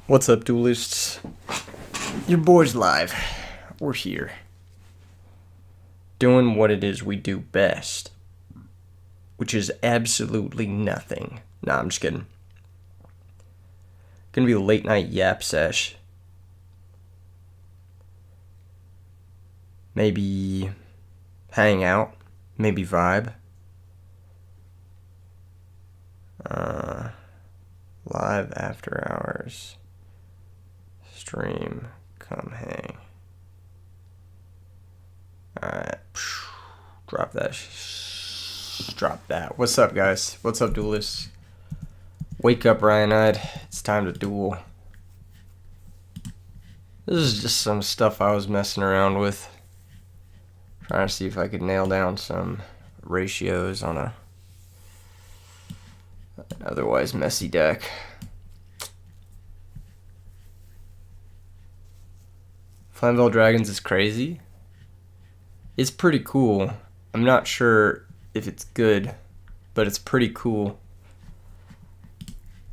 What's up, duelists? Your boy's live. We're here. Doing what it is we do best. Which is absolutely nothing. Nah, I'm just kidding. Gonna be a late night yap sesh. Maybe hang out. Maybe vibe. Live after hours. Stream, come hang. Alright. Drop that. Drop that. What's up, guys? What's up, duelists? Wake up, Ryanite. It's time to duel. This is just some stuff I was messing around with. Trying to see if I could nail down some ratios on an otherwise messy deck. Flamvell Dragons is crazy. It's pretty cool. I'm not sure if it's good, but it's pretty cool.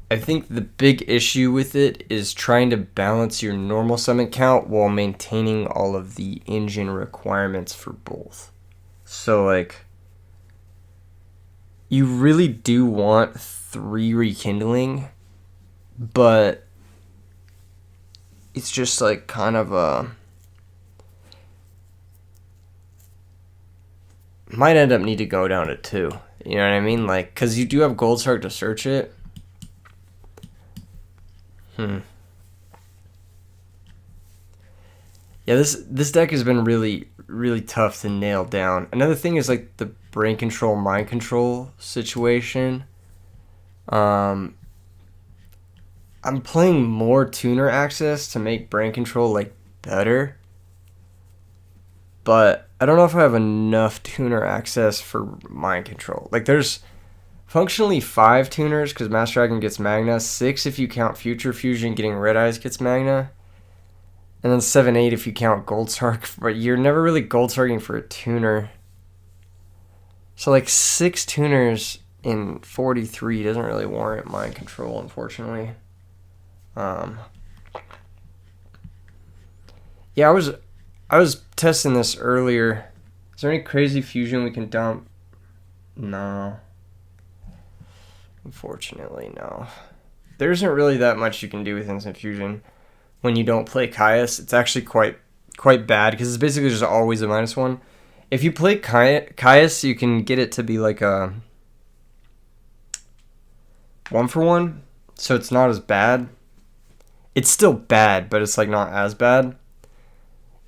I think the big issue with it is trying to balance your normal summon count while maintaining all of the engine requirements for both. So, like, you really do want 3 rekindling, but it's just like kind of a might end up need to go down to 2. You know what I mean? Like, cause you do have Gold Shark to search it. Yeah, this deck has been really tough to nail down. Another thing is like the brain control, mind control situation. I'm playing more tuner access to make brain control like better. But I don't know if I have enough tuner access for mind control. Like there's functionally 5 tuners because Master Dragon gets Magna, 6 if you count Future Fusion getting Red Eyes gets Magna, and then 7, 8 if you count Gold Shark. But you're never really Gold Sharking for a tuner. So like 6 tuners in 43 doesn't really warrant mind control, unfortunately. Yeah, I was testing this earlier. Is there any crazy fusion we can dump? No. Unfortunately, no. There isn't really that much you can do with instant fusion when you don't play Caius. It's actually quite bad because it's basically just always a -1. If you play Caius, you can get it to be like a 1-for-1, so it's not as bad. It's still bad, but it's like not as bad.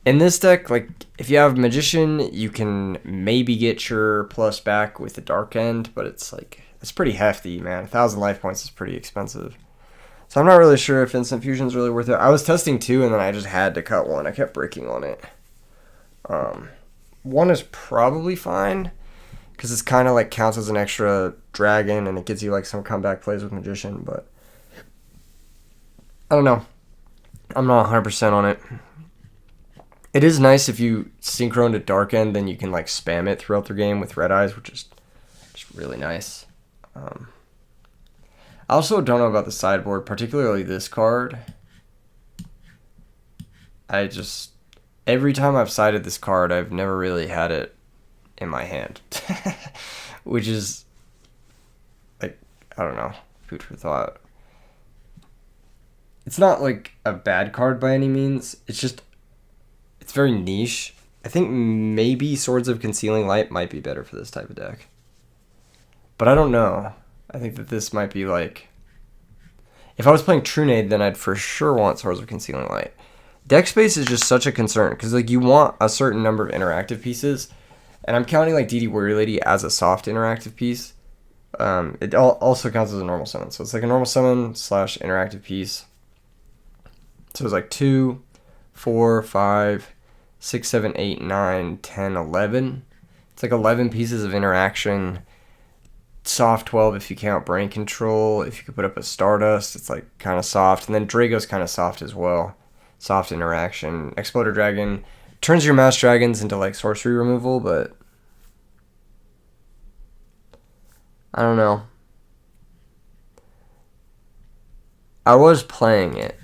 In this deck, like if you have Magician, you can maybe get your plus back with the Dark End, but it's like it's pretty hefty, man. 1,000 life points is pretty expensive. So I'm not really sure if Instant Fusion is really worth it. I was testing 2, and then I just had to cut 1. I kept breaking on it. 1 is probably fine, because it's kind of like counts as an extra dragon, and it gives you like some comeback plays with Magician, but I don't know. I'm not 100% on it. It is nice if you synchro into Dark End, then you can like spam it throughout the game with Red Eyes, which is just really nice. I also don't know about the sideboard, particularly this card. Every time I've sided this card, I've never really had it in my hand. Which is, like, I don't know, food for thought. It's not, like, a bad card by any means. It's just, it's very niche. I think maybe Swords of Concealing Light might be better for this type of deck. But I don't know. I think that this might be, like, if I was playing Trunade, then I'd for sure want Swords of Concealing Light. Deck space is just such a concern, because, like, you want a certain number of interactive pieces, and I'm counting, like, DD Warrior Lady as a soft interactive piece. It also counts as a normal summon, so it's like a normal summon / interactive piece. So it's like 2, 4, 5, 6, 7, 8, 9, 10, 11. It's like 11 pieces of interaction. Soft 12 if you count brain control. If you could put up a Stardust, it's like kind of soft. And then Drago's kind of soft as well. Soft interaction. Exploder Dragon turns your Mass Dragons into like sorcery removal, but I don't know. I was playing it,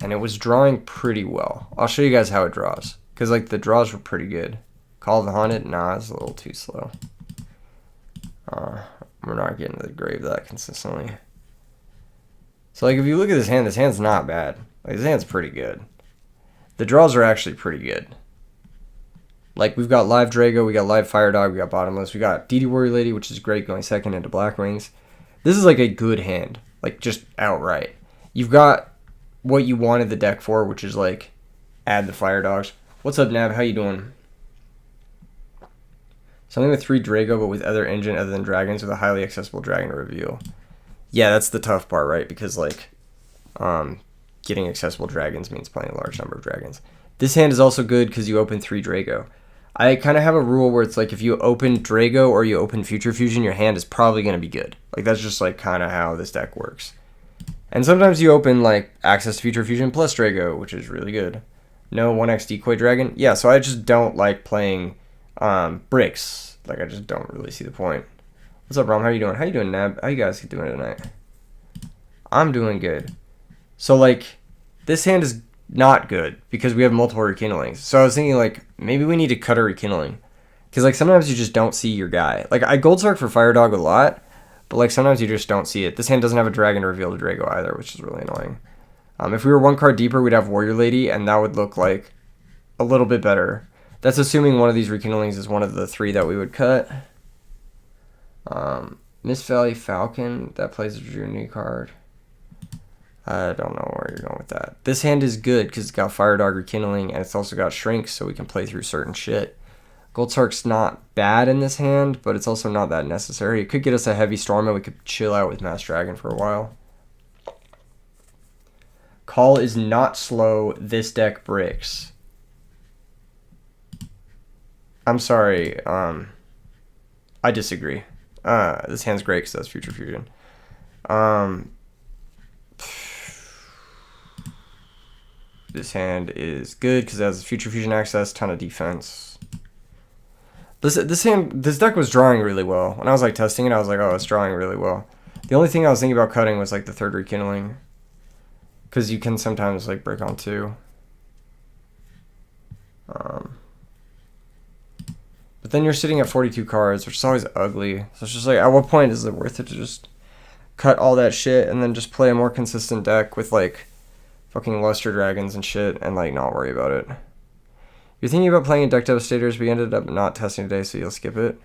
and it was drawing pretty well. I'll show you guys how it draws, because like the draws were pretty good. Call of the Haunted, nah, it's a little too slow. We're not getting to the grave that consistently. So like if you look at this hand's not bad. Like this hand's pretty good. The draws are actually pretty good. Like we've got live Drago, we got live Fire Dog, we got bottomless, we got DD Warrior Lady, which is great, going second into Black Wings. This is like a good hand, like just outright. You've got what you wanted the deck for, which is like add the Fire Dogs. What's up, Nav? How you doing? Something with 3 Drago, but with other engine other than dragons, with a highly accessible dragon to reveal. Yeah, that's the tough part, right? Because like, getting accessible dragons means playing a large number of dragons. This hand is also good because you open 3 Drago. I kind of have a rule where it's like if you open Drago or you open Future Fusion, your hand is probably going to be good. Like that's just like kind of how this deck works. And sometimes you open like access to Future Fusion plus Drago, which is really good. No 1x decoy dragon. Yeah, so I just don't like playing bricks. Like I just don't really see the point. What's up, Rom? How you doing? How you doing, Nab? How you guys doing tonight? I'm doing good. So like this hand is not good because we have multiple rekindlings. So I was thinking like maybe we need to cut a rekindling, because like sometimes you just don't see your guy. Like I gold sark for Fire Dog a lot, but like sometimes you just don't see it. This hand doesn't have a dragon to reveal to Drago either, which is really annoying. If we were 1 card deeper, we'd have Warrior Lady, and that would look like a little bit better. That's assuming one of these rekindlings is one of the 3 that we would cut. Mist Valley Falcon, that plays a journey card. I don't know where you're going with that. This hand is good because it's got Fire Dog rekindling, and it's also got Shrink, so we can play through certain shit. Gold Sark's not bad in this hand, but it's also not that necessary. It could get us a heavy storm, and we could chill out with Mass Dragon for a while. Call is not slow. This deck bricks. I'm sorry. I disagree. This hand's great because that's Future Fusion. This hand is good because it has Future Fusion access, ton of defense. This deck was drawing really well. When I was like testing it, I was like, oh, it's drawing really well. The only thing I was thinking about cutting was like the 3rd rekindling, because you can sometimes like break on 2. But then you're sitting at 42 cards, which is always ugly. So it's just like, at what point is it worth it to just cut all that shit and then just play a more consistent deck with like fucking Luster Dragons and shit and like not worry about it? You're thinking about playing Deck Devastators, but you ended up not testing today, so you'll skip it.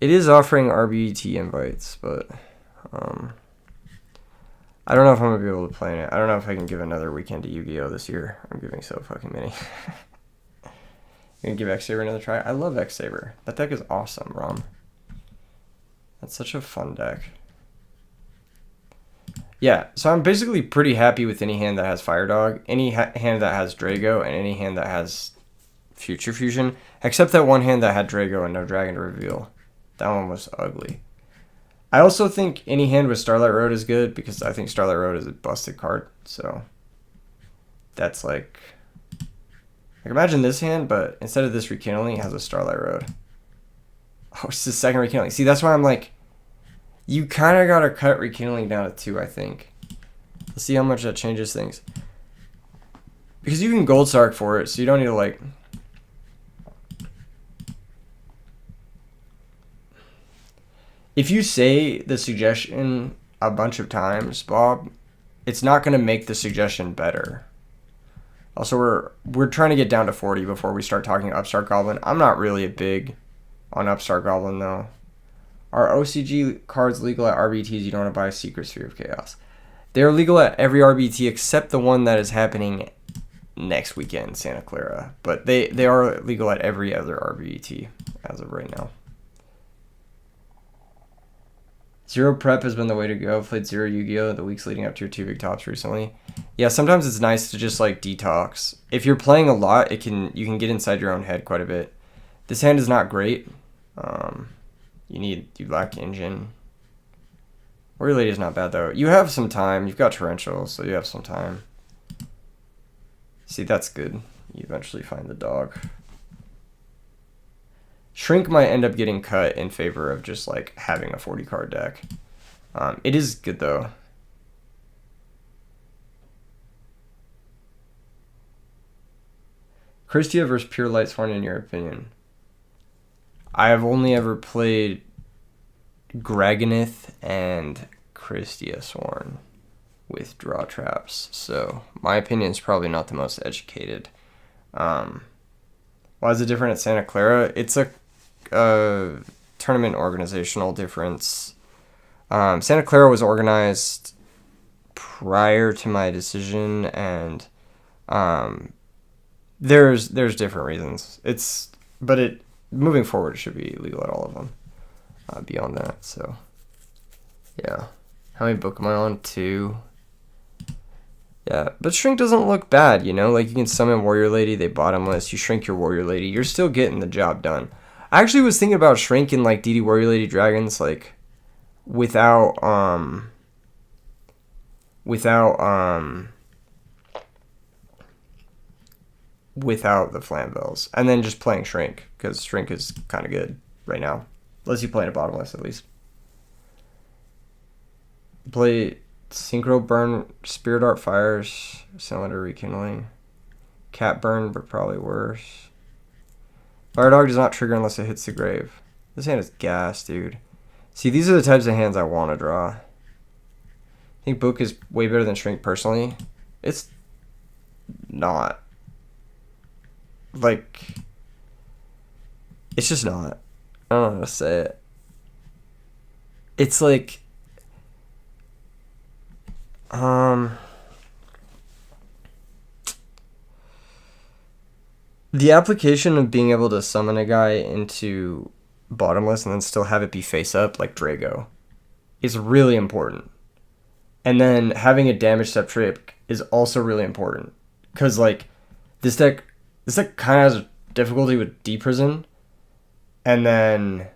It is offering RBET invites, but I don't know if I'm going to be able to play in it. I don't know if I can give another weekend to Yu-Gi-Oh! This year. I'm giving so fucking many. You gonna give X-Saber another try? I love X-Saber. That deck is awesome, Rom. That's such a fun deck. Yeah, so I'm basically pretty happy with any hand that has Fire Dog, any hand that has Drago, and any hand that has Future Fusion, except that one hand that had Drago and no Dragon to reveal. That one was ugly. I also think any hand with Starlight Road is good, because I think Starlight Road is a busted card, so that's like imagine this hand, but instead of this rekindling, it has a Starlight Road. Oh, it's the 2nd rekindling. See, that's why I'm like, you kind of got to cut rekindling down to 2, I think. Let's see how much that changes things. Because you can gold sark for it, so you don't need to like... If you say the suggestion a bunch of times, Bob, it's not going to make the suggestion better. Also, we're trying to get down to 40 before we start talking Upstart Goblin. I'm not really a big on Upstart Goblin, though. Are OCG cards legal at RBTs? You don't want to buy Secret Sphere of Chaos. They're legal at every RBT except the one that is happening next weekend, Santa Clara. But they are legal at every other RBT as of right now. Zero prep has been the way to go. I've played zero Yu-Gi-Oh! The weeks leading up to your 2 big tops recently. Yeah, sometimes it's nice to just like detox. If you're playing a lot, you can get inside your own head quite a bit. This hand is not great. You lack engine. Warrior Lady is not bad though. You have some time. You've got Torrential, so you have some time. See, that's good. You eventually find the dog. Shrink might end up getting cut in favor of just like having a 40 card deck. It is good though. Christia versus Pure Lightsworn, in your opinion? I have only ever played Graganith and Christia Sworn with draw traps, so my opinion is probably not the most educated. Why is it different at Santa Clara? It's a tournament organizational difference. Santa Clara was organized prior to my decision, and there's different reasons. But moving forward, it should be legal at all of them. Beyond that, so yeah. How many book am I on? 2. Yeah, but Shrink doesn't look bad, you know? Like, you can summon Warrior Lady, they bottomless, you shrink your Warrior Lady, you're still getting the job done. I actually was thinking about shrinking, like, DD Warrior Lady Dragons, like, without the Flamvels, and then just playing Shrink, because Shrink is kind of good right now. Unless you play in a bottomless, at least. Play Synchro Burn, Spirit Art Fires, Cylinder Rekindling. Cat Burn, but probably worse. Fire Dog does not trigger unless it hits the grave. This hand is gas, dude. See, these are the types of hands I want to draw. I think Book is way better than Shrink, personally. It's not. Like, it's just not. I don't know how to say it. It's like, the application of being able to summon a guy into bottomless and then still have it be face up, like Drago, is really important. And then having a damage step trick is also really important. Because, like, this deck kind of has difficulty with D-Prison. And then,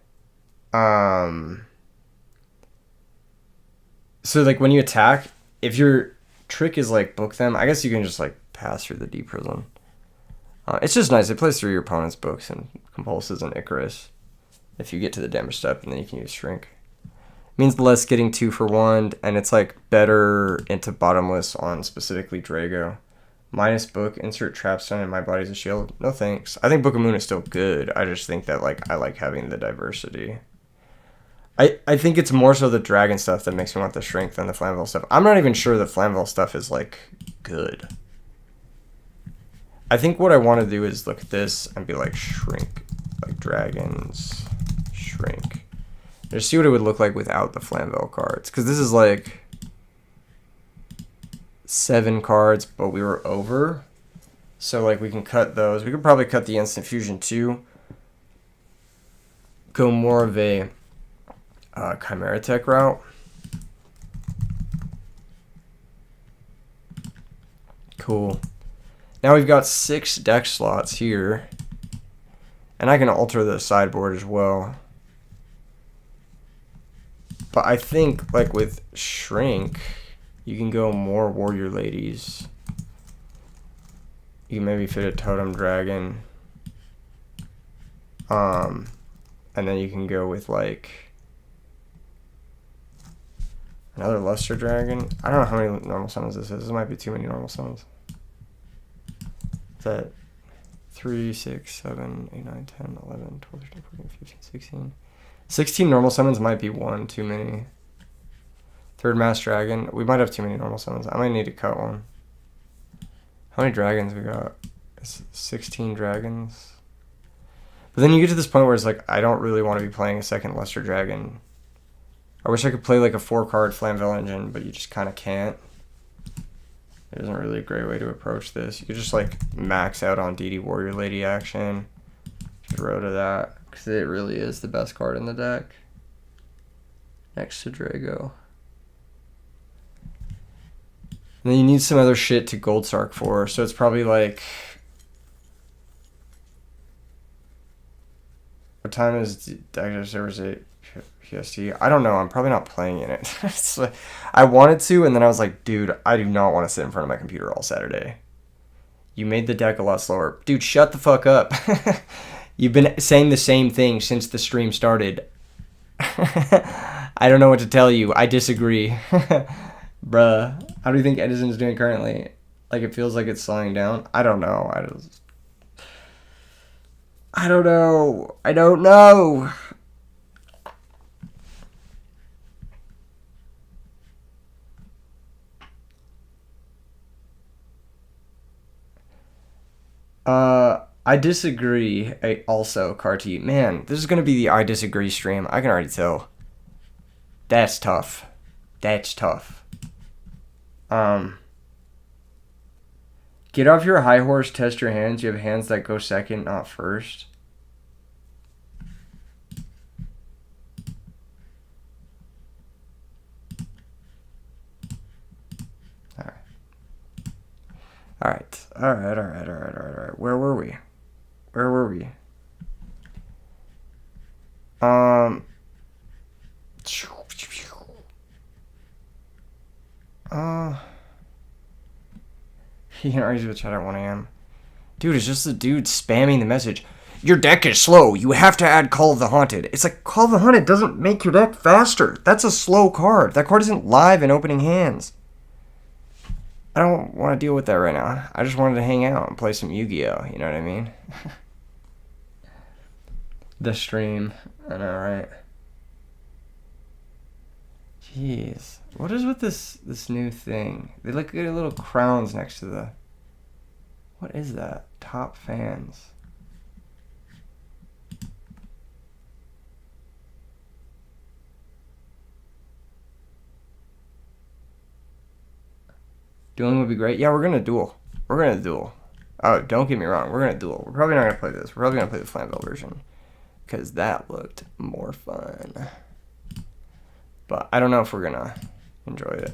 so, like, when you attack, if your trick is, like, book them, I guess you can just, like, pass through the D-Prison. It's just nice. It plays through your opponent's books and Compulses and Icarus if you get to the damage step, and then you can use Shrink. It means less getting 2 for 1, and it's, like, better into bottomless on specifically Drago. Minus Book, insert Trapstone in my body's a shield. No thanks. I think Book of Moon is still good. I just think that, like, I like having the diversity. I think it's more so the dragon stuff that makes me want the Shrink than the Flamvell stuff. I'm not even sure the Flamvell stuff is, like, good. I think what I want to do is look at this and be like, Shrink. Like, dragons. Shrink. Just see what it would look like without the Flamvell cards. Because this is, like, 7 cards, but we were over. So, like, we can cut those. We could probably cut the Instant Fusion, too. Go more of a Chimera Tech route. Cool. Now we've got 6 deck slots here. And I can alter the sideboard as well. But I think, like, with Shrink, you can go more Warrior Ladies. You can maybe fit a Totem Dragon. And then you can go with, like, another Luster Dragon. I don't know how many normal summons this is. This might be too many normal summons. Is that 3, 6, 7, 8, 9, 10, 11, 12, 13, 14, 15, 16. 16 normal summons might be one too many. Third Mass Dragon. We might have too many normal summons. I might need to cut one. How many dragons we got? It's 16 dragons. But then you get to this point where it's like, I don't really want to be playing a second Luster Dragon. I wish I could play like a 4-card Flamvell Engine, but you just kind of can't. There isn't really a great way to approach this. You could just like max out on DD Warrior Lady action. Just row to that, because it really is the best card in the deck. Next to Drago. And then you need some other shit to Gold Sark for, so it's probably like... What time is Active Servers 8 PST? I don't know. I'm probably not playing in it. Like, I wanted to, and then I was like, dude, I do not want to sit in front of my computer all Saturday. You made the deck a lot slower. Dude, shut the fuck up. You've been saying the same thing since the stream started. I don't know what to tell you. I disagree. Bruh, how do you think Edison's doing currently? Like, it feels like it's slowing down. I don't know. I don't know. I don't know. I disagree. Also, Carti. Man, this is gonna be the I disagree stream. I can already tell. That's tough. That's tough. Get off your high horse, test your hands. You have hands that go second, not first. Alright. Alright. Where were we? He can argue with chat at 1 a.m. Dude, it's just the dude spamming the message. Your deck is slow. You have to add Call of the Haunted. It's like, Call of the Haunted doesn't make your deck faster. That's a slow card. That card isn't live in opening hands. I don't want to deal with that right now. I just wanted to hang out and play some Yu-Gi-Oh! You know what I mean? The stream. I know, right? Jeez. What is with this new thing? They look like little crowns next to the... What is that? Top fans. Dueling would be great. Yeah, we're gonna duel. Oh, don't get me wrong. We're gonna duel. We're probably not gonna play this. We're probably gonna play the Flamvell version. Because that looked more fun. But I don't know if we're gonna enjoy it.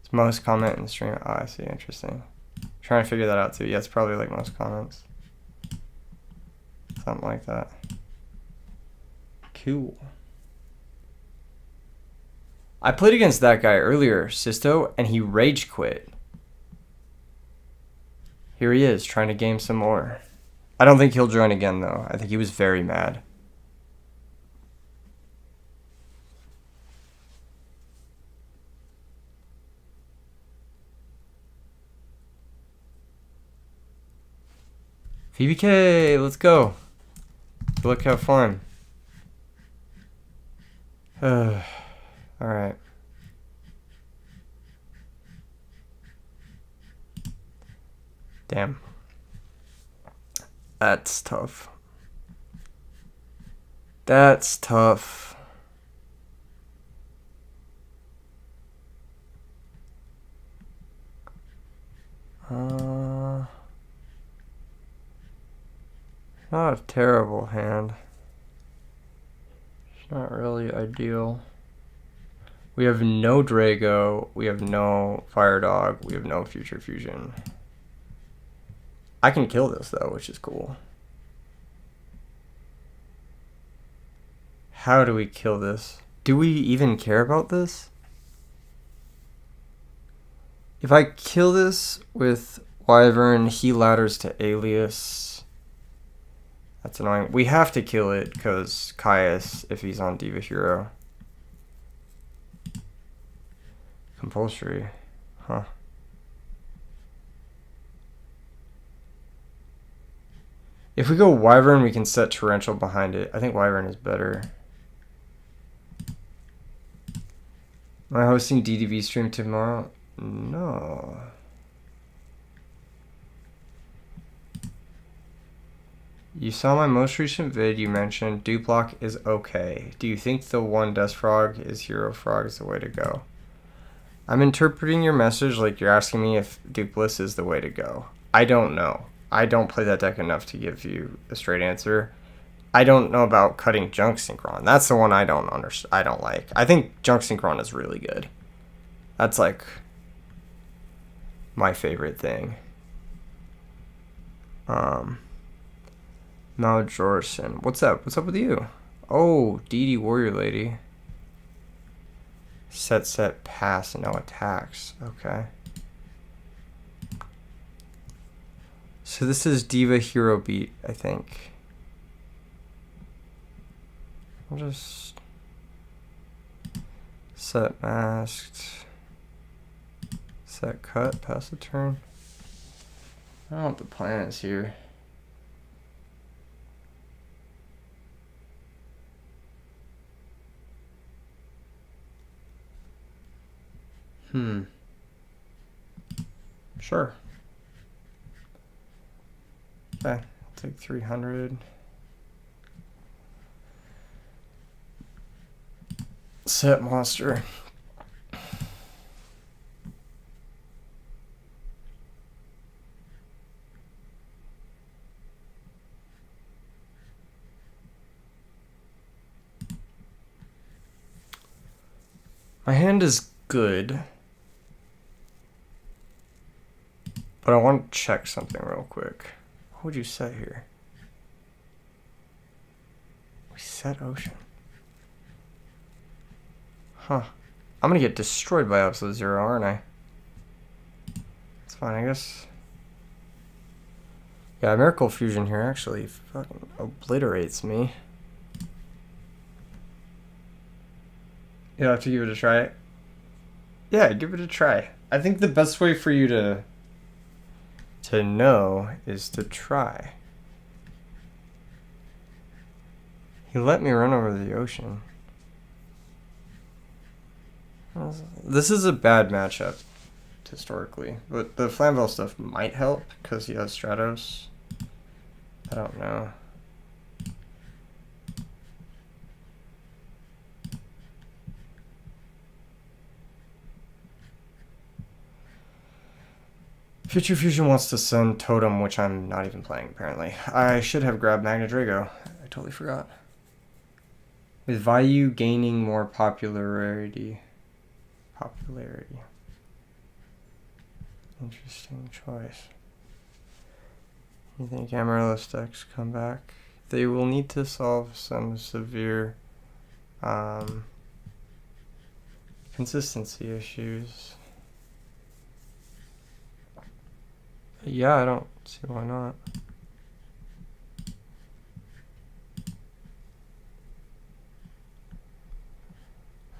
It's most comment in the stream. Oh, I see. Interesting. Trying to figure that out too. Yeah, it's probably like most comments. Something like that. Cool. I played against that guy earlier, Sisto, and he rage quit. Here he is, trying to game some more. I don't think he'll join again, though. I think he was very mad. VBK, let's go. Good luck, have fun. Alright. Damn. That's tough. That's tough. Not a terrible hand. It's not really ideal. We have no Drago. We have no Fire Dog. We have no Future Fusion. I can kill this though, which is cool. How do we kill this? Do we even care about this? If I kill this with Wyvern, he ladders to Alias. That's annoying. We have to kill it because Caius, if he's on Diva Hero. Compulsory. Huh. If we go Wyvern, we can set Torrential behind it. I think Wyvern is better. Am I hosting DDV stream tomorrow? No. You saw my most recent vid. You mentioned Duplock is okay. Do you think the one Dust Frog is Hero Frog is the way to go? I'm interpreting your message like you're asking me if Dupless is the way to go. I don't know. I don't play that deck enough to give you a straight answer. I don't know about cutting Junk Synchron. That's the one I don't understand. I don't like. I think Junk Synchron is really good. That's like my favorite thing. Mal Jorson. What's up? What's up with you? Oh, DD Warrior Lady. Set, pass, and no attacks. Okay. So this is Diva Hero Beat, I think. I'll just set masked. Set cut, pass the turn. I don't know what the plan is here. Sure. Okay, I'll take 300. Set monster. My hand is good, but I want to check something real quick. What would you set here? We set ocean. Huh. I'm gonna get destroyed by absolute zero, aren't I? It's fine, I guess. Yeah, Miracle Fusion here actually fucking obliterates me. You have to give it a try. Yeah, give it a try. I think the best way for you to know is to try. He let me run over the ocean. This is a bad matchup historically, but the Flamvell stuff might help because he has Stratos. I don't know. Future Fusion wants to send Totem, which I'm not even playing, apparently. I should have grabbed Magna Drago. I totally forgot. With Vayu gaining more popularity. Interesting choice. You think Amaryllis decks come back? They will need to solve some severe consistency issues. Yeah, I don't see why not.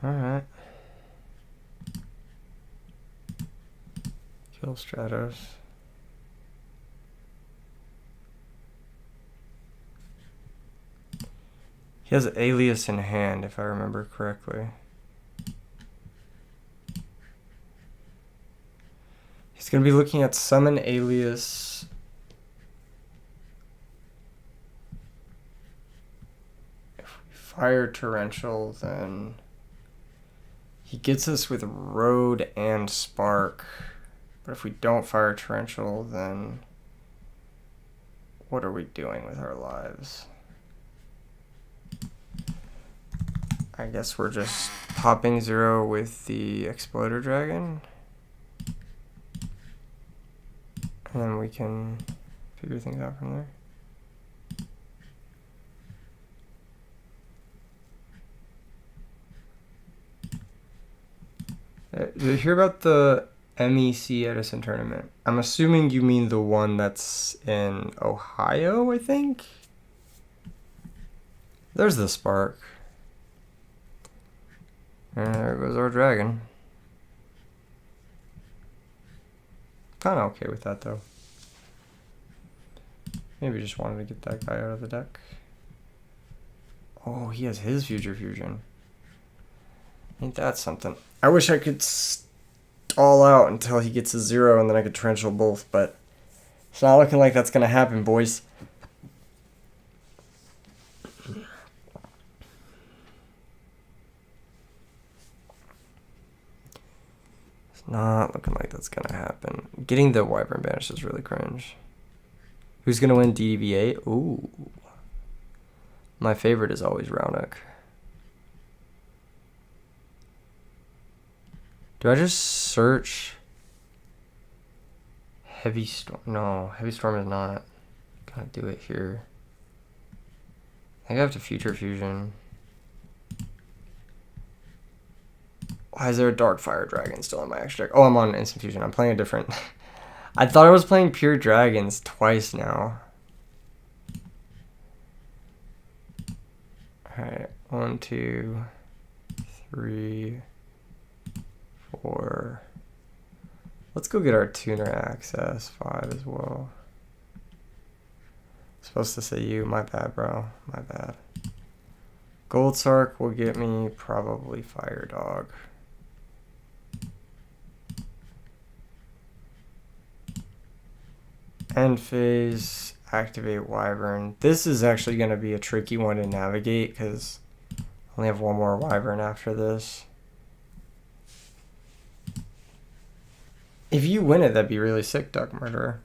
Alright. Kill Stratos. He has Alias in hand, if I remember correctly. He's going to be looking at Summon Alias. If we fire Torrential, then he gets us with Road and Spark. But if we don't fire Torrential, then what are we doing with our lives? I guess we're just popping 0 with the Exploder Dragon. And then we can figure things out from there. Did you hear about the MEC Edison tournament? I'm assuming you mean the one that's in Ohio, I think? There's the Spark. And there goes our dragon. Kinda okay with that though. Maybe just wanted to get that guy out of the deck. Oh, he has his Future Fusion. Ain't that something? I wish I could stall out until he gets a 0 and then I could torrential both, but it's not looking like that's gonna happen, boys. Not looking like that's gonna happen. Getting the Wyvern banished is really cringe. Who's gonna win DDV 8? Ooh. My favorite is always Raunik. Do I just search Heavy Storm? No, Heavy Storm is not gonna do it here. I think I have to Future Fusion. Why is there a Dark Fire Dragon still in my extra deck? Oh, I'm on Instant Fusion. I'm playing a different... I thought I was playing Pure Dragons twice now. Alright, 1, 2, 3, 4. Let's go get our tuner access 5 as well. Supposed to say you. My bad, bro. My bad. Gold Sark will get me probably Fire Dog. End phase, activate Wyvern. This is actually going to be a tricky one to navigate because I only have one more Wyvern after this. If you win it, that'd be really sick, Duck Murderer.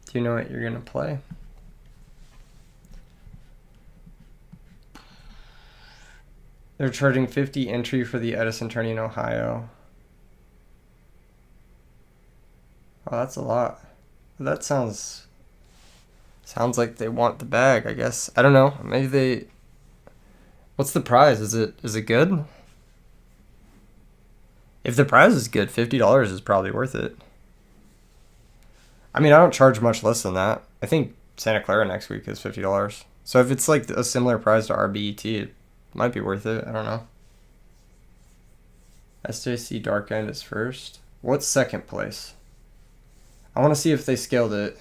Do you know what you're going to play? They're charging 50 entry for the Edison tourney in Ohio. Oh, that's a lot. That sounds like they want the bag, I guess. I don't know. Maybe they... What's the prize? Is it good? If the prize is good, $50 is probably worth it. I mean, I don't charge much less than that. I think Santa Clara next week is $50. So if it's like a similar prize to RBET, it might be worth it. I don't know. SJC Dark End is first. What's second place? I want to see if they scaled it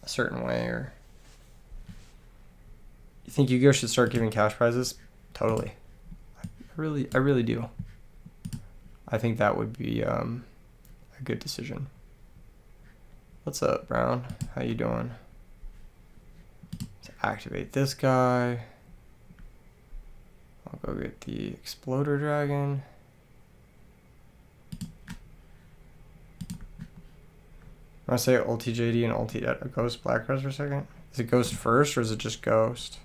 a certain way, or... You think Yu-Gi-Oh should start giving cash prizes? Totally. I really do. I think that would be a good decision. What's up, Brown? How you doing? Let's activate this guy. I'll go get the Exploder Dragon. I want to say ulti JD and ulti Ghost Black Rose for a second. Is it Ghost first or is it just Ghost?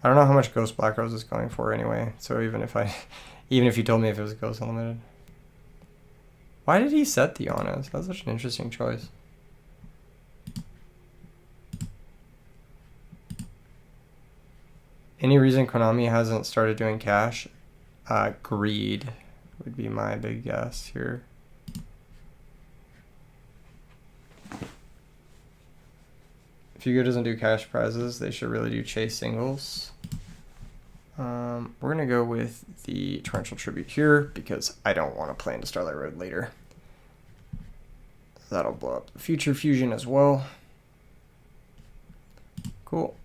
I don't know how much Ghost Black Rose is going for anyway. So even if you told me if it was Ghost Unlimited. Why did he set the Honest? That's such an interesting choice. Any reason Konami hasn't started doing cash? Greed would be my big guess here. If Yu-Gi-Oh doesn't do cash prizes, they should really do chase singles. We're going to go with the Torrential Tribute here because I don't want to play into Starlight Road later. That'll blow up the Future Fusion as well. Cool.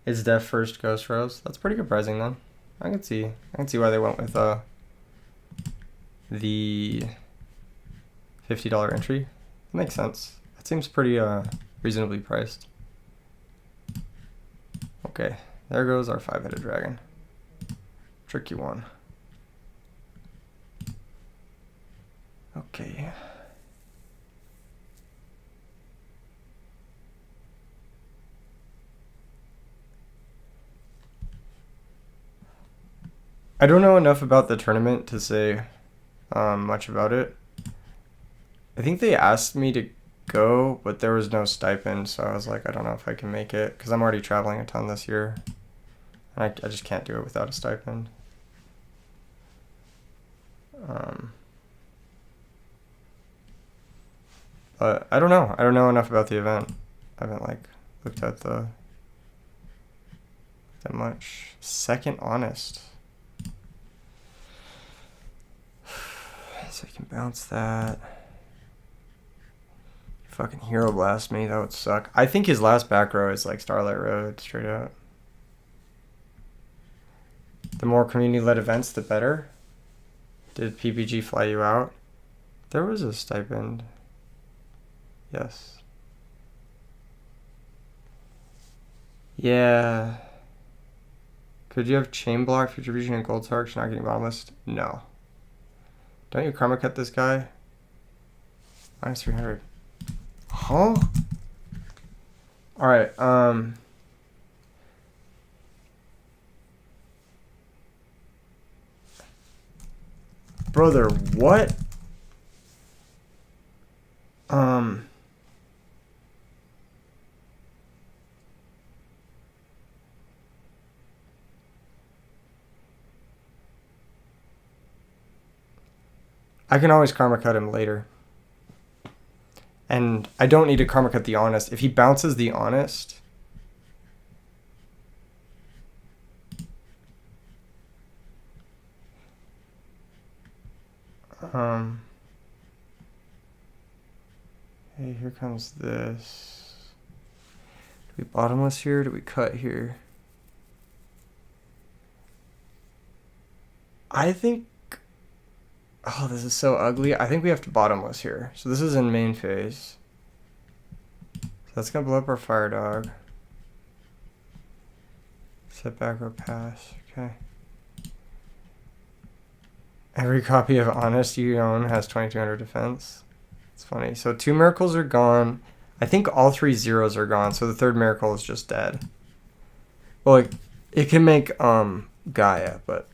Is Def first Ghost Rose? That's pretty good pricing then. I can see why they went with the $50 entry. That makes sense. That seems pretty reasonably priced. Okay, there goes our 5-headed dragon. Tricky one. Okay. I don't know enough about the tournament to say much about it. I think they asked me to go, but there was no stipend, so I was like, I don't know if I can make it, because I'm already traveling a ton this year. And I just can't do it without a stipend. But I don't know. I don't know enough about the event. I haven't like looked at that much. Second Honest. So I can bounce that. Fucking Hero Blast me, that would suck. I think his last back row is like Starlight Road, straight up. The more community-led events, the better. Did PPG fly you out? There was a stipend. Yes. Yeah. Could you have Chain Block, Future Vision, and Gold Sarks not getting bottomless? No. Don't you karma cut this guy? Minus 300. Huh? Alright, brother, what? I can always karma cut him later. And I don't need to karma cut the Honest. If he bounces the Honest... Hey, here comes this. Do we bottomless here? Do we cut here? I think... Oh, this is so ugly. I think we have to bottomless here. So this is in main phase. So that's going to blow up our fire dog. Set back or pass. Okay. Every copy of Honest you own has 2200 defense. It's funny. So 2 miracles are gone. I think all 3 zeros are gone. So the 3rd miracle is just dead. Well, it can make Gaia, but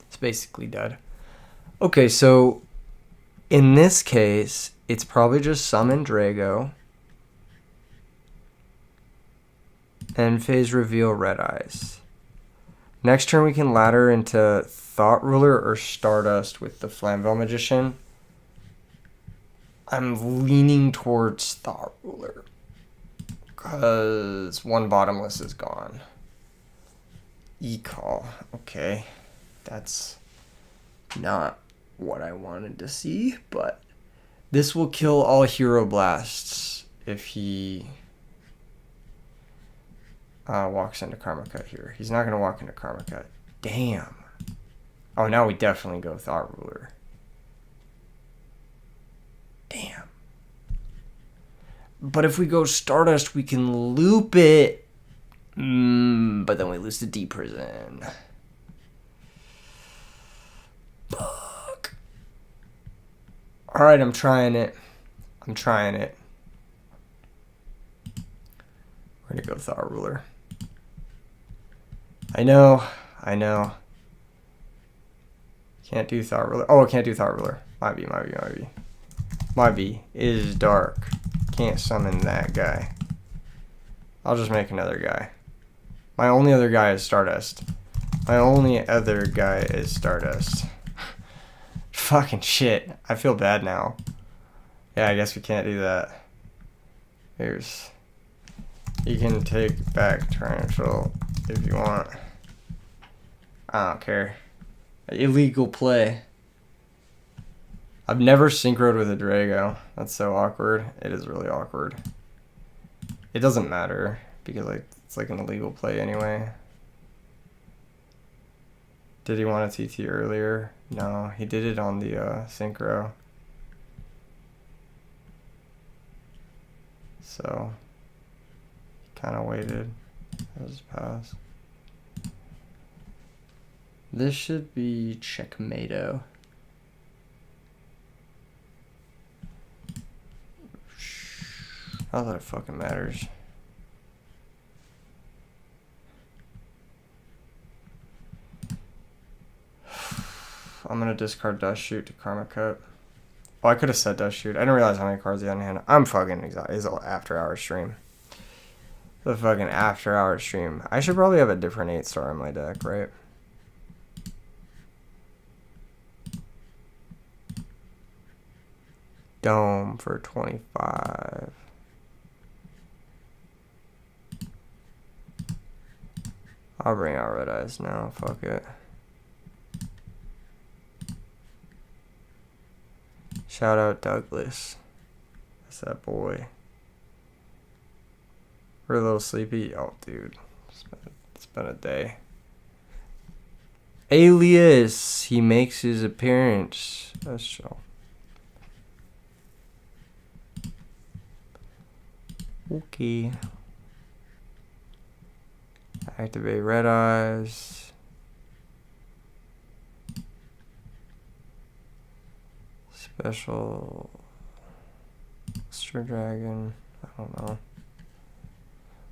it's basically dead. Okay, so in this case, it's probably just summon Drago. End phase reveal Red Eyes. Next turn we can ladder into Thought Ruler or Stardust with the Flamvell Magician. I'm leaning towards Thought Ruler because 1 bottomless is gone. E-call. Okay. That's not what I wanted to see, but this will kill all Hero Blasts if he walks into Karma Cut here. He's not going to walk into Karma Cut. Damn. Oh, now we definitely go Thought Ruler. Damn. But if we go Stardust, we can loop it. But then we lose to D Prison. Fuck. Alright, I'm trying it. We're going to go Thought Ruler. I know. Can't do Thought Ruler. Oh, I can't do Thought Ruler. Might be. It is dark. Can't summon that guy. I'll just make another guy. My only other guy is Stardust. Fucking shit. I feel bad now. Yeah, I guess we can't do that. Here's... You can take back Torrential if you want. I don't care. Illegal play. I've never synchroed with a Drago. That's so awkward. It is really awkward. It doesn't matter because it's like an illegal play anyway. Did he want a TT earlier? No, he did it on the synchro. So kind of waited. That was pass. This should be checkmate-o. Not that it fucking matters. I'm gonna discard Dust Shoot to Karma Cut. Oh, I could have said Dust Shoot. I didn't realize how many cards he had in hand. I'm fucking exhausted. It's an after-hour stream. The fucking after-hour stream. I should probably have a different 8-star in my deck, right? Dome for 25. I'll bring out Red Eyes now. Fuck it. Shout out Douglas. That's that boy. We're a little sleepy. Oh, dude. It's been a day. Alias. He makes his appearance. That's chill. Okay. Activate Red Eyes. Special Stir Dragon. I don't know.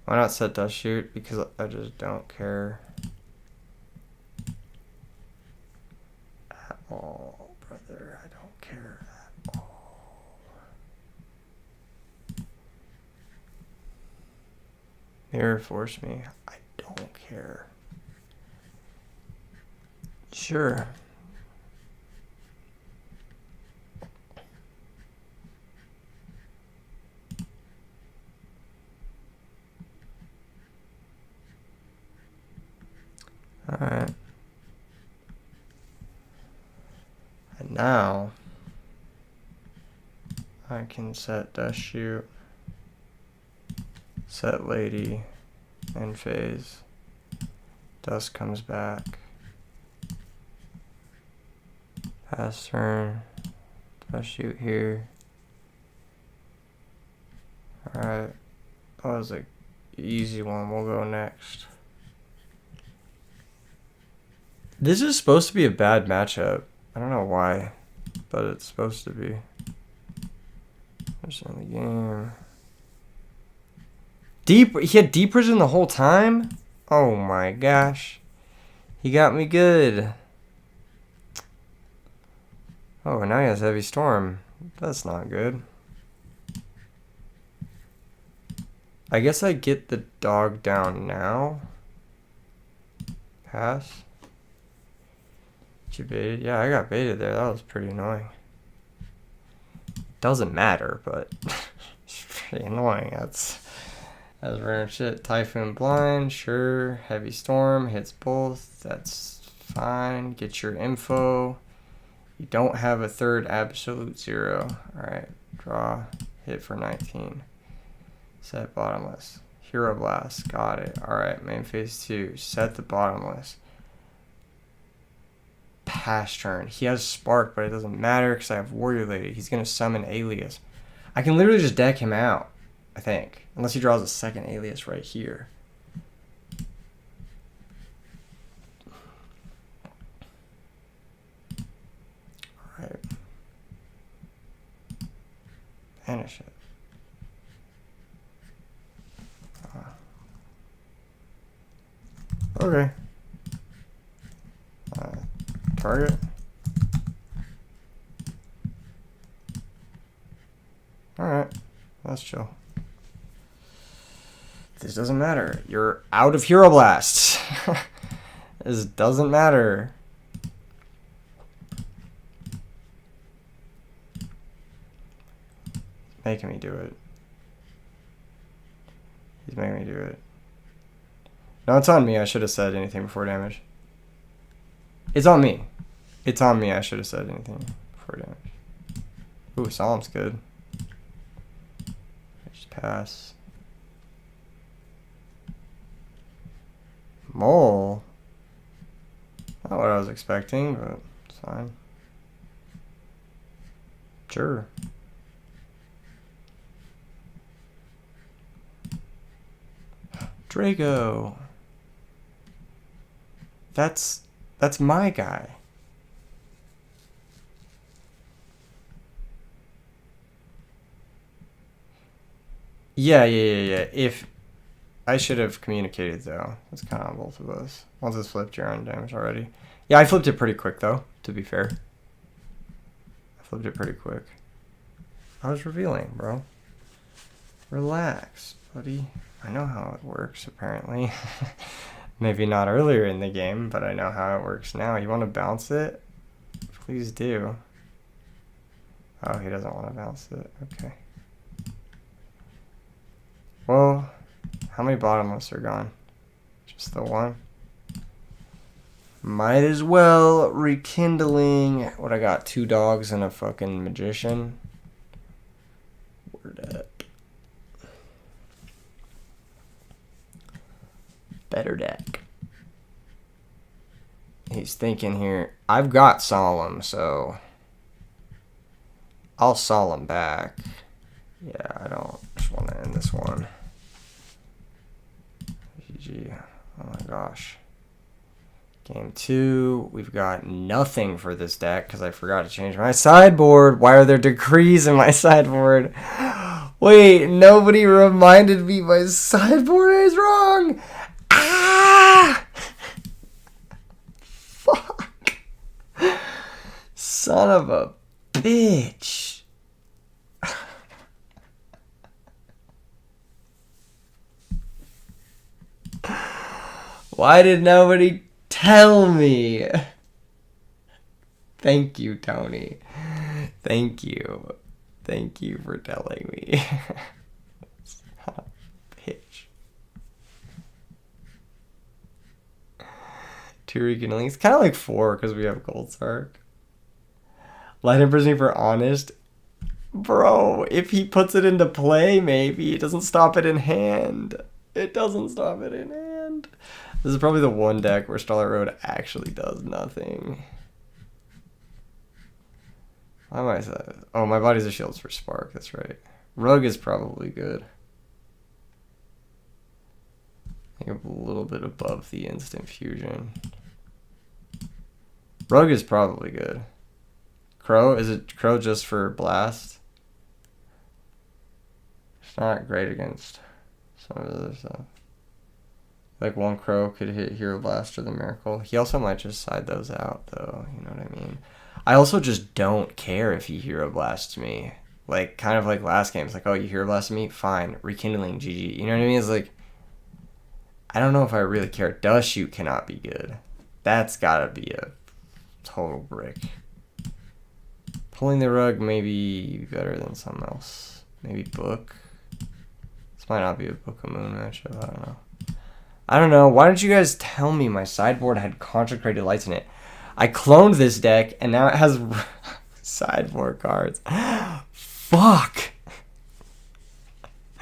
Why not set Dust Shoot? Because I just don't care at all, brother. I don't care at all. Mirror Force me. I don't care. Sure. Alright. And now I can set Dust Shoot, set Lady, end phase. Dust comes back. Pass turn. I shoot here. Alright. That was an easy one. We'll go next. This is supposed to be a bad matchup. I don't know why, but it's supposed to be. There's in the game. He had deep prison the whole time? Oh my gosh. He got me good. Oh, and now he has heavy storm. That's not good. I guess I get the dog down now. Pass. Did you baited? Yeah, I got baited there. That was pretty annoying. Doesn't matter, but it's pretty annoying. That's random shit. Typhoon blind, sure. Heavy storm hits both. That's fine. Get your info. You don't have a third absolute zero. Alright, draw, hit for 19. Set bottomless. Hero blast, got it. Alright, main phase 2. Set the bottomless. Pass turn. He has spark, but it doesn't matter because I have warrior lady. He's gonna summon alias. I can literally just deck him out, I think. Unless he draws a second alias right here. Alright. Banish it. Okay. Target. Alright. That's chill. This doesn't matter. You're out of Hero Blast. This doesn't matter. Making me do it. He's making me do it. No, it's on me. I should have said anything before damage. It's on me. It's on me. I should have said anything before damage. Ooh, Solemn's good. Just pass. Mole. Not what I was expecting, but it's fine. Sure. Draco. That's my guy. Yeah. If I should have communicated though. That's kind of on both of us. Once it's flipped, you're on damage already. Yeah, I flipped it pretty quick though, to be fair. I flipped it pretty quick. I was revealing, bro. Relax, buddy. I know how it works, apparently. Maybe not earlier in the game, but I know how it works now. You want to bounce it? Please do. Oh, he doesn't want to bounce it. Okay. Well, how many bottomless are gone? Just the one? Might as well. Rekindling. What I got? 2 dogs and a fucking magician. Word up. Better deck. He's thinking here. I've got Solemn, so I'll Solemn back. Yeah, I don't just want to end this one. GG. Oh my gosh. Game 2. We've got nothing for this deck because I forgot to change my sideboard. Why are there decrees in my sideboard? Wait, nobody reminded me my sideboard is wrong. Ah! Fuck. Son of a bitch. Why did nobody tell me? Thank you, Tony. Thank you. Thank you for telling me. Son of a bitch. 2 rekindling. It's kind of like 4 because we have Gold Sark. Light Imprisonment for Honest. Bro, if he puts it into play, maybe. It doesn't stop it in hand. It doesn't stop it in hand. This is probably the one deck where Starlight Road actually does nothing. I might say, oh, my body's a shields for spark. That's right. Rug is probably good. I think a little bit above the instant fusion. Rug is probably good. Crow, is it Crow just for blast? It's not great against some of the other stuff. Like one Crow could hit Hero Blast or the Miracle. He also might just side those out though, you know what I mean? I also just don't care if he Hero Blasts me. Like, kind of like last game. It's like, oh, you Hero Blasted me? Fine. Rekindling, GG. You know what I mean? It's like, I don't know if I really care. Dust Shoot cannot be good. That's gotta be a total brick. Pulling the Rug may be better than something else. Maybe Book. This might not be a Book of Moon matchup. I don't know. I don't know. Why didn't you guys tell me my sideboard had Consecrated Lights in it? I cloned this deck, and now it has sideboard cards. Fuck!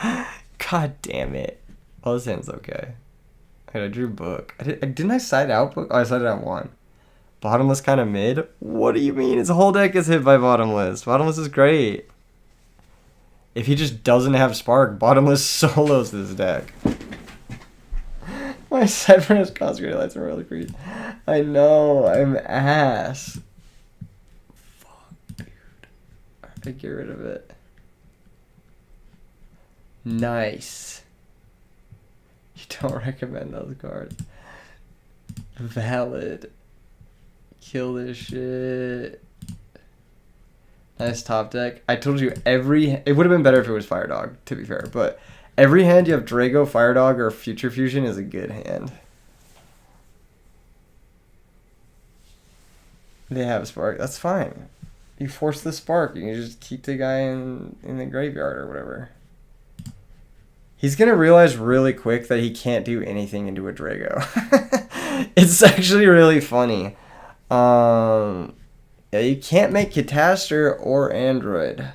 God damn it. Oh, this hand's okay. I drew Book. Didn't I side out Book? Oh, I sided out one. Bottomless kind of mid? What do you mean? His whole deck is hit by Bottomless. Bottomless is great. If he just doesn't have Spark, Bottomless solos this deck. My sideboard has Consecrated Lights and Royal Creed. I know, I'm ass. Fuck, dude. I have to get rid of it. Nice. You don't recommend those cards. Valid. Kill this shit. Nice top deck. I told you it would have been better if it was Fire Dog, to be fair, but every hand you have Drago, Fire Dog, or Future Fusion is a good hand. They have Spark. That's fine. You force the Spark. You can just keep the guy in the graveyard or whatever. He's going to realize really quick that he can't do anything into a Drago. It's actually really funny. Yeah, you can't make Catastor or Android.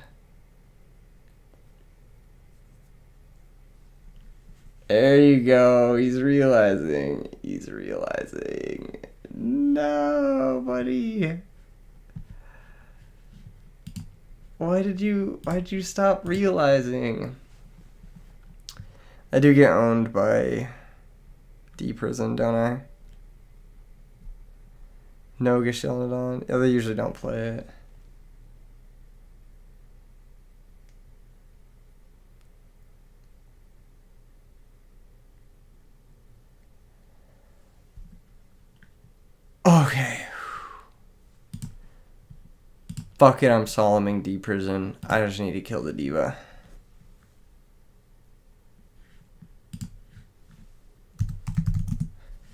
There you go. He's realizing. He's realizing. No, buddy. Why'd you stop realizing? I do get owned by D-Prison, don't I? No Gashelnodon. Yeah, they usually don't play it. Okay. Fuck it, I'm Solomon D-Prison. I just need to kill the Diva.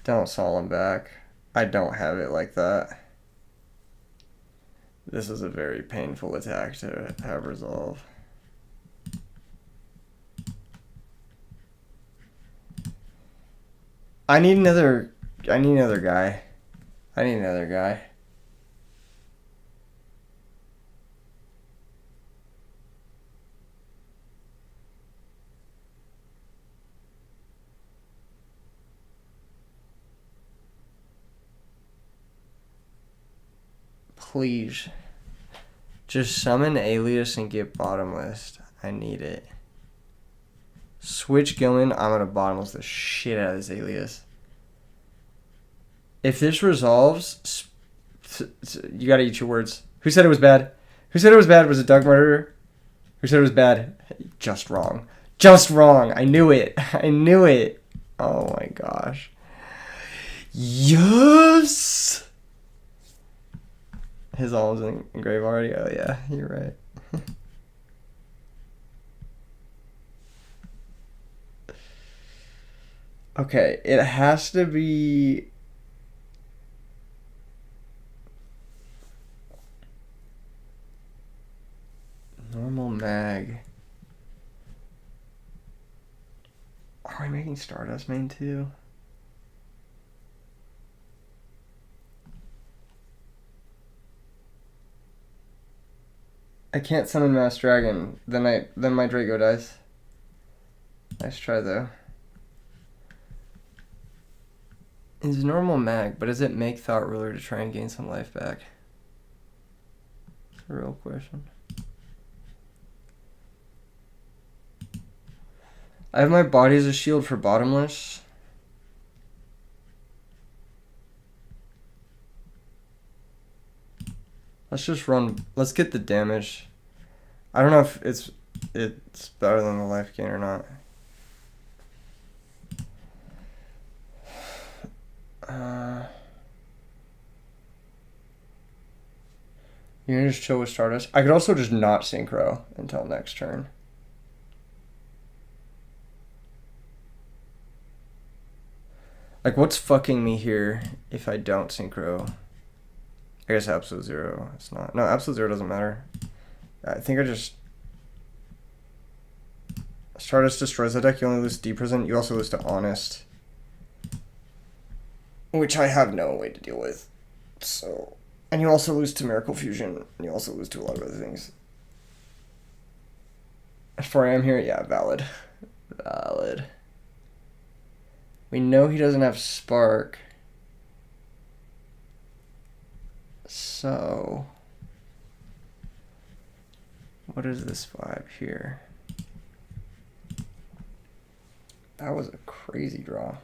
Don't Solemn back. I don't have it like that. This is a very painful attack to have resolve. I need another guy. I need another guy. Please. Just summon Alias and get Bottomless. I need it. Switch Gilman. I'm gonna Bottomless the shit out of this Alias. If this resolves, you gotta eat your words. Who said it was bad? Who said it was bad? Was it Doug Murderer? Who said it was bad? Just wrong. Just wrong. I knew it. I knew it. Oh my gosh. Yes! His alm's in grave already? Oh yeah, you're right. Okay, it has to be... Normal mag. Are we making Stardust main too? I can't summon Mass Dragon. Then my Drago dies. Nice try though. It's normal mag, but does it make Thought Ruler to try and gain some life back? a real question. I have my body as a shield for bottomless. Let's just run. Let's get the damage. I don't know if it's better than the life gain or not. You can just chill with Stardust. I could also just not synchro until next turn. Like, what's fucking me here if I don't synchro? I guess Absolute Zero. It's not. No, Absolute Zero doesn't matter. I think I just... Stardust destroys the deck. You only lose to Depresent. You also lose to Honest. Which I have no way to deal with. So... And you also lose to Miracle Fusion. And you also lose to a lot of other things. As far as I am here, yeah, valid. Valid. We know he doesn't have Spark. So... What is this vibe here? That was a crazy draw.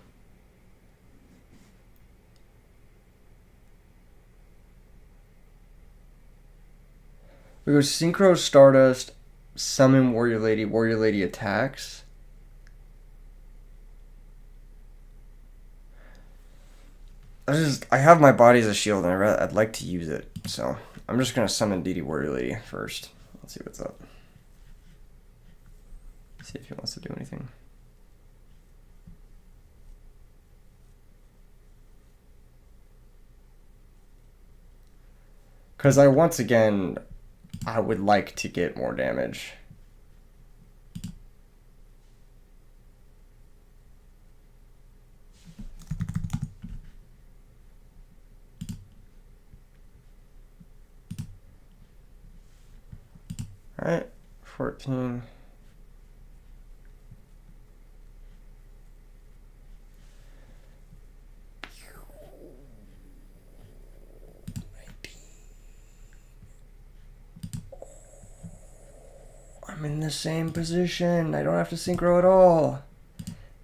We go Synchro Stardust, Summon Warrior Lady attacks. I have my body as a shield and I'd like to use it. So I'm just gonna summon DD Warrior Lady first. Let's see what's up. See if he wants to do anything. Because I would like to get more damage. All right, 14. I'm in the same position. I don't have to synchro at all.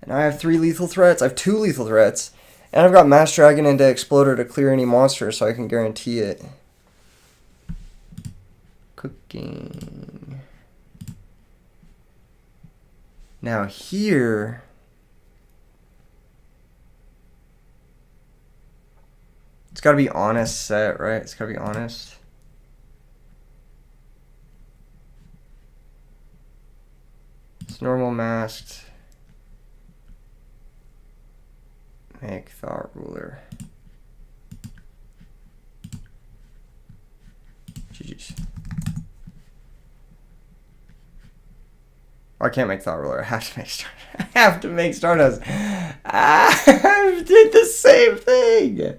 And I have 3 lethal threats. I have 2 lethal threats. And I've got Mass Dragon into Exploder to clear any monster so I can guarantee it. Cooking. Now here... It's gotta be Honest set, right? It's gotta be Honest. It's normal masked. Make Thought Ruler. GG's. Oh, I can't make Thought Ruler. I have to make Stardust. I have to make Stardust. I did the same thing.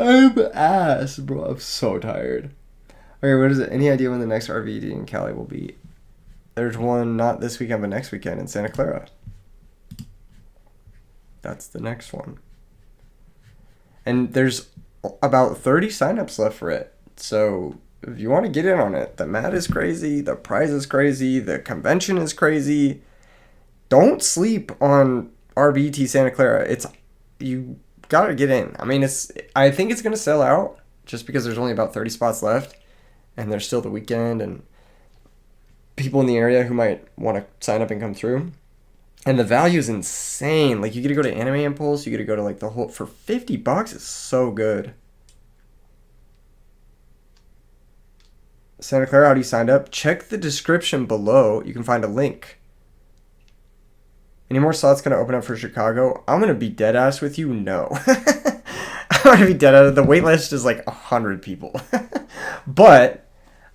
I'm ass, bro. I'm so tired. Okay, what is it? Any idea when the next RBET in Cali will be? There's one not this weekend, but next weekend in Santa Clara. That's the next one. And there's about 30 signups left for it. So if you want to get in on it, the mat is crazy, the prize is crazy, the convention is crazy. Don't sleep on RBET Santa Clara. You gotta get in. I mean, I think it's gonna sell out just because there's only about 30 spots left, and there's still the weekend and people in the area who might want to sign up and come through. And the value is insane. Like, you get to go to Anime Impulse, you get to go to like the whole for $50. It's so good. Santa Clara, how do you sign up? Check the description below. You can find a link. Any more slots going to open up for Chicago? I'm going to be dead ass with you. No. I'm going to be dead ass. The wait list is like 100 people. But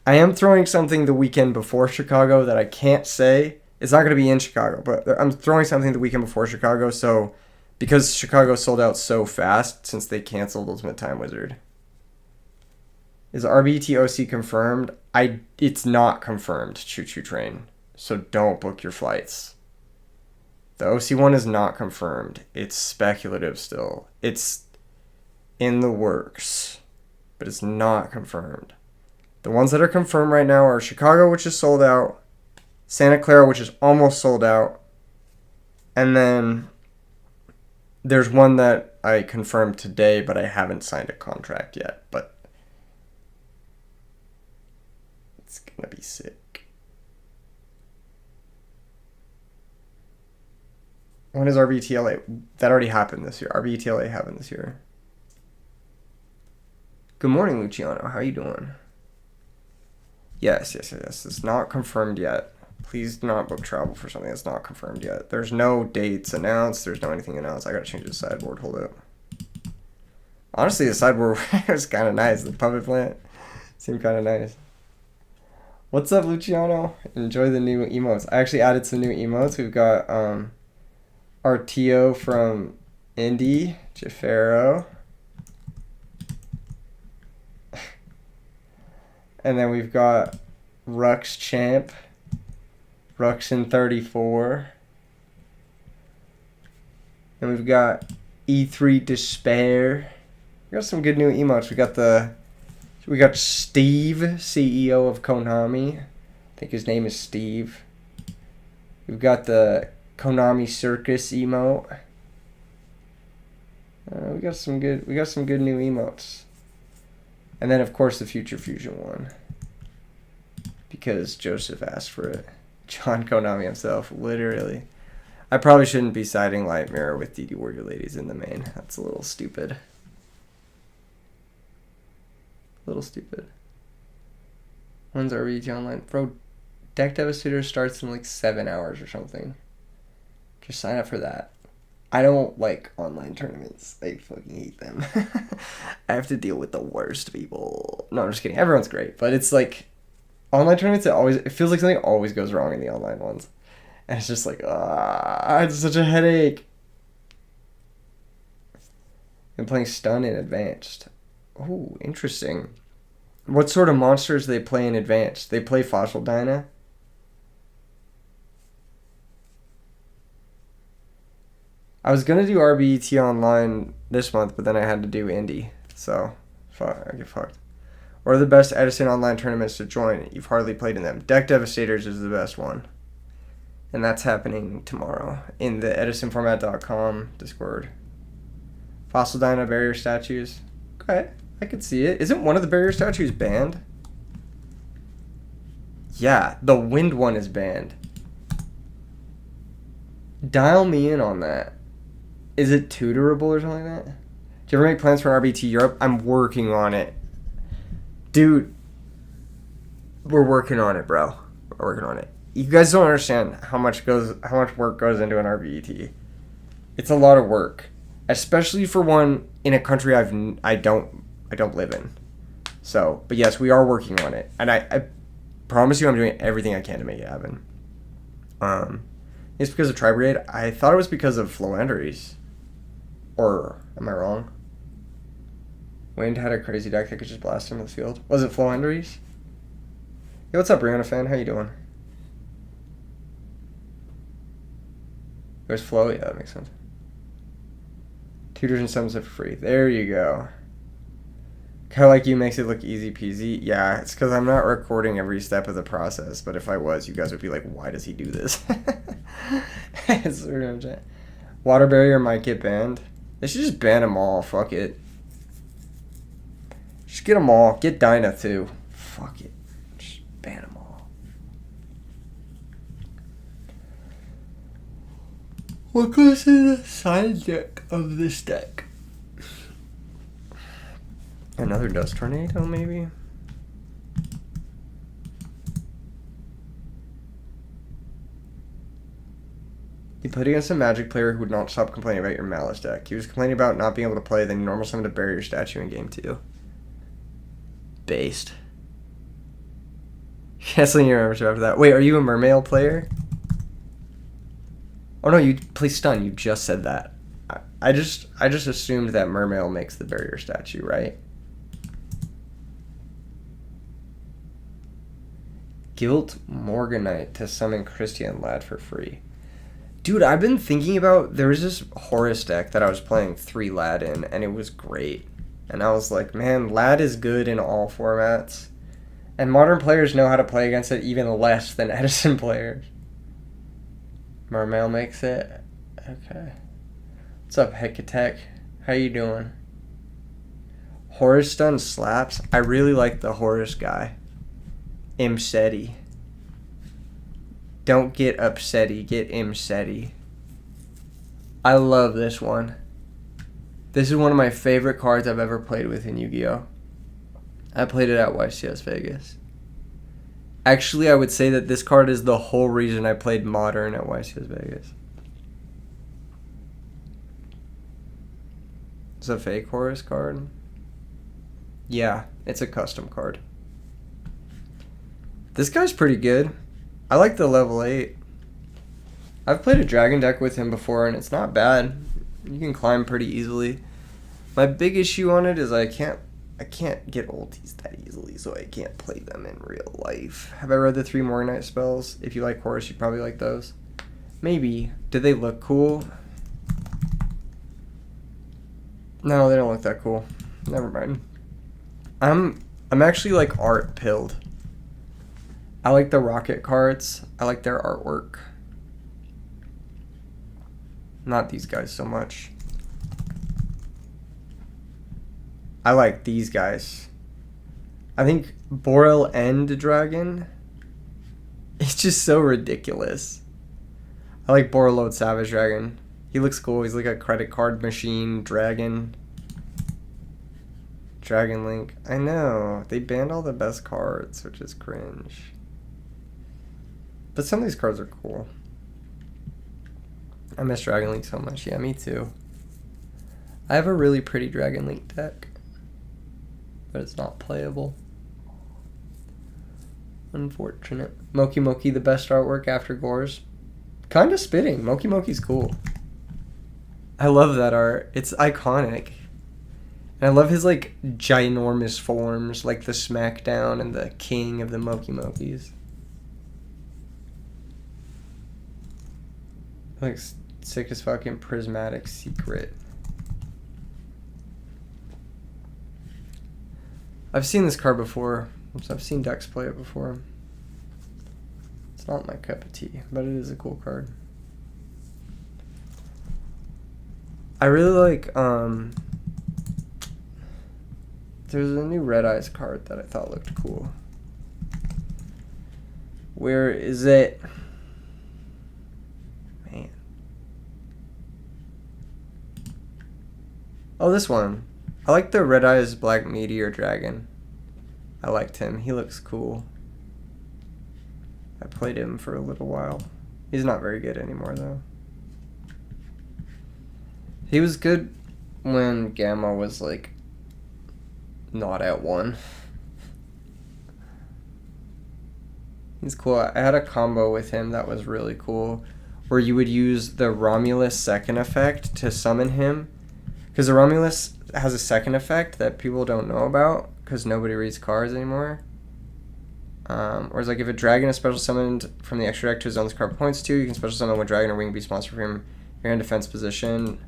I am throwing something the weekend before Chicago that I can't say. It's not going to be in Chicago, but I'm throwing something the weekend before Chicago. So because Chicago sold out so fast since they canceled Ultimate Time Wizard. Is RBET OC confirmed? It's not confirmed, Choo Choo Train. So don't book your flights. The OC1 is not confirmed. It's speculative still. It's in the works, but it's not confirmed. The ones that are confirmed right now are Chicago, which is sold out, Santa Clara, which is almost sold out, and then there's one that I confirmed today, but I haven't signed a contract yet, but it's going to be sick. When is RBET? That already happened this year. RBET happened this year. Good morning, Luciano. How are you doing? Yes. It's not confirmed yet. Please do not book travel for something that's not confirmed yet. There's no dates announced. There's no anything announced. I gotta change the sideboard. Hold up. Honestly, the sideboard was kind of nice. The puppet plant seemed kind of nice. What's up, Luciano? Enjoy the new emotes. I actually added some new emotes. We've got Artio from Indy, Jafaro. And then we've got Rux Champ, Ruxin 34. And we've got E3 Despair. We got some good new emotes. We got Steve, CEO of Konami. I think his name is Steve. We've got the Konami Circus emote. We got some good new emotes. And then of course the Future Fusion one. Because Joseph asked for it. John Konami himself, literally. I probably shouldn't be siding Light Mirror with DD Warrior Ladies in the main. That's a little stupid. When's RBET online? Bro, Deck Devastator starts in like 7 hours or something. Just sign up for that. I don't like online tournaments. I fucking hate them. I have to deal with the worst people. No, I'm just kidding. Everyone's great. But it's like, online tournaments, it feels like something always goes wrong in the online ones. And it's just like, it's such a headache. I'm playing Stun in Advanced. Oh, interesting. What sort of monsters do they play in Advanced? They play Fossil Dyna? I was going to do RBET online this month, but then I had to do Indie. So, I get fucked. What are the best Edison online tournaments to join? You've hardly played in them. Deck Devastators is the best one. And that's happening tomorrow in the edisonformat.com Discord. Fossil Dyna barrier statues. Okay, I could see it. Isn't one of the barrier statues banned? Yeah, the wind one is banned. Dial me in on that. Is it tutorable or something like that? Do you ever make plans for an RBT Europe? I'm working on it. Dude, we're working on it, bro. We're working on it. You guys don't understand how much work goes into an RBET. It's a lot of work, especially for one in a country I don't live in. So, but yes, we are working on it, and I promise you, I'm doing everything I can to make it happen. It's because of Tri-Brigade. I thought it was because of Floandries. Or am I wrong? Wind had a crazy deck that could just blast him in the field. Was it Floandries? Hey, what's up, Brianna fan? How you doing? It was Flow? Yeah, that makes sense. Tutors and summons it for free. There you go. Kind of like you makes it look easy peasy. Yeah, it's because I'm not recording every step of the process. But if I was, you guys would be like, why does he do this? Water barrier might get banned. They should just ban them all. Fuck it. Just get them all. Get Dyna too. Fuck it. Just ban them all. What goes in the side deck of this deck? Another Dust Tornado, maybe? You played against a Magic player who would not stop complaining about your Malice deck. He was complaining about not being able to play, then you normal summoned a barrier statue in game 2. Based. Canceling your membership after that. Wait, are you a Mermail player? Oh no, you play Stun. You just said that. I just assumed that Mermail makes the barrier statue, right? Guilt Morganite to summon Christian Lad for free. Dude, I've been thinking about, there was this Horus deck that I was playing 3 Lad in, and it was great. And I was like, man, Lad is good in all formats. And modern players know how to play against it even less than Edison players. Mermail makes it. Okay. What's up, Hecatech? How you doing? Horus stun slaps. I really like the Horus guy. Imseti. Don't get upsetty, get Imseti. I love this one. This is one of my favorite cards I've ever played with in Yu-Gi-Oh! I played it at YCS Vegas. Actually, I would say that this card is the whole reason I played Modern at YCS Vegas. It's a fake Horus card? Yeah, it's a custom card. This guy's pretty good. I like the level 8. I've played a dragon deck with him before, and it's not bad. You can climb pretty easily. My big issue on it is I can't get ultis that easily, so I can't play them in real life. Have I read the 3 Morganite spells? If you like Horus, you probably like those. Maybe. Do they look cool? No, they don't look that cool. Never mind. I'm actually like art pilled. I like the Rocket cards. I like their artwork. Not these guys so much. I like these guys. I think Borel End Dragon. It's just so ridiculous. I like Borelode Savage Dragon. He looks cool. He's like a credit card machine dragon. Dragon Link. I know. They banned all the best cards, which is cringe. But some of these cards are cool. I miss Dragon Link so much. Yeah, me too. I have a really pretty Dragon Link deck, but it's not playable. Unfortunate. Moki Moki, the best artwork after Gores. Kinda spitting. Moki Moki's cool. I love that art. It's iconic. And I love his like ginormous forms, like the Smackdown and the king of the Moki Mokis. Like sick as fucking Prismatic Secret. I've seen this card before. I've seen decks play it before. It's not my cup of tea, but it is a cool card. I really like, there's a new Red Eyes card that I thought looked cool. Where is it? Man. Oh, this one. I like the Red Eyes Black Meteor Dragon. I liked him. He looks cool. I played him for a little while. He's not very good anymore, though. He was good when Gamma was, like, not at 1. He's cool. I had a combo with him that was really cool, where you would use the Romulus second effect to summon him. Because the Romulus has a second effect that people don't know about, because nobody reads cards anymore. Whereas, like, if a dragon is special summoned from the extra deck to a zone this card points to, you can special summon one dragon or winged beast monster from your in defense position.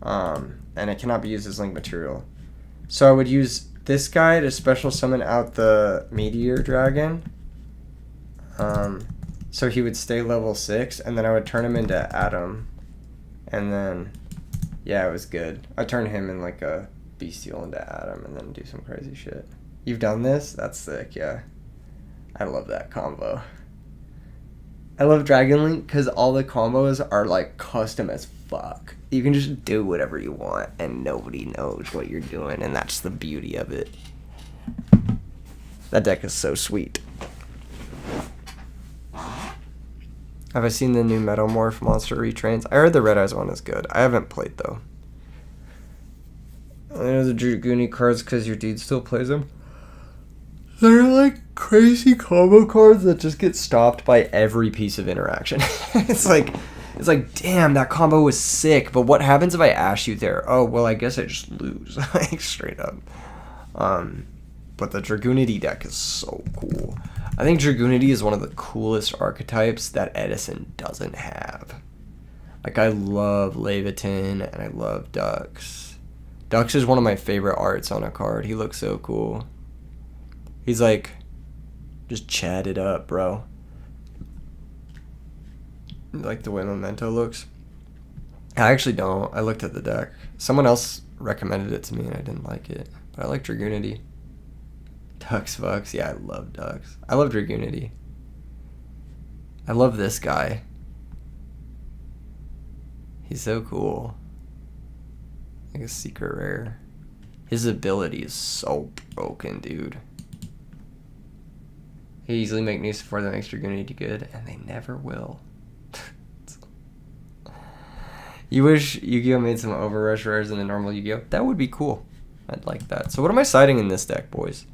And it cannot be used as link material. So I would use this guy to special summon out the Meteor Dragon. So he would stay level 6, and then I would turn him into Atom. And then, yeah, it was good. I turned him in like a Bestial into Atom and then do some crazy shit. You've done this? That's sick, yeah. I love that combo. I love Dragon Link because all the combos are like custom as fuck. You can just do whatever you want and nobody knows what you're doing, and that's the beauty of it. That deck is so sweet. Have I seen the new Metamorph Monster Retrains? I heard the Red Eyes one is good. I haven't played though. I know the Dragoonie cards because your dude still plays them. They're like crazy combo cards that just get stopped by every piece of interaction. It's like, damn, that combo was sick, but what happens if I ash you there? Oh, well, I guess I just lose. Like, straight up. But the Dragoonity deck is so cool. I think Dragoonity is one of the coolest archetypes that Edison doesn't have. Like, I love Leviton and I love Dux. Dux is one of my favorite arts on a card. He looks so cool. He's like, just chatted up, bro. Like the way Memento looks. I actually don't. I looked at the deck. Someone else recommended it to me and I didn't like it. But I like Dragoonity. Dux Bucks. Yeah, I love Dux. I love Dragoonity. I love this guy. He's so cool. Like a secret rare. His ability is so broken, dude. He easily make news before that makes Dragoonity good, and they never will. You wish Yu-Gi-Oh made some overrush rares in a normal Yu-Gi-Oh? That would be cool. I'd like that. So what am I siding in this deck, boys?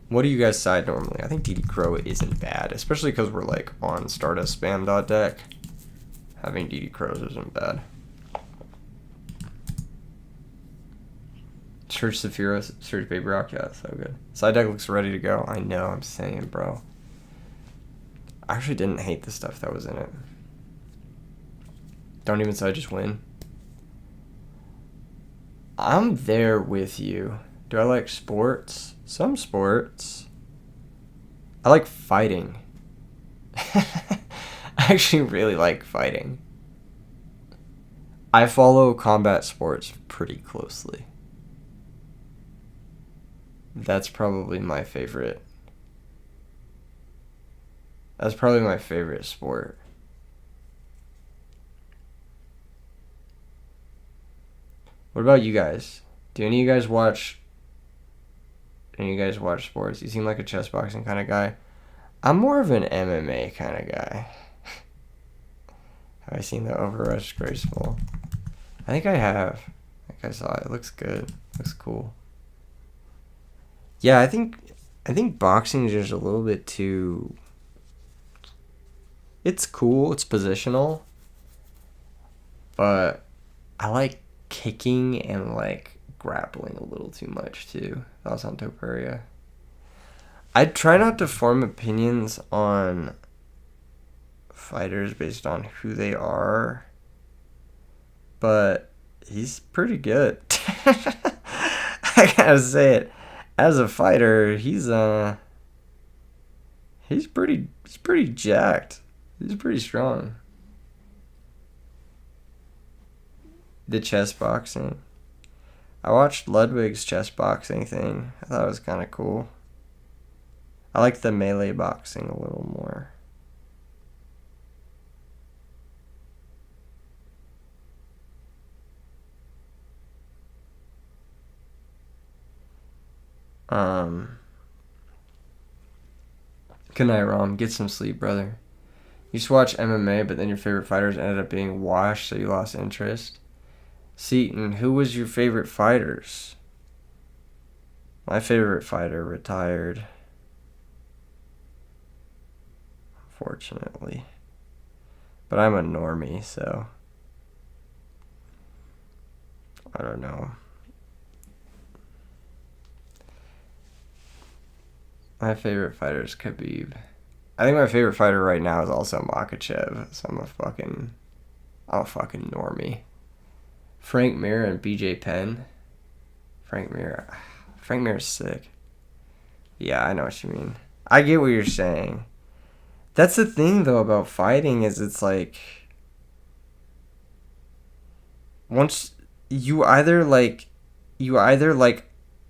What do you guys side normally? I think DD Crow isn't bad, especially because we're like on Stardust Spam dot deck. Having DD Crows isn't bad. Church Sephiroth, Search Baby Rock, yeah, so good. Side deck looks ready to go. I know, I'm saying, bro. I actually didn't hate the stuff that was in it. Don't even side, just win. I'm there with you. Do I like sports? Some sports. I like fighting. I actually really like fighting. I follow combat sports pretty closely. That's probably my favorite. That's probably my favorite sport. What about you guys? Do any of you guys watch sports? You seem like a chess boxing kind of guy. I'm more of an MMA kind of guy. Have I seen the Overrush Graceful? I think I have. I think I saw it. It looks good. Looks cool. Yeah, I think boxing is just a little bit too... It's cool. It's positional. But I like kicking and like grappling a little too much too. Thoughts on Topuria? I try not to form opinions on fighters based on who they are, but he's pretty good. I gotta say it. As a fighter, he's pretty jacked. He's pretty strong. The chess boxing. I watched Ludwig's chess boxing thing. I thought it was kind of cool. I like the melee boxing a little more. Good night, Rom. Get some sleep, brother. You used to watch MMA, but then your favorite fighters ended up being washed, so you lost interest. Seaton, who was your favorite fighters? My favorite fighter retired. Unfortunately. But I'm a normie, so... I don't know. My favorite fighter is Khabib. I think my favorite fighter right now is also Makhachev, so I'm a fucking normie. Frank Mir and BJ Penn. Frank Mir's sick. Yeah, I know what you mean. I get what you're saying. That's the thing though about fighting is it's like once you either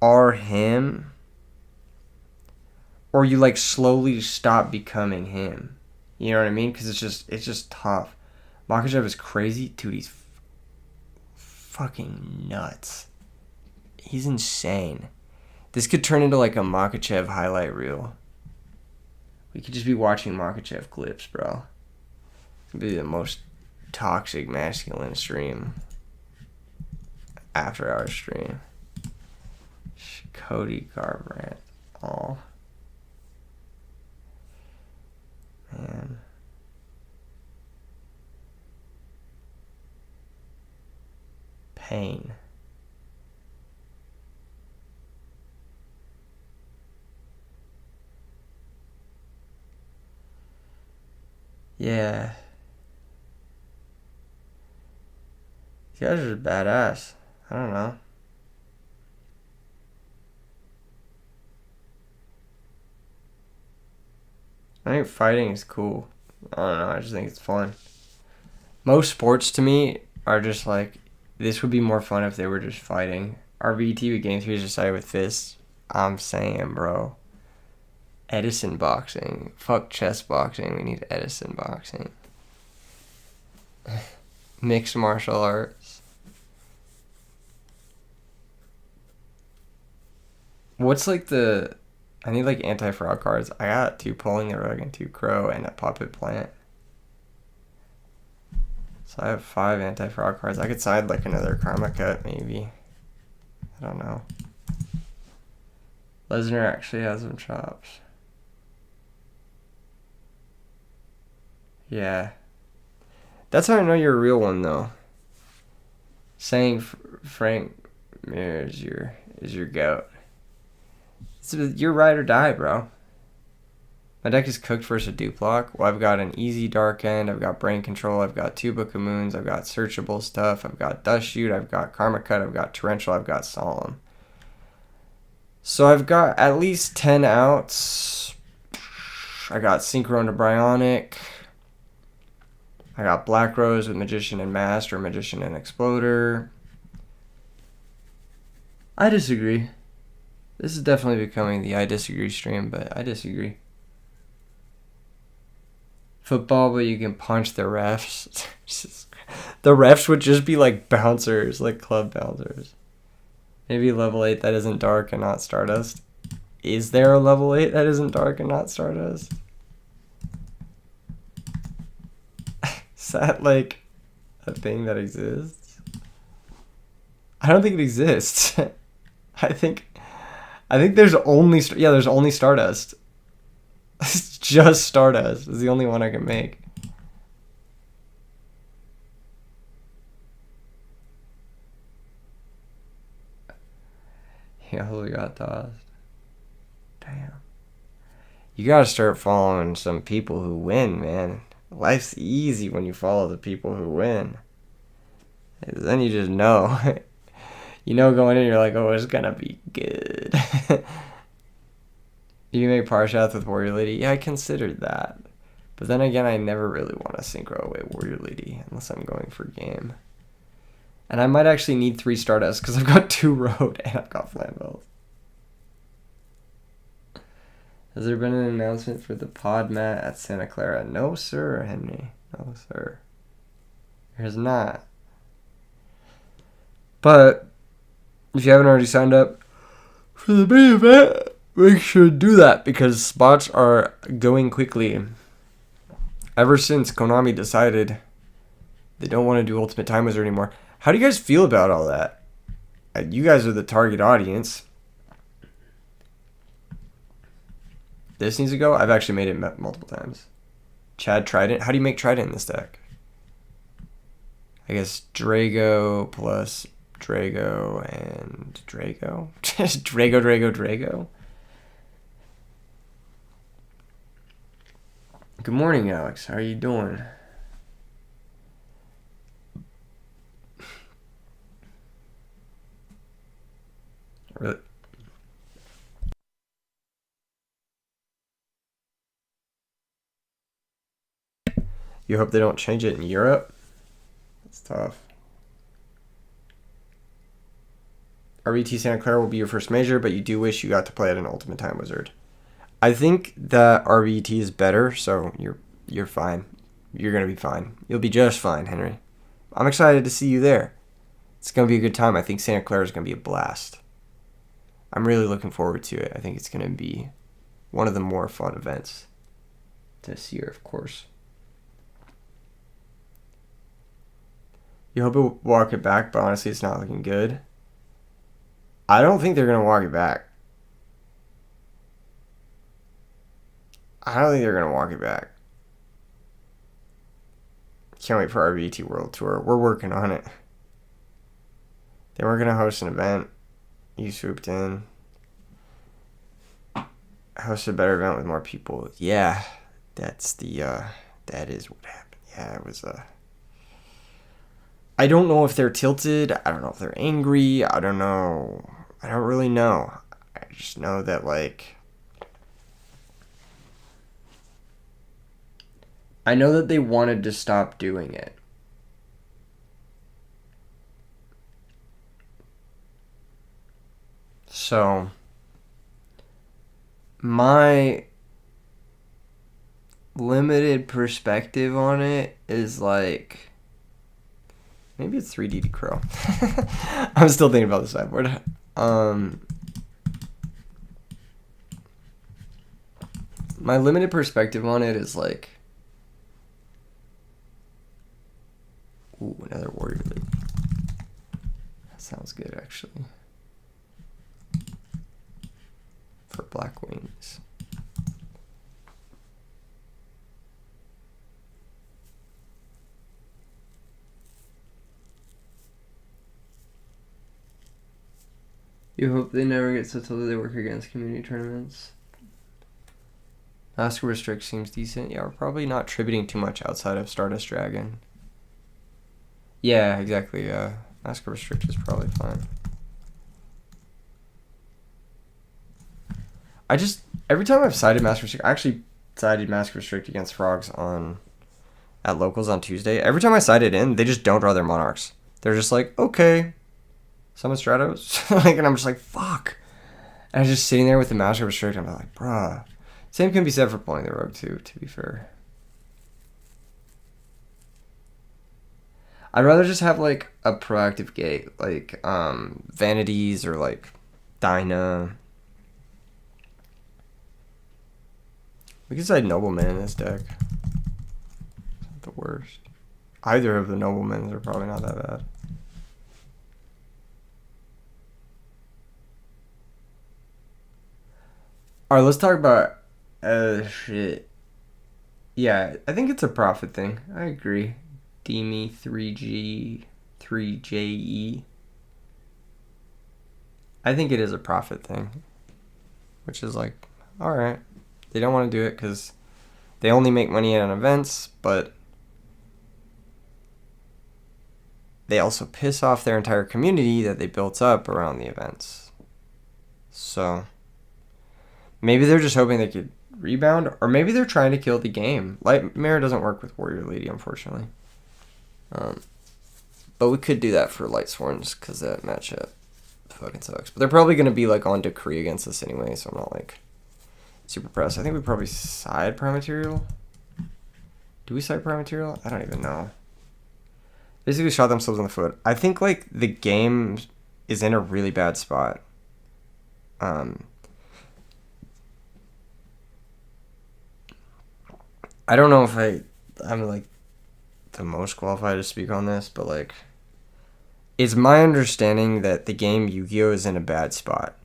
are him or you like slowly stop becoming him. You know what I mean? Because it's just tough. Makhachev is crazy, dude. He's fucking nuts. He's insane. This could turn into like a Makhachev highlight reel. We could just be watching Makhachev clips, bro. It'd be the most toxic masculine stream. After our stream. Cody Garbrandt. Oh. Man. Pain. Yeah. You guys are badass. I don't know. I think fighting is cool. I don't know. I just think it's fun. Most sports to me are just like, this would be more fun if they were just fighting. RBET with Game 3 is decided with fists. I'm saying, bro. Edison boxing. Fuck chess boxing. We need Edison boxing. Mixed martial arts. What's like the... I need like anti-fraud cards. I got 2 Pulling the Rug and 2 Crow and a Puppet Plant. So I have 5 anti-fraud cards. I could side like another Karma Cut maybe. I don't know. Lesnar actually has some chops. Yeah. That's how I know you're a real one though. Saying Frank Mir is your goat. You're ride or die, bro. My deck is cooked versus a Duplock. Well, I've got an easy Dark End. I've got Brain Control. I've got 2 Book of Moons. I've got searchable stuff. I've got Dust Shoot. I've got Karma Cut. I've got Torrential. I've got Solemn. So I've got at least 10 outs. I got Synchro into Bryonic. I got Black Rose with Magician and Master, Magician and Exploder. I disagree. This is definitely becoming the I disagree stream, but I disagree. Football, but you can punch the refs. The refs would just be like bouncers, like club bouncers. Maybe level 8 that isn't dark and not Stardust. Is there a level 8 that isn't dark and not Stardust? Is that like a thing that exists? I don't think it exists. I think there's only there's only Stardust. It's just Stardust is the only one I can make. Yeah, we got tossed. Damn. You gotta start following some people who win, man. Life's easy when you follow the people who win. Then you just know. You know going in, you're like, oh, it's gonna be good. You make Parshath with Warrior Lady? Yeah, I considered that. But then again, I never really want to synchro away Warrior Lady unless I'm going for game. And I might actually need 3 Stardust because I've got 2 Road and I've got Flambeals. Has there been an announcement for the pod mat at Santa Clara? No, sir, Henry. No, sir. There has not. But if you haven't already signed up for the main event, make sure to do that because spots are going quickly. Ever since Konami decided they don't want to do Ultimate Time Wizard anymore. How do you guys feel about all that? You guys are the target audience. This needs to go? I've actually made it multiple times. Chad Trident. How do you make Trident in this deck? I guess Drago plus Drago and Drago. Just Drago. Good morning, Alex. How are you doing? Really? You hope they don't change it in Europe? That's tough. RBT Santa Clara will be your first major, but you do wish you got to play at an Ultimate Time Wizard. I think that RBT is better, so you're fine. You're going to be fine. You'll be just fine, Henry. I'm excited to see you there. It's going to be a good time. I think Santa Clara is going to be a blast. I'm really looking forward to it. I think it's going to be one of the more fun events this year, of course. You hope it'll walk it back, but honestly, it's not looking good. I don't think they're going to walk it back. I don't think they're going to walk it back. Can't wait for our RBET World Tour. We're working on it. They were going to host an event. You swooped in. Host a better event with more people. Yeah, that's the, that is what happened. Yeah, it was, I don't know if they're tilted. I don't know if they're angry. I don't know. I don't really know. I just know that, like, I know that they wanted to stop doing it. So, my limited perspective on it is like, maybe it's 3D Crow. I'm still thinking about the sideboard. My limited perspective on it is like, ooh, another warrior league. That sounds good, actually. For Black Wings. You hope they never get so tilted they work against community tournaments. Master Restrict seems decent. Yeah, we're probably not tributing too much outside of Stardust Dragon. Yeah, exactly. Master Restrict is probably fine. Every time I've sided Master Restrict, I actually sided Master Restrict against Frogs at locals on Tuesday. Every time I sided in, they just don't draw their Monarchs. They're just like, okay, summon Stratos. And I'm just like, fuck. And I was just sitting there with the Master Restrict, and I'm like, bruh. Same can be said for pulling the Rogue too, to be fair. I'd rather just have like a proactive gate, like Vanities or like Dyna. We can side Nobleman in this deck. It's not the worst. Either of the Noblemans are probably not that bad. Alright, let's talk about shit. Yeah, I think it's a profit thing. I agree. Demi 3G 3JE. I think it is a profit thing. Which is like, alright. They don't want to do it because they only make money on events, but they also piss off their entire community that they built up around the events. So maybe they're just hoping they could rebound, or maybe they're trying to kill the game. Light Mirror doesn't work with Warrior Lady, unfortunately. But we could do that for Light Sworns because that matchup fucking sucks. But they're probably going to be like on Decree against us anyway, so I'm not like super pressed. I think we probably side Prime Material. Do we side Prime Material? I don't even know. Basically shot themselves in the foot. I think like the game is in a really bad spot. I don't know if I'm like the most qualified to speak on this, but like it's my understanding that the game Yu-Gi-Oh is in a bad spot.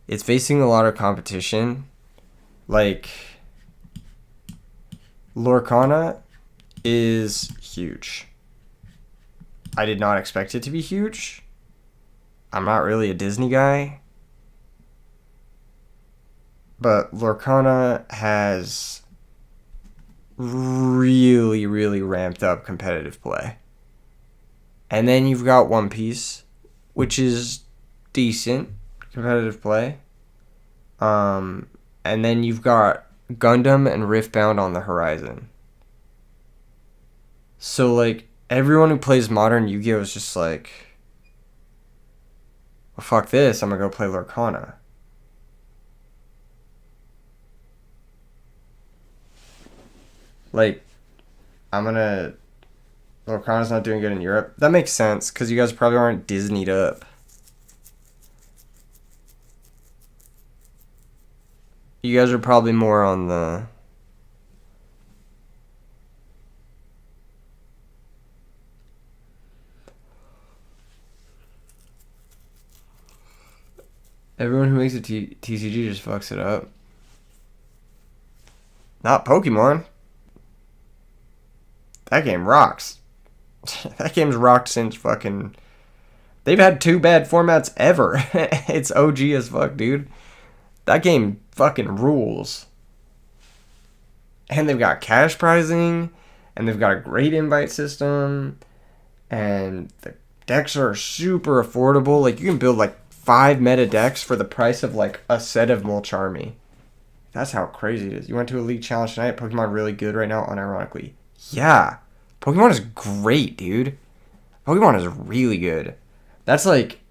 It's facing a lot of competition. Like Lorcana is huge. I did not expect it to be huge. I'm not really a Disney guy. But Lorcana has really, really ramped up competitive play. And then you've got One Piece, which is decent competitive play. And then you've got Gundam and Riftbound on the horizon. So, like, everyone who plays modern Yu-Gi-Oh! Is just like, well, fuck this, I'm gonna go play Lorcana. Like, Lorcana's not doing good in Europe. That makes sense, because you guys probably aren't Disneyed up. You guys are probably more on the... Everyone who makes a TCG just fucks it up. Not Pokemon. That game rocks. That game's rocked since fucking... They've had 2 bad formats ever. It's OG as fuck, dude. That game fucking rules. And they've got cash prizing. And they've got a great invite system. And the decks are super affordable. Like, you can build like 5 meta decks for the price of like a set of Mulch Army. That's how crazy it is. You went to a league challenge tonight. Pokemon really good right now, unironically. Yeah. Pokemon is great, dude. Pokemon is really good. That's like...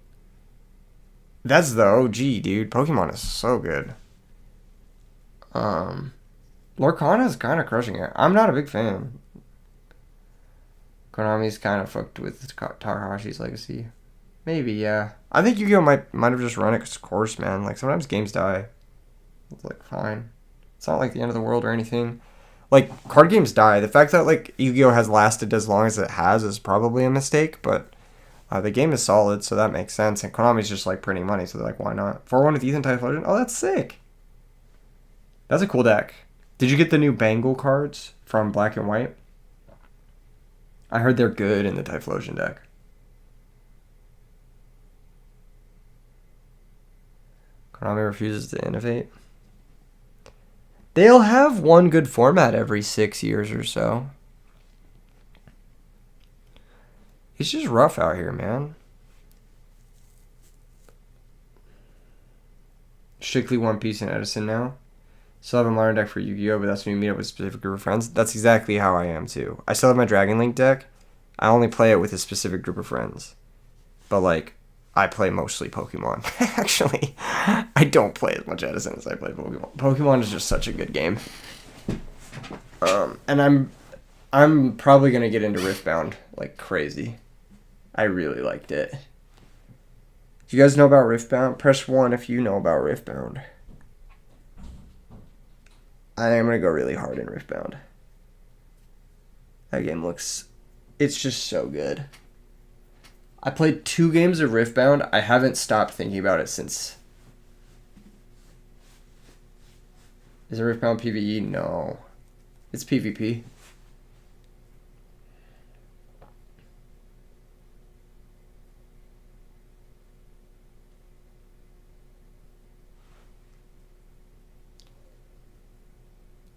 That's the OG, dude. Pokemon is so good. Lorcana's kind of crushing it. I'm not a big fan. Konami's kind of fucked with Takahashi's legacy. Maybe, yeah. I think Yu-Gi-Oh! might have just run its course, man. Like, sometimes games die. It's like, fine. It's not like the end of the world or anything. Like, card games die. The fact that, like, Yu-Gi-Oh! Has lasted as long as it has is probably a mistake, but the game is solid, so that makes sense. And Konami's just, like, printing money, so they're like, why not? 4-1 with Ethan Typhlosion? Oh, that's sick. That's a cool deck. Did you get the new Bangle cards from Black and White? I heard they're good in the Typhlosion deck. Konami refuses to innovate. They'll have one good format every 6 years or so. It's just rough out here, man. Strictly One Piece and Edison now. Still have a modern deck for Yu-Gi-Oh, but that's when you meet up with a specific group of friends. That's exactly how I am, too. I still have my Dragon Link deck. I only play it with a specific group of friends. But, like, I play mostly Pokemon. Actually, I don't play as much Edison as I play Pokemon. Pokemon is just such a good game. And I'm probably going to get into Riftbound like crazy. I really liked it. Do you guys know about Riftbound? Press 1 if you know about Riftbound. I am going to go really hard in Riftbound. That game looks... It's just so good. I played 2 games of Riftbound. I haven't stopped thinking about it since. Is it Riftbound PvE? No. It's PvP.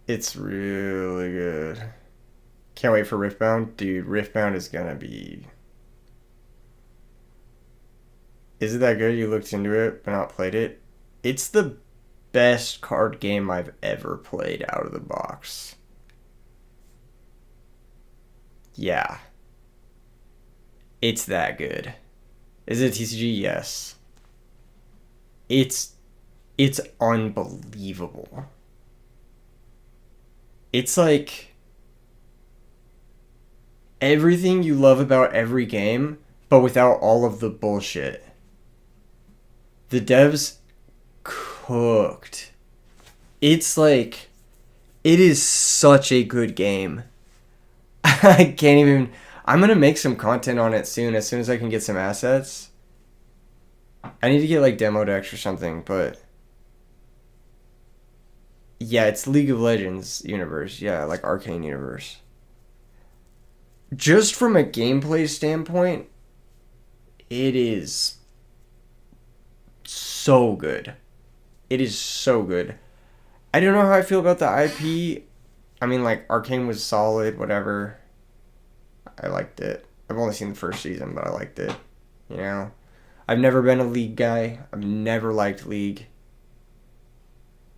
It's really good. Can't wait for Riftbound. Dude, Riftbound is gonna be... Is it that good? You looked into it, but not played it? It's the best card game I've ever played out of the box. Yeah. It's that good. Is it a TCG? Yes. It's unbelievable. It's like everything you love about every game, but without all of the bullshit. The devs cooked. It's like, it is such a good game. I can't even... I'm going to make some content on it soon as I can get some assets. I need to get like demo decks or something, but... Yeah, it's League of Legends universe. Yeah, like Arcane universe. Just from a gameplay standpoint, it is so good. It is so good. I don't know how I feel about the IP. I mean, like, Arcane was solid, whatever. I liked it. I've only seen the first season, but I liked it. You know? I've never been a League guy. I've never liked League.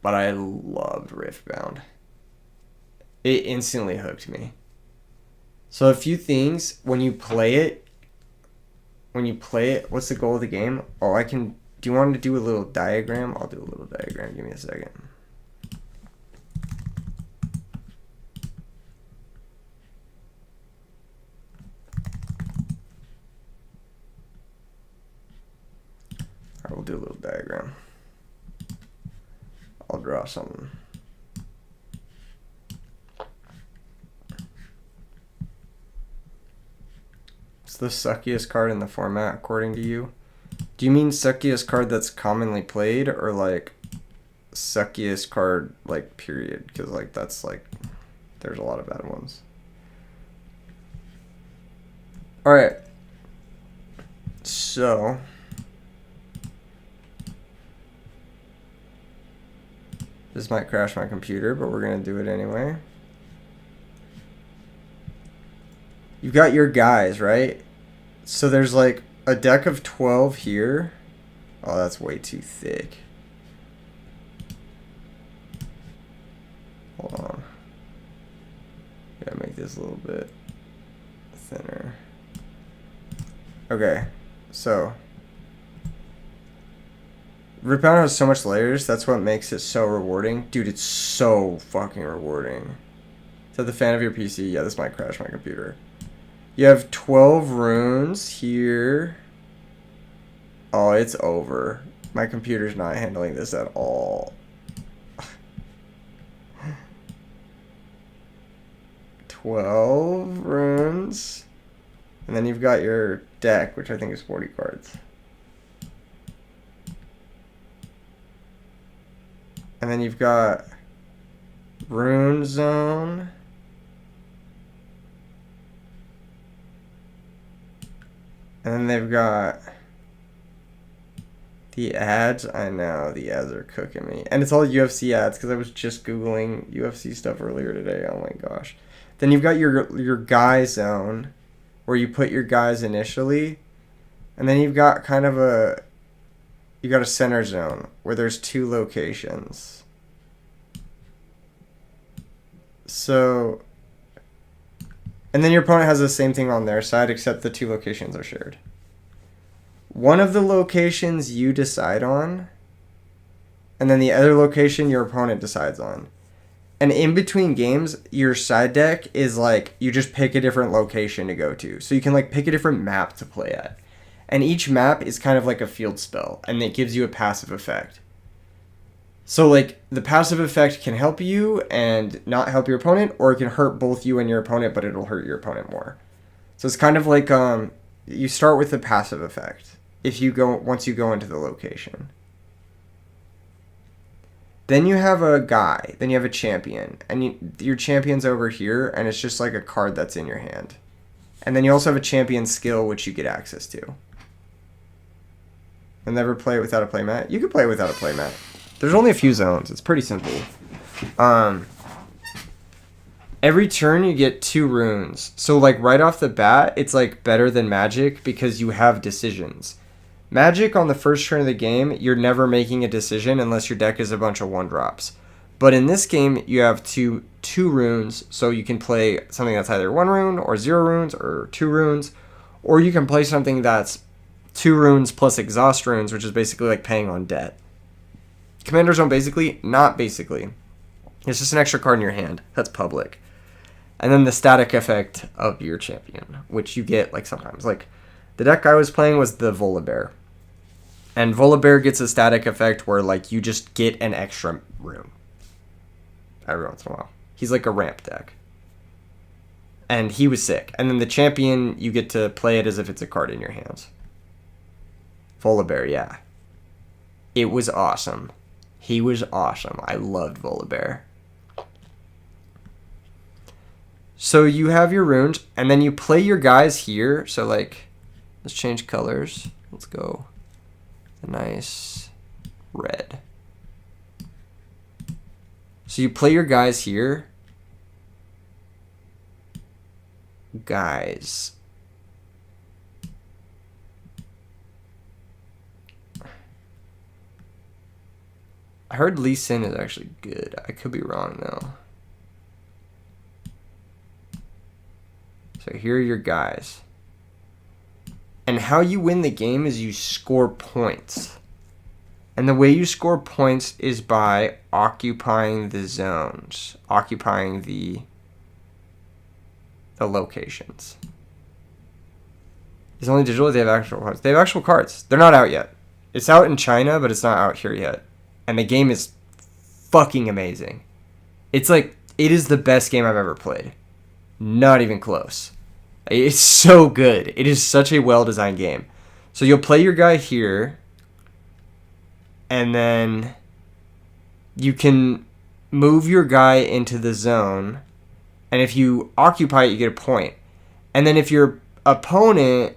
But I loved Riftbound. It instantly hooked me. So a few things, when you play it, what's the goal of the game? Oh, do you want to do a little diagram? I'll do a little diagram. Give me a second. Alright, we'll do a little diagram. I'll draw something. It's the suckiest card in the format, according to you. Do you mean suckiest card that's commonly played, or like suckiest card, like, period? Because, like, that's like, there's a lot of bad ones. Alright. So... This might crash my computer, but we're going to do it anyway. You've got your guys, right? So there's like a deck of 12 here. Oh, that's way too thick. Hold on. Gotta make this a little bit thinner. Okay, so Riftbound has so much layers. That's what makes it so rewarding. Dude, it's so fucking rewarding. Is that the fan of your PC? Yeah, this might crash my computer. You have 12 runes here. Oh, it's over. My computer's not handling this at all. 12 runes. And then you've got your deck, which I think is 40 cards. And then you've got Rune Zone. And then they've got the ads. I know, the ads are cooking me. And it's all UFC ads because I was just Googling UFC stuff earlier today. Oh my gosh. Then you've got your guy zone where you put your guys initially. And then you've got kind of a... You got a center zone where there's 2 locations. So... And then your opponent has the same thing on their side, except the 2 locations are shared. One of the locations you decide on, and then the other location your opponent decides on. And in between games, your side deck is like, you just pick a different location to go to. So you can like pick a different map to play at. And each map is kind of like a field spell, and it gives you a passive effect. So, like, the passive effect can help you and not help your opponent, or it can hurt both you and your opponent, but it'll hurt your opponent more. So it's kind of like, you start with the passive effect once you go into the location. Then you have a guy, then you have a champion, and your champion's over here, and it's just like a card that's in your hand. And then you also have a champion skill, which you get access to. And never play it without a playmat? You can play it without a playmat. There's only a few zones. It's pretty simple. Every turn you get 2 runes. So like right off the bat, it's like better than Magic because you have decisions. Magic on the first turn of the game, you're never making a decision unless your deck is a bunch of 1-drops. But in this game, you have two runes, so you can play something that's either 1 rune or 0 runes or 2 runes, or you can play something that's 2 runes plus exhaust runes, which is basically like paying on debt. Commander Zone basically, not basically. It's just an extra card in your hand. That's public. And then the static effect of your champion, which you get like sometimes. Like the deck I was playing was the Volibear. And Volibear gets a static effect where like you just get an extra rune every once in a while. He's like a ramp deck. And he was sick. And then the champion, you get to play it as if it's a card in your hands. Volibear, yeah. It was awesome. He was awesome. I loved Volibear. So you have your runes, and then you play your guys here. So like, let's change colors. Let's go a nice red. So you play your guys here. Guys. I heard Lee Sin is actually good. I could be wrong though. So here are your guys. And how you win the game is you score points. And the way you score points is by occupying the zones. Occupying the locations. It's only digital. They have actual cards. They have actual cards. They're not out yet. It's out in China, but it's not out here yet. And the game is fucking amazing. It's like, it is the best game I've ever played. Not even close. It's so good. It is such a well-designed game. So you'll play your guy here. And then you can move your guy into the zone. And if you occupy it, you get a point. And then if your opponent...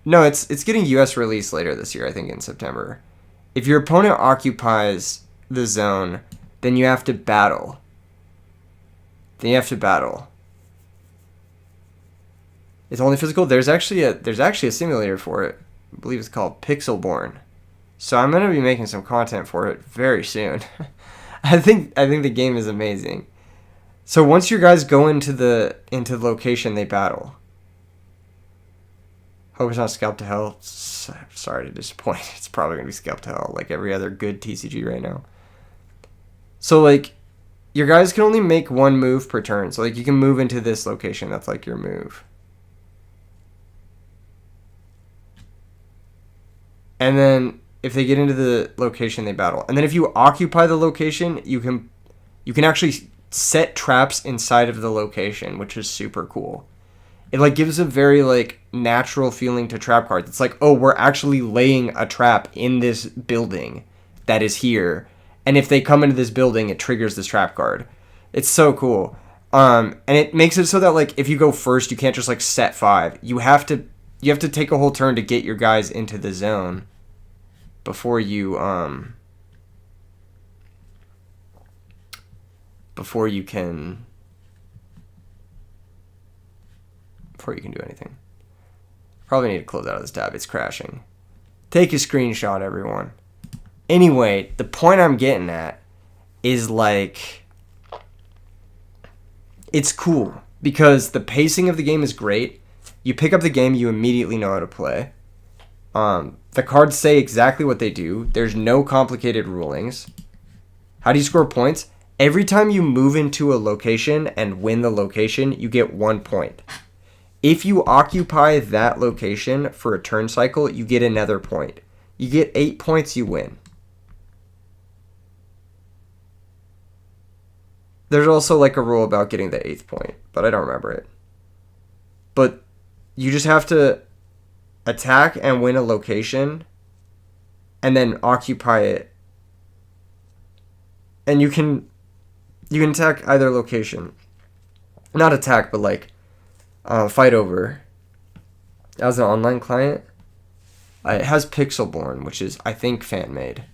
No, it's getting US release later this year, I think in September. If your opponent occupies the zone, then you have to battle. It's only physical. There's actually a simulator for it. I believe it's called Pixelborn. So I'm gonna be making some content for it very soon. I think the game is amazing. So once your guys go into the location they battle. Hope it's not Scalp to Hell. Sorry to disappoint. It's probably gonna be Scalp to Hell, like every other good TCG right now. So like, your guys can only make one move per turn. So like, you can move into this location. That's like your move. And then if they get into the location, they battle. And then if you occupy the location, you can actually set traps inside of the location, which is super cool. It like gives a very like natural feeling to trap cards. It's like, oh, we're actually laying a trap in this building that is here. And if they come into this building, it triggers this trap card. It's so cool. And it makes it so that like if you go first, you can't just like set 5. You have to take a whole turn to get your guys into the zone before you can do anything. Probably need to close out of this tab. It's crashing. Take a screenshot, everyone. Anyway, the point I'm getting at is like, it's cool because the pacing of the game is great. You pick up the game, you immediately know how to play. The cards say exactly what they do. There's no complicated rulings. How do you score points? Every time you move into a location and win the location, you get 1 point. If you occupy that location for a turn cycle, you get another point. You get 8 points, you win. There's also like a rule about getting the 8th point, but I don't remember it. But you just have to attack and win a location and then occupy it. And you can attack either location. Not attack, but like fight over. As an online client, it has Pixelborn, which is, I think, fan-made.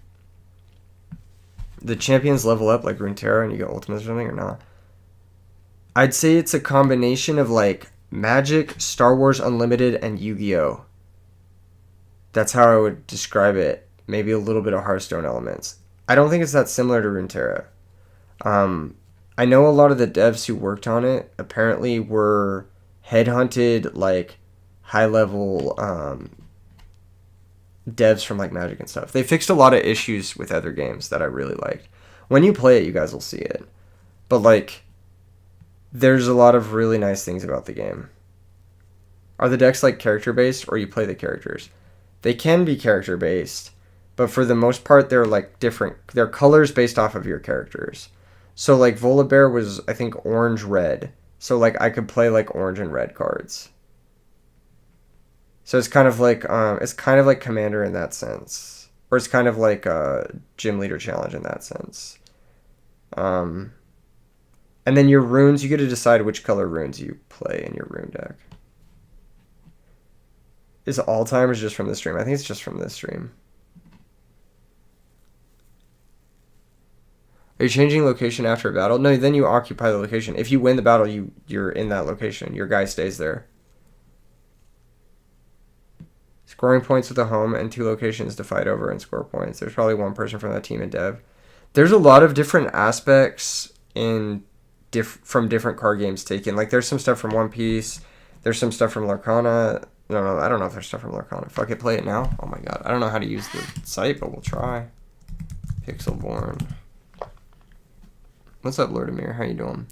The champions level up like Runeterra and you get ultimates or something, or not? I'd say it's a combination of like Magic, Star Wars Unlimited, and Yu-Gi-Oh! That's how I would describe it. Maybe a little bit of Hearthstone elements. I don't think it's that similar to Runeterra. I know a lot of the devs who worked on it apparently were headhunted, like high-level devs from like Magic and stuff. They fixed a lot of issues with other games that I really liked. When you play it, you guys will see it. But like, there's a lot of really nice things about the game. Are the decks like character-based, or you play the characters? They can be character-based, but for the most part, they're like different. They're colors based off of your characters. So like Volibear was, I think, orange-red. So like I could play like orange and red cards. So it's kind of like Commander in that sense, or it's kind of like a Gym Leader Challenge in that sense. And then your runes, you get to decide which color runes you play in your rune deck. Is it all time or just from this stream? I think it's just from this stream. Are you changing location after a battle? No, then you occupy the location. If you win the battle, you're in that location. Your guy stays there. Scoring points with a home and 2 locations to fight over and score points. There's probably one person from that team in dev. There's a lot of different aspects from different card games taken. Like there's some stuff from One Piece. There's some stuff from Larcana. No, I don't know if there's stuff from Larcana. Fuck it, play it now. Oh my god. I don't know how to use the site, but we'll try. Pixelborn. What's up, Lord Amir? How you doing?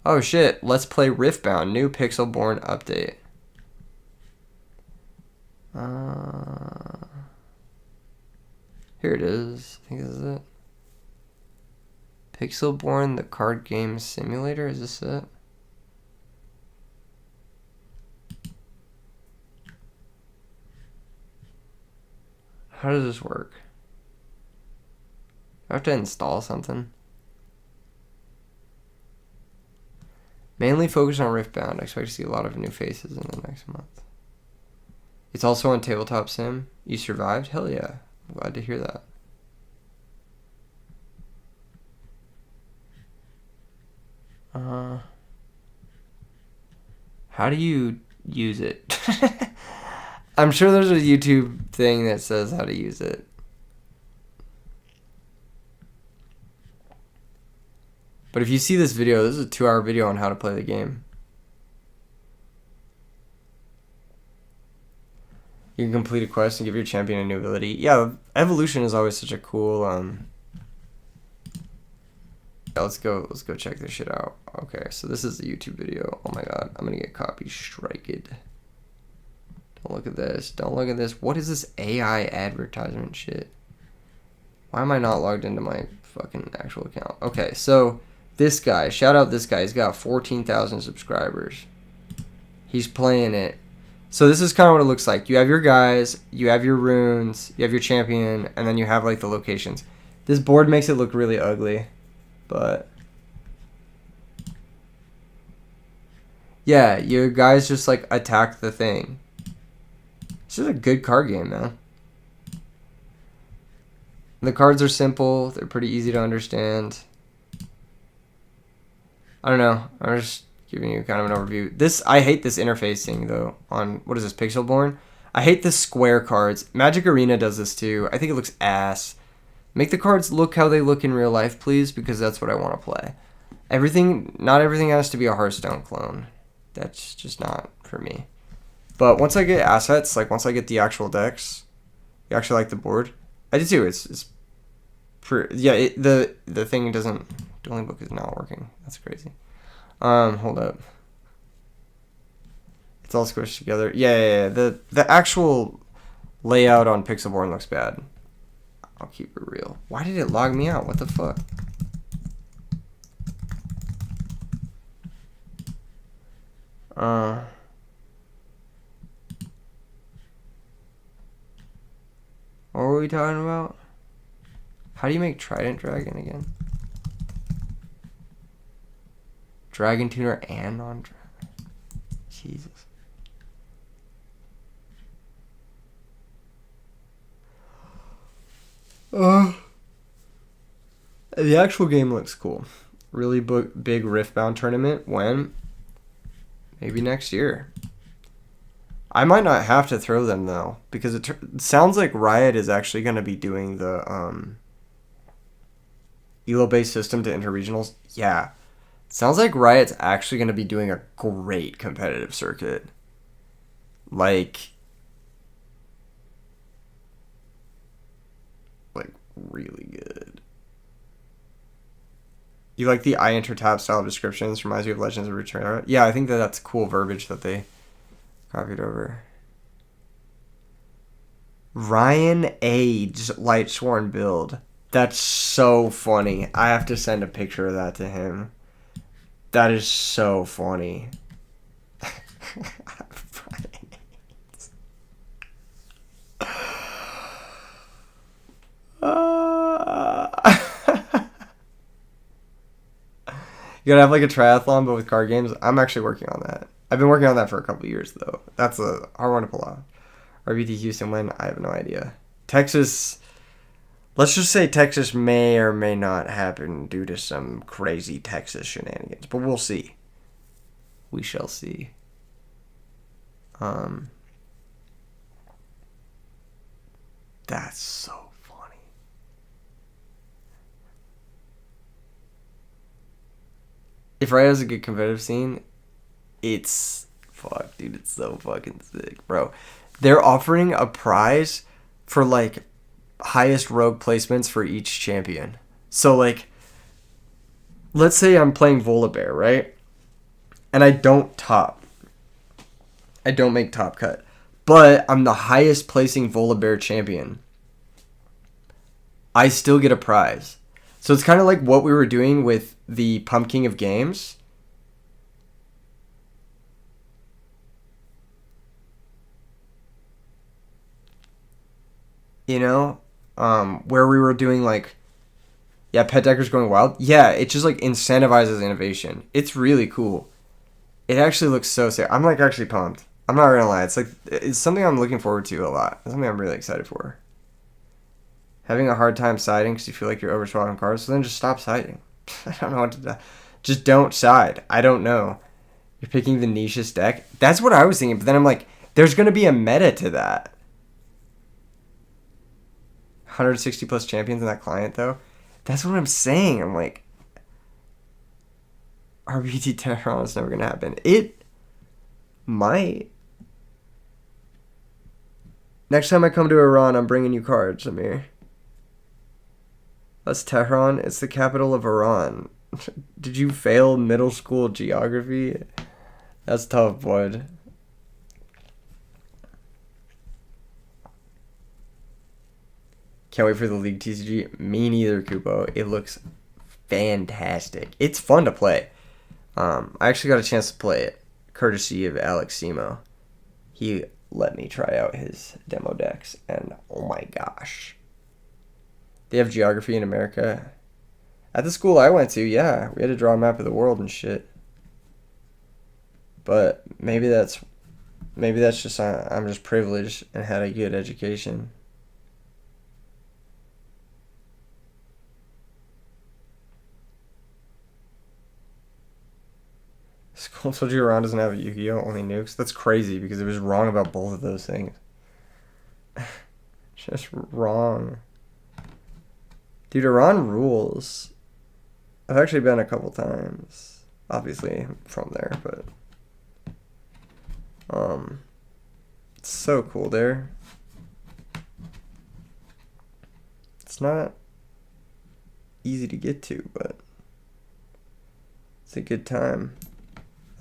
Oh shit, let's play Riftbound. New Pixelborn update. Here it is. I think this is it. Pixelborn, the card game simulator. Is this it? How does this work? Do I have to install something? Mainly focused on Riftbound. I expect to see a lot of new faces in the next month. It's also on Tabletop Sim. You survived? Hell yeah. I'm glad to hear that. How do you use it. I'm sure there's a YouTube thing that says how to use it. But if you see this video, this is a 2-hour video on how to play the game. You can complete a quest and give your champion a new ability. Yeah, evolution is always such a cool. Yeah, let's go check this shit out. Okay, so this is the YouTube video. Oh my god, I'm gonna get copy striked. Don't look at this. Don't look at this. What is this AI advertisement shit? Why am I not logged into my fucking actual account? Okay, so this guy, shout out this guy. He's got 14,000 subscribers. He's playing it. So this is kind of what it looks like. You have your guys, you have your runes, you have your champion, and then you have like the locations. This board makes it look really ugly, but yeah, your guys just like attack the thing. This is a good card game, man. The cards are simple. They're pretty easy to understand. I don't know. I'm just giving you kind of an overview. I hate this interface thing, though, on, what is this, Pixelborn? I hate the square cards. Magic Arena does this, too. I think it looks ass. Make the cards look how they look in real life, please, because that's what I want to play. Not everything has to be a Hearthstone clone. That's just not for me. But once I get assets, like once I get the actual decks, you actually like the board. I do too. Yeah. The thing doesn't. Dueling book is not working. That's crazy. Hold up. It's all squished together. Yeah. The actual layout on Pixelborn looks bad. I'll keep it real. Why did it log me out? What the fuck? What were we talking about? How do you make Trident Dragon again? Dragon Tuner and non-dragon. Jesus. The actual game looks cool. Really big Riftbound tournament. When? Maybe next year. I might not have to throw them though, because it sounds like Riot is actually going to be doing the Elo-based system to interregionals. Yeah. Sounds like Riot's actually going to be doing a great competitive circuit. Like really good. You like the I enter tab style descriptions? Reminds you of Legends of Runeterra. Yeah, I think that's cool verbiage that they copied over. Ryan Age Lightsworn build. That's so funny. I have to send a picture of that to him. That is so funny. You gotta have like a triathlon, but with card games. I'm actually working on that. I've been working on that for a couple of years, though. That's a hard one to pull off. RBT Houston win? I have no idea. Texas. Let's just say Texas may or may not happen due to some crazy Texas shenanigans, but we'll see. We shall see. That's so funny. If Riot has a good competitive scene, it's fuck, dude. It's so fucking sick, bro. They're offering a prize for like highest rogue placements for each champion. So like, let's say I'm playing Volibear, right? And I don't make top cut, but I'm the highest placing Volibear champion. I still get a prize. So it's kind of like what we were doing with the Pumpkin of Games. You know? Where we were doing like, yeah, pet deckers going wild. Yeah, it just like incentivizes innovation. It's really cool. It actually looks so sick. I'm like actually pumped. I'm not gonna lie. It's something I'm looking forward to a lot. It's something I'm really excited for. Having a hard time siding because you feel like you're overswallowing cards, so then just stop siding. I don't know what to do. Just don't side. I don't know. You're picking the nichest deck? That's what I was thinking, but then I'm like, there's going to be a meta to that. 160 plus champions in that client, though. That's what I'm saying. I'm like, RBET Tehran is never going to happen. It might. Next time I come to Iran, I'm bringing you cards, Amir. That's Tehran. It's the capital of Iran. Did you fail middle school geography? That's tough, bud. Can't wait for the League TCG. Me neither, Kupo. It looks fantastic. It's fun to play. I actually got a chance to play it, courtesy of Alex Simo. He let me try out his demo decks, and oh my gosh. They have geography in America. At the school I went to, yeah, we had to draw a map of the world and shit. But maybe that's just I'm just privileged and had a good education. School told you Iran doesn't have a Yu-Gi-Oh! Only nukes. That's crazy because it was wrong about both of those things. Just wrong. Dude, Iran rules. I've actually been a couple times. Obviously, I'm from there, but it's so cool there. It's not easy to get to, but it's a good time.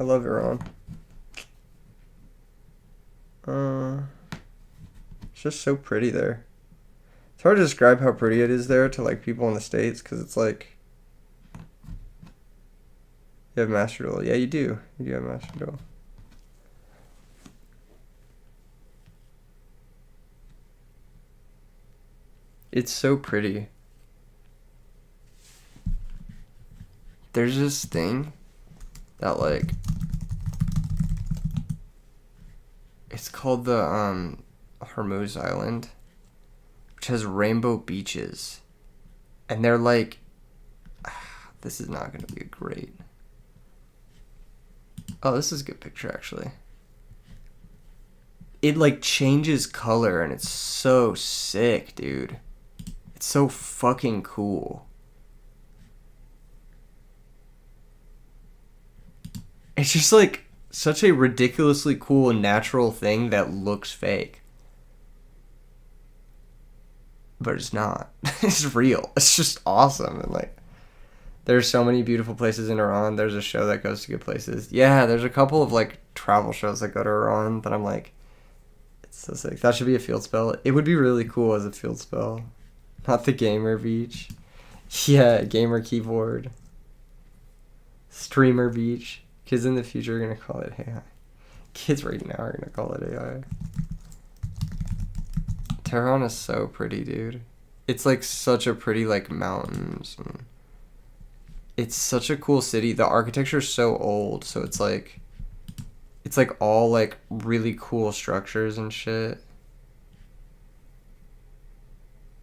I love Iran. It's just so pretty there. It's hard to describe how pretty it is there to like people in the States because it's like you have Master Duel. Yeah, you do. You do have Master Duel. It's so pretty. There's this thing that like it's called the Hormuz Island, which has rainbow beaches, and they're like this is not going to be great. Oh, this is a good picture actually. It like changes color and it's so sick, dude. It's so fucking cool. It's just like such a ridiculously cool and natural thing that looks fake. But it's not. It's real. It's just awesome. And like there's so many beautiful places in Iran. There's a show that goes to good places. Yeah, there's a couple of like travel shows that go to Iran that I'm like, it's so sick. That should be a field spell. It would be really cool as a field spell. Not the gamer beach. Yeah, gamer keyboard. Streamer beach. Kids in the future are going to call it AI. Kids right now are going to call it AI. Tehran is so pretty, dude. It's like such a pretty like mountains. And it's such a cool city. The architecture is so old, so it's like all like really cool structures and shit.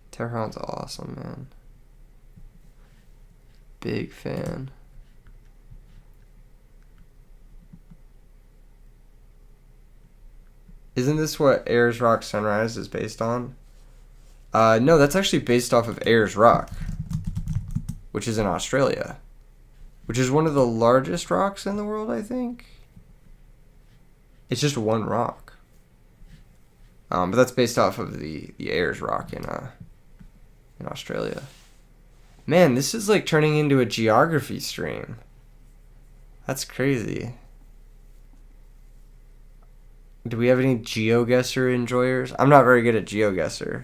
Tehran's awesome, man. Big fan. Isn't this what Ayers Rock Sunrise is based on? No, that's actually based off of Ayers Rock, which is in Australia, which is one of the largest rocks in the world, I think. It's just one rock. But that's based off of the Ayers Rock in Australia. Man, this is like turning into a geography stream. That's crazy. Do we have any GeoGuessr enjoyers? I'm not very good at GeoGuessr.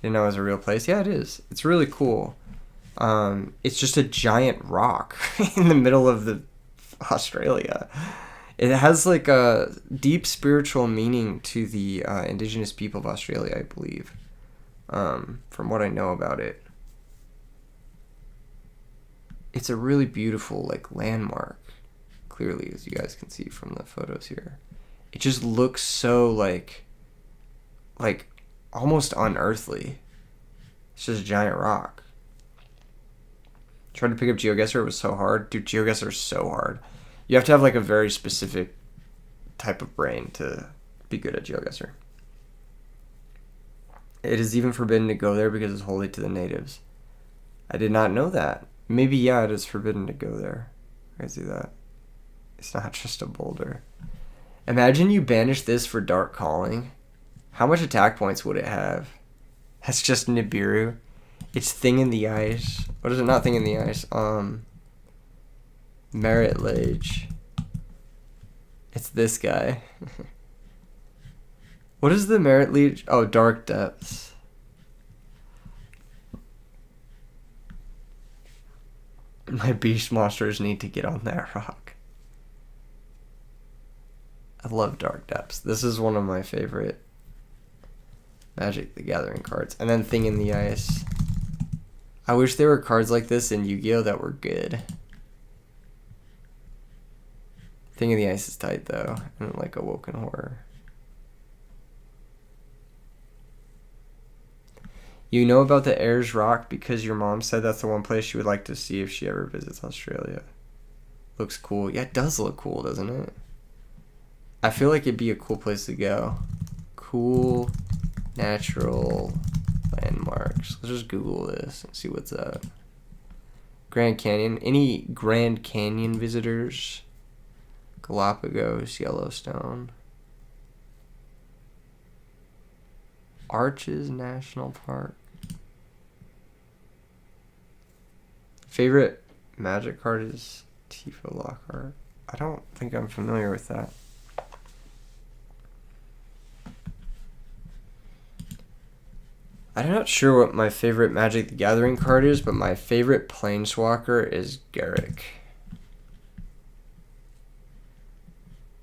Didn't know it was a real place. Yeah, it is. It's really cool. It's just a giant rock in the middle of Australia. It has like a deep spiritual meaning to the indigenous people of Australia, I believe, from what I know about it. It's a really beautiful like landmark, clearly, as you guys can see from the photos here. It just looks so like almost unearthly. It's just a giant rock. Tried to pick up GeoGuessr, it was so hard. Dude, GeoGuessr is so hard. You have to have like a very specific type of brain to be good at GeoGuessr. It is even forbidden to go there because it's holy to the natives. I did not know that. Maybe, yeah, it is forbidden to go there. I see that. It's not just a boulder. Imagine you banish this for Dark Calling. How much attack points would it have? That's just Nibiru. It's Thing in the Ice. What is it? Not Thing in the Ice. Merit Lage. It's this guy. What is the Merit Lage? Oh, Dark Depths. My beast monsters need to get on that rock. I love Dark Depths. This is one of my favorite Magic the Gathering cards. And then Thing in the Ice. I wish there were cards like this in Yu-Gi-Oh! That were good. Thing in the Ice is tight though. And like Awoken Horror. You know about the Ayers Rock because your mom said that's the one place she would like to see if she ever visits Australia. Looks cool. Yeah, it does look cool, doesn't it? I feel like it'd be a cool place to go. Cool natural landmarks. Let's just Google this and see what's up. Grand Canyon. Any Grand Canyon visitors? Galapagos, Yellowstone. Arches National Park. Favorite Magic card is Tifo Lockhart. I don't think I'm familiar with that. I'm not sure what my favorite Magic the Gathering card is, but my favorite Planeswalker is Garruk.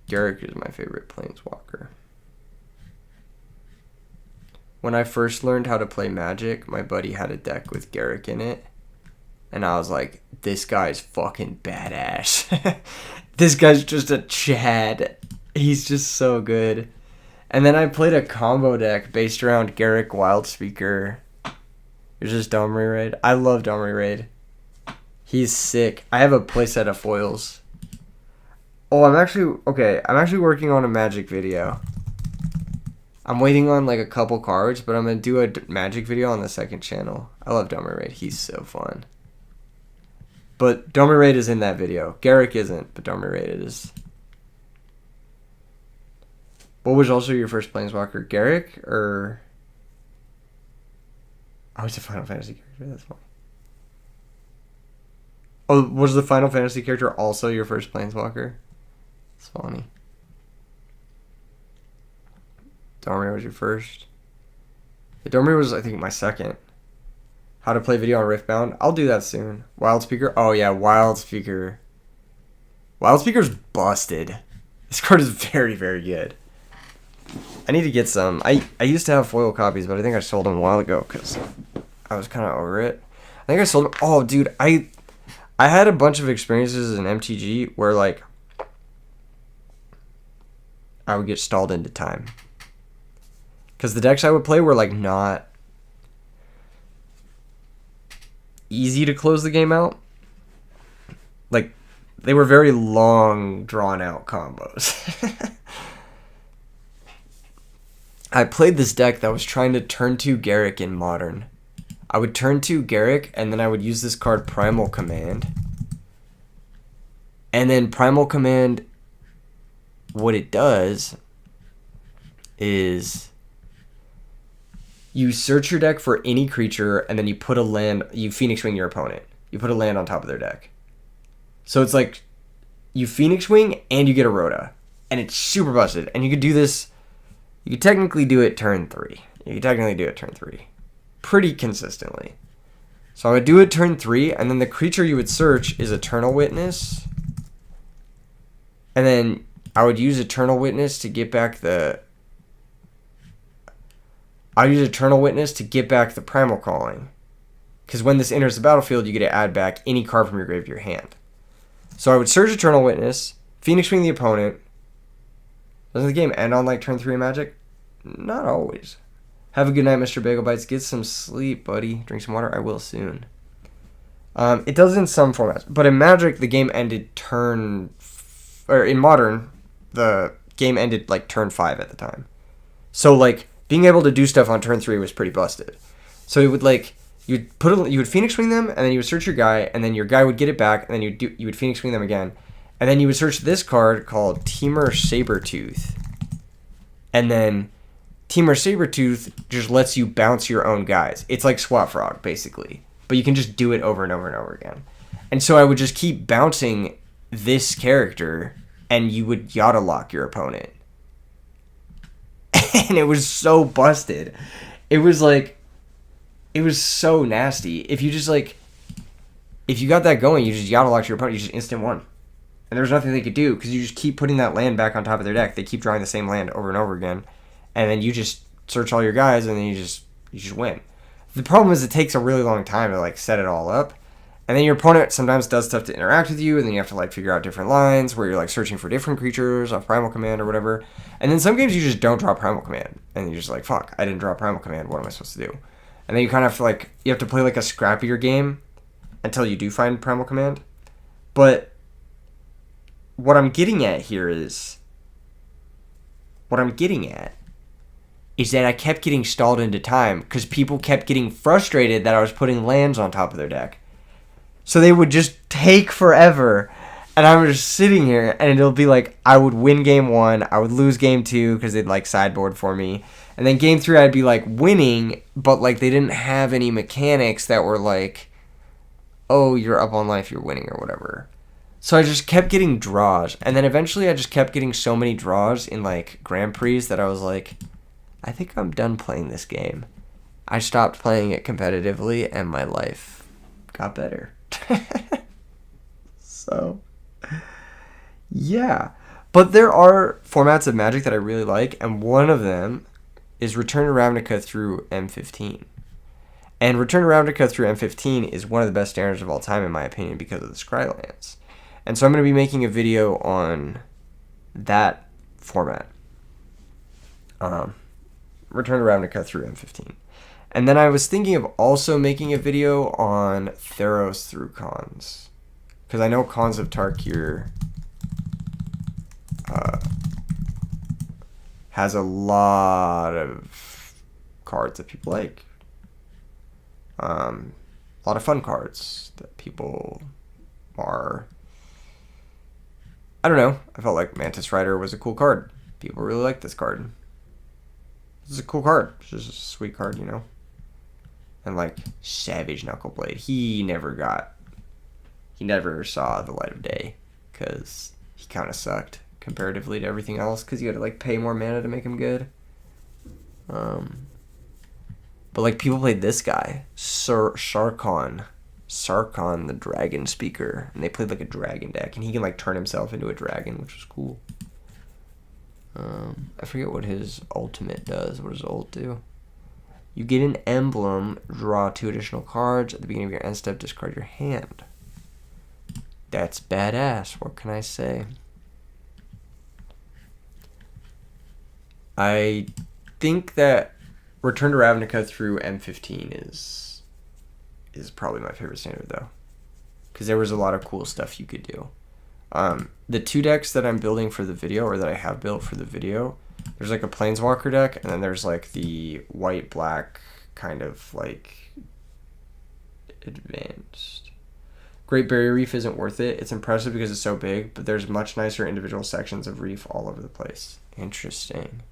Garruk is my favorite Planeswalker. When I first learned how to play Magic, my buddy had a deck with Garruk in it. And I was like, this guy's fucking badass. This guy's just a Chad. He's just so good. And then I played a combo deck based around Garruk Wildspeaker. It's just Domri Raid. I love Domri Raid. He's sick. I have a playset of foils. Oh, I'm actually working on a Magic video. I'm waiting on like a couple cards, but I'm going to do a Magic video on the second channel. I love Domri Raid. He's so fun. But Domri Raid is in that video. Garruk isn't, but Domri Raid is. What was also your first Planeswalker? Garruk or... Oh, it's a Final Fantasy character. That's funny. Oh, was the Final Fantasy character also your first Planeswalker? It's funny. Domri was your first. Yeah, Domri was, I think, my second. How to play video on Riftbound. I'll do that soon. Wildspeaker. Oh, yeah, Wildspeaker. Wildspeaker's busted. This card is very, very good. I need to get some. I used to have foil copies, but I think I sold them a while ago because I was kind of over it. I think I sold them. Oh, dude, I had a bunch of experiences in MTG where, like, I would get stalled into time. Because the decks I would play were, like, not easy to close the game out. Like, they were very long, drawn-out combos. I played this deck that was trying to turn 2 Garruk in Modern. I would turn 2 Garruk, and then I would use this card Primal Command. And then Primal Command, what it does is you search your deck for any creature, and then you put a land, you Phoenix Wing your opponent. You put a land on top of their deck. So it's like you Phoenix Wing and you get a Rhoda. And it's super busted. And you could do this, you could technically do it turn 3. You could technically do it turn 3. Pretty consistently. So I would do it turn 3, and then the creature you would search is Eternal Witness. And then I would use Eternal Witness to get back the... I'll use Eternal Witness to get back the Primal Calling. Because when this enters the battlefield, you get to add back any card from your grave to your hand. So I would search Eternal Witness, Phoenix Wing the opponent. Doesn't the game end on like turn 3 Magic? Not always. Have a good night, Mr. Bagel Bites. Get some sleep, buddy. Drink some water. I will soon. It does in some formats. But in Magic, the game ended turn or in Modern, the game ended like turn 5 at the time. So like being able to do stuff on turn 3 was pretty busted. So it would like you would Phoenix Wing them, and then you would search your guy, and then your guy would get it back, and then you would Phoenix Wing them again, and then you would search this card called Teamer Sabertooth, and then Teamer Sabertooth just lets you bounce your own guys. It's like Swap Frog basically, but you can just do it over and over and over again. And so I would just keep bouncing this character, and you would Yada lock your opponent. And it was so busted. It was so nasty. If you got that going, you just Yada locked your opponent, you just instant won. And there was nothing they could do, because you just keep putting that land back on top of their deck. They keep drawing the same land over and over again. And then you just search all your guys, and then you just win. The problem is it takes a really long time to like set it all up. And then your opponent sometimes does stuff to interact with you, and then you have to like figure out different lines where you're like searching for different creatures off Primal Command or whatever. And then some games you just don't draw Primal Command, and you're just like, fuck, I didn't draw Primal Command, what am I supposed to do? And then you kind of have to play like a scrappier game until you do find Primal Command. But what I'm getting at here is that I kept getting stalled into time because people kept getting frustrated that I was putting lands on top of their deck. So they would just take forever, and I was just sitting here, and it'll be like I would win game 1, I would lose game 2 because they'd like sideboard for me, and then game 3 I'd be like winning, but like they didn't have any mechanics that were like, oh, you're up on life, you're winning or whatever. So I just kept getting draws, and then eventually I just kept getting so many draws in like Grand Prix that I was like, I think I'm done playing this game. I stopped playing it competitively, and my life got better. So, yeah. But there are formats of Magic that I really like, and one of them is Return to Ravnica through M15. And Return to Ravnica through M15 is one of the best standards of all time, in my opinion, because of the Scrylands. And so I'm going to be making a video on that format. Return to Ravnica through M15. And then I was thinking of also making a video on Theros through Khans. Because I know Khans of Tarkir has a lot of cards that people like. A lot of fun cards that people are... I don't know. I felt like Mantis Rider was a cool card. People really like this card. It's a cool card. It's just a sweet card, you know? And like Savage Knuckleblade, he never saw the light of day because he kind of sucked comparatively to everything else because you had to like pay more mana to make him good. But like people played this guy, Sarkhan the Dragon Speaker, and they played like a dragon deck, and he can like turn himself into a dragon, which was cool. I forget what his ultimate does. What does ult do? You get an emblem, draw 2 additional cards. At the beginning of your end step, discard your hand. That's badass. What can I say? I think that Return to Ravnica through M15 is probably my favorite standard, though. Because there was a lot of cool stuff you could do. The 2 decks that I'm building for the video, or that I have built for the video, there's like a Planeswalker deck, and then there's like the white-black kind of like advanced. Great Barrier Reef isn't worth it. It's impressive because it's so big, but there's much nicer individual sections of reef all over the place. Interesting.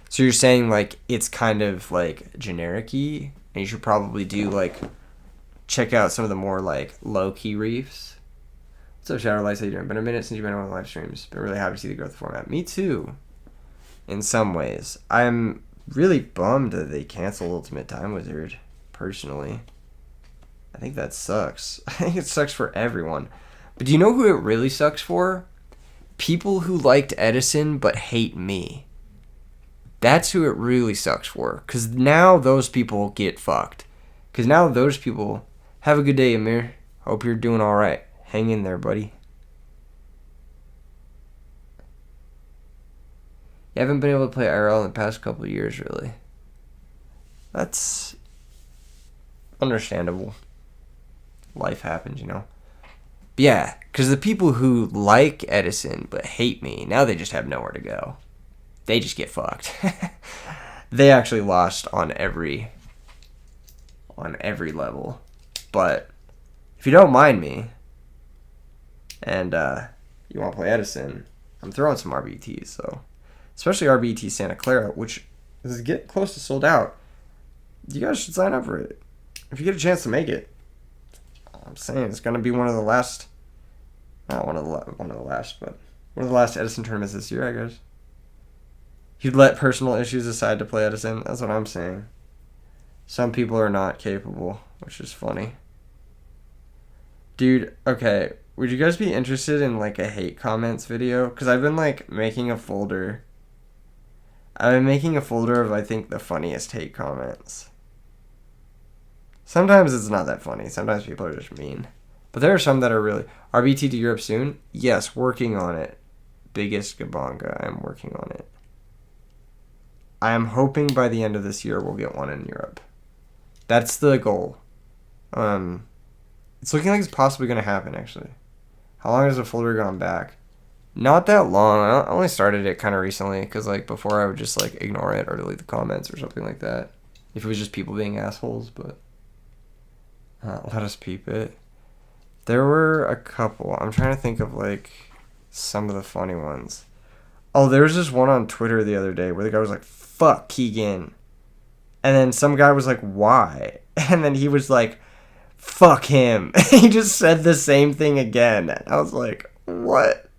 So you're saying like it's kind of like generic-y, and you should probably do like check out some of the more like low-key reefs. What's up, Shadow Lights? How you doing? Been a minute since you've been on the live streams. Been really happy to see the growth of the format. Me too. In some ways. I'm really bummed that they canceled Ultimate Time Wizard, personally. I think that sucks. I think it sucks for everyone. But do you know who it really sucks for? People who liked Edison but hate me. That's who it really sucks for. Because now those people get fucked. Because now those people... Have a good day, Amir. Hope you're doing alright. Hang in there, buddy. You haven't been able to play IRL in the past couple of years, really. That's understandable. Life happens, you know. But yeah, because the people who like Edison but hate me, now they just have nowhere to go. They just get fucked. They actually lost on every level. But if you don't mind me, and you want to play Edison, I'm throwing some RBETs, so especially RBET Santa Clara, which is getting close to sold out. You guys should sign up for it if you get a chance to make it. I'm saying it's gonna be one of the last, not one of the last, but one of the last Edison tournaments this year, I guess. You'd let personal issues aside to play Edison. That's what I'm saying. Some people are not capable, which is funny. Dude, okay, would you guys be interested in like a hate comments video? Because I've been like making a folder. I've been making a folder of, I think, the funniest hate comments. Sometimes it's not that funny. Sometimes people are just mean. But there are some that are really... RBT to Europe soon? Yes, working on it. Biggest Gabonga, I'm working on it. I am hoping by the end of this year we'll get one in Europe. That's the goal. It's looking like it's possibly going to happen, actually. How long has the folder gone back? Not that long. I only started it kind of recently because, like, before I would just, like, ignore it or delete the comments or something like that. If it was just people being assholes, but... let us peep it. There were a couple. I'm trying to think of, like, some of the funny ones. Oh, there was this one on Twitter the other day where the guy was like, fuck Keegan. And then some guy was like, why? And then he was like, fuck him. He just said the same thing again. I was like, what?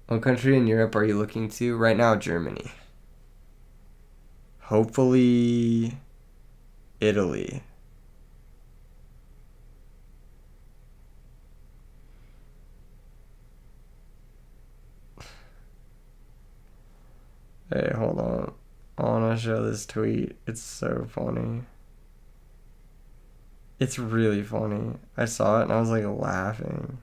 What country in Europe are you looking to? Right now, Germany. Hopefully, Italy. Hey, hold on. I want to show this tweet. It's so funny. It's really funny. I saw it and I was like laughing.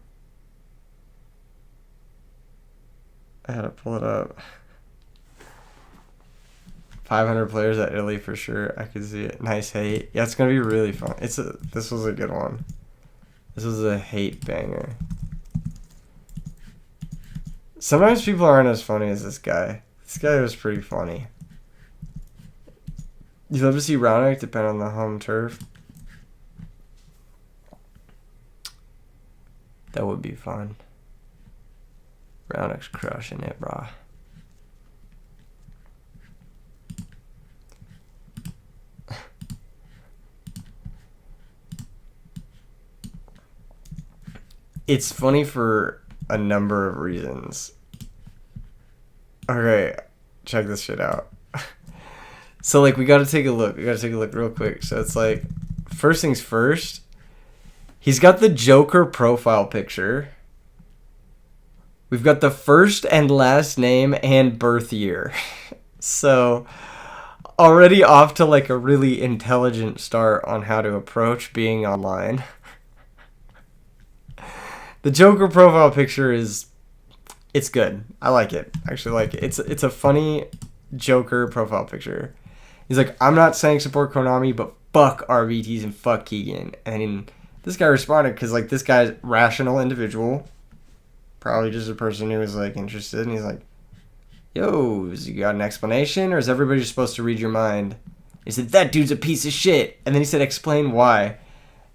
I had to pull it up. 500 players at Italy for sure. I could see it. Nice hate. Yeah, it's gonna be really fun. This was a good one. This was a hate banger. Sometimes people aren't as funny as this guy. This guy was pretty funny. You'd love to see Roundneck depend on the home turf. That would be fun. Roundneck's crushing it, brah. It's funny for a number of reasons. Okay, check this shit out. So, like, we gotta take a look. We gotta take a look real quick. So, it's like, first things first, he's got the Joker profile picture. We've got the first and last name and birth year. So, already off to, like, a really intelligent start on how to approach being online. The Joker profile picture it's good. I like it. I actually like it. It's a funny Joker profile picture. He's like, I'm not saying support Konami, but fuck RBTs and fuck Keegan. And this guy responded because, like, this guy's rational individual. Probably just a person who was, like, interested. And he's like, yo, you got an explanation? Or is everybody just supposed to read your mind? He said, that dude's a piece of shit. And then he said, explain why.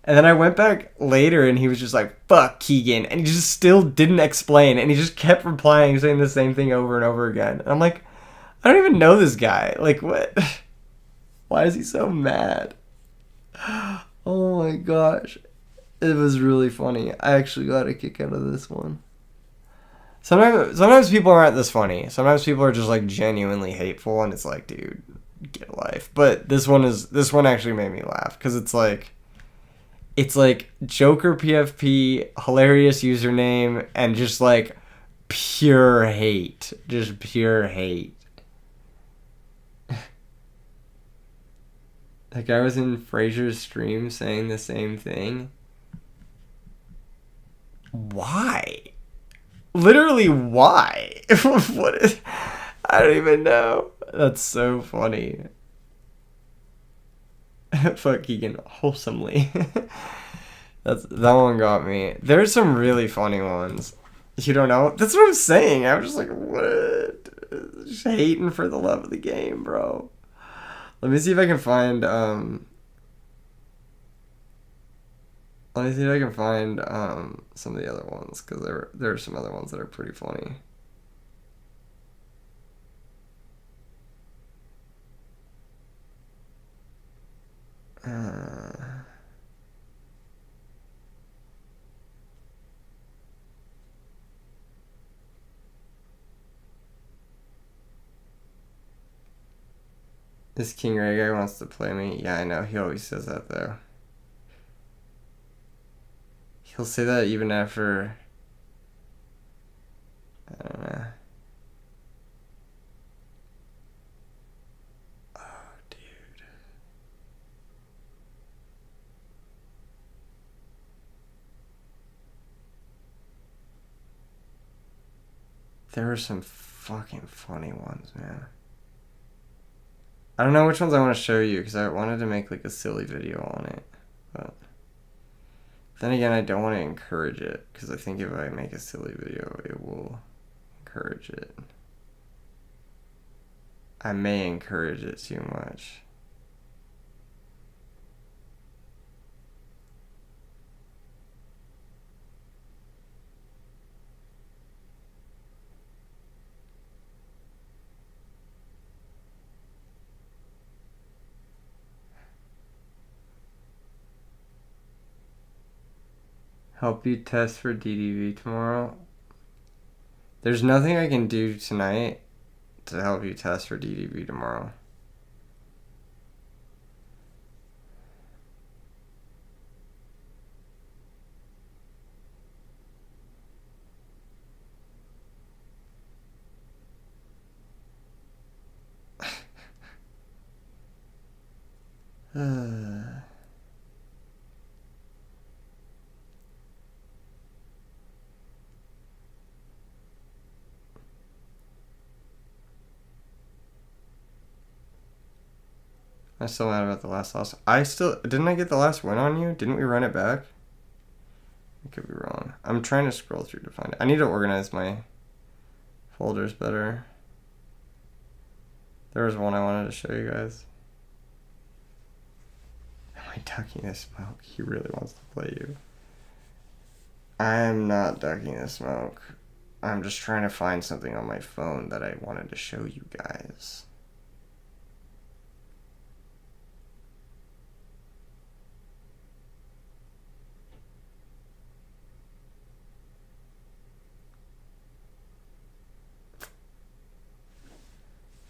And then I went back later and he was just like, fuck Keegan. And he just still didn't explain. And he just kept replying, saying the same thing over and over again. And I'm like, I don't even know this guy. Like, what? Why is he so mad? Oh my gosh. It was really funny. I actually got a kick out of this one. Sometimes people aren't this funny. Sometimes people are just, like, genuinely hateful. And it's like, dude, get a life. But this one actually made me laugh. Because it's like Joker PFP, hilarious username, and just like pure hate. Just pure hate. That guy was in Fraser's stream saying the same thing. Why? Literally, why? What is... I don't even know. That's so funny. Fucking wholesomely. That one got me. There's some really funny ones. You don't know? That's what I'm saying. I'm just like, what? Just hating for the love of the game, bro. Let me see if I can find some of the other ones, because there are some other ones that are pretty funny. This King Ray guy wants to play me. Yeah, I know. He always says that, though. He'll say that even after... I don't know. Oh, dude. There were some fucking funny ones, man. I don't know which ones I want to show you, because I wanted to make like a silly video on it. But then again, I don't want to encourage it, because I think if I make a silly video, it will encourage it. I may encourage it too much. Help you test for DDV tomorrow? There's nothing I can do tonight to help you test for DDV tomorrow. I'm still mad about the last loss. Didn't I get the last win on you? Didn't we run it back? I could be wrong. I'm trying to scroll through to find it. I need to organize my folders better. There was one I wanted to show you guys. Am I ducking this smoke? He really wants to play you. I'm not ducking the smoke. I'm just trying to find something on my phone that I wanted to show you guys.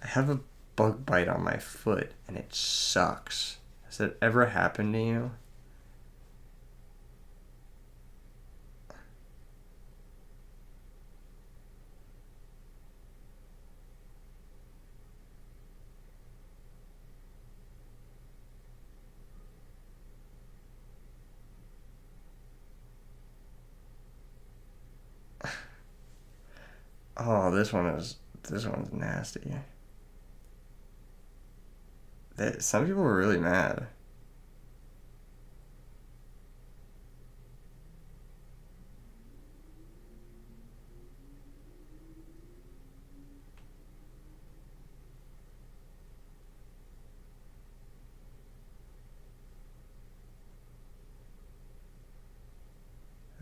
I have a bug bite on my foot and it sucks. Has that ever happened to you? Oh, this one's nasty. Some people were really mad.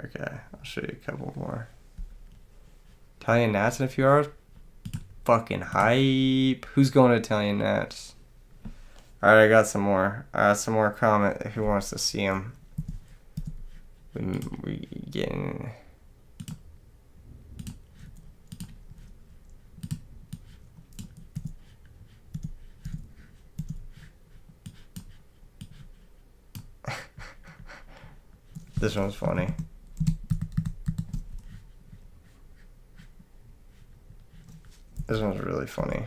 Okay, I'll show you a couple more. Italian Nats in a few hours? Fucking hype. Who's going to Italian Nats? Alright, I got some more. Some more comment. Who wants to see them? We getting... This one's funny. This one's really funny.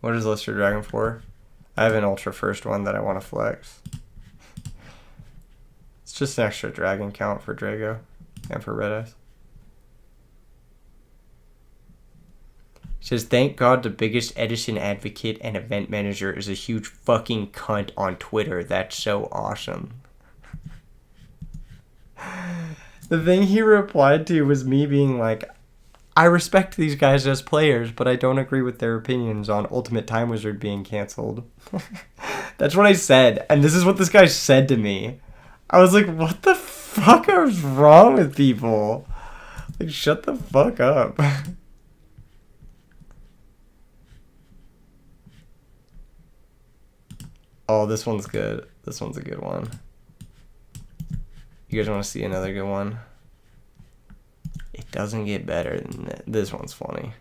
What is Lister Dragon for? I have an ultra first one that I want to flex. just an extra dragon count for Drago and for Red Eyes. Says, thank God the biggest Edison advocate and event manager is a huge fucking cunt on Twitter. That's so awesome. The thing he replied to was me being like, I respect these guys as players, but I don't agree with their opinions on Ultimate Time Wizard being canceled. That's what I said, and this is what this guy said to me. I was like, what the fuck is wrong with people? Like, shut the fuck up. Oh, this one's good. This one's a good one. You guys want to see another good one? It doesn't get better than that. This one's funny.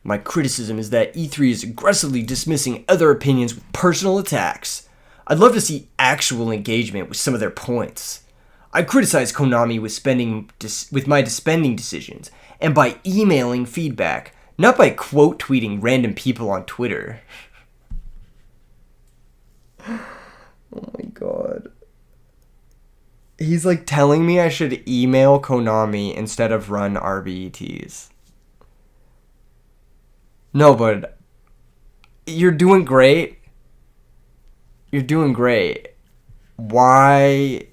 My criticism is that E3 is aggressively dismissing other opinions with personal attacks. I'd love to see actual engagement with some of their points. I criticize Konami with my spending decisions and by emailing feedback, not by quote tweeting random people on Twitter. Oh my god. He's like telling me I should email Konami instead of run RBETs. No, but you're doing great. You're doing great. Why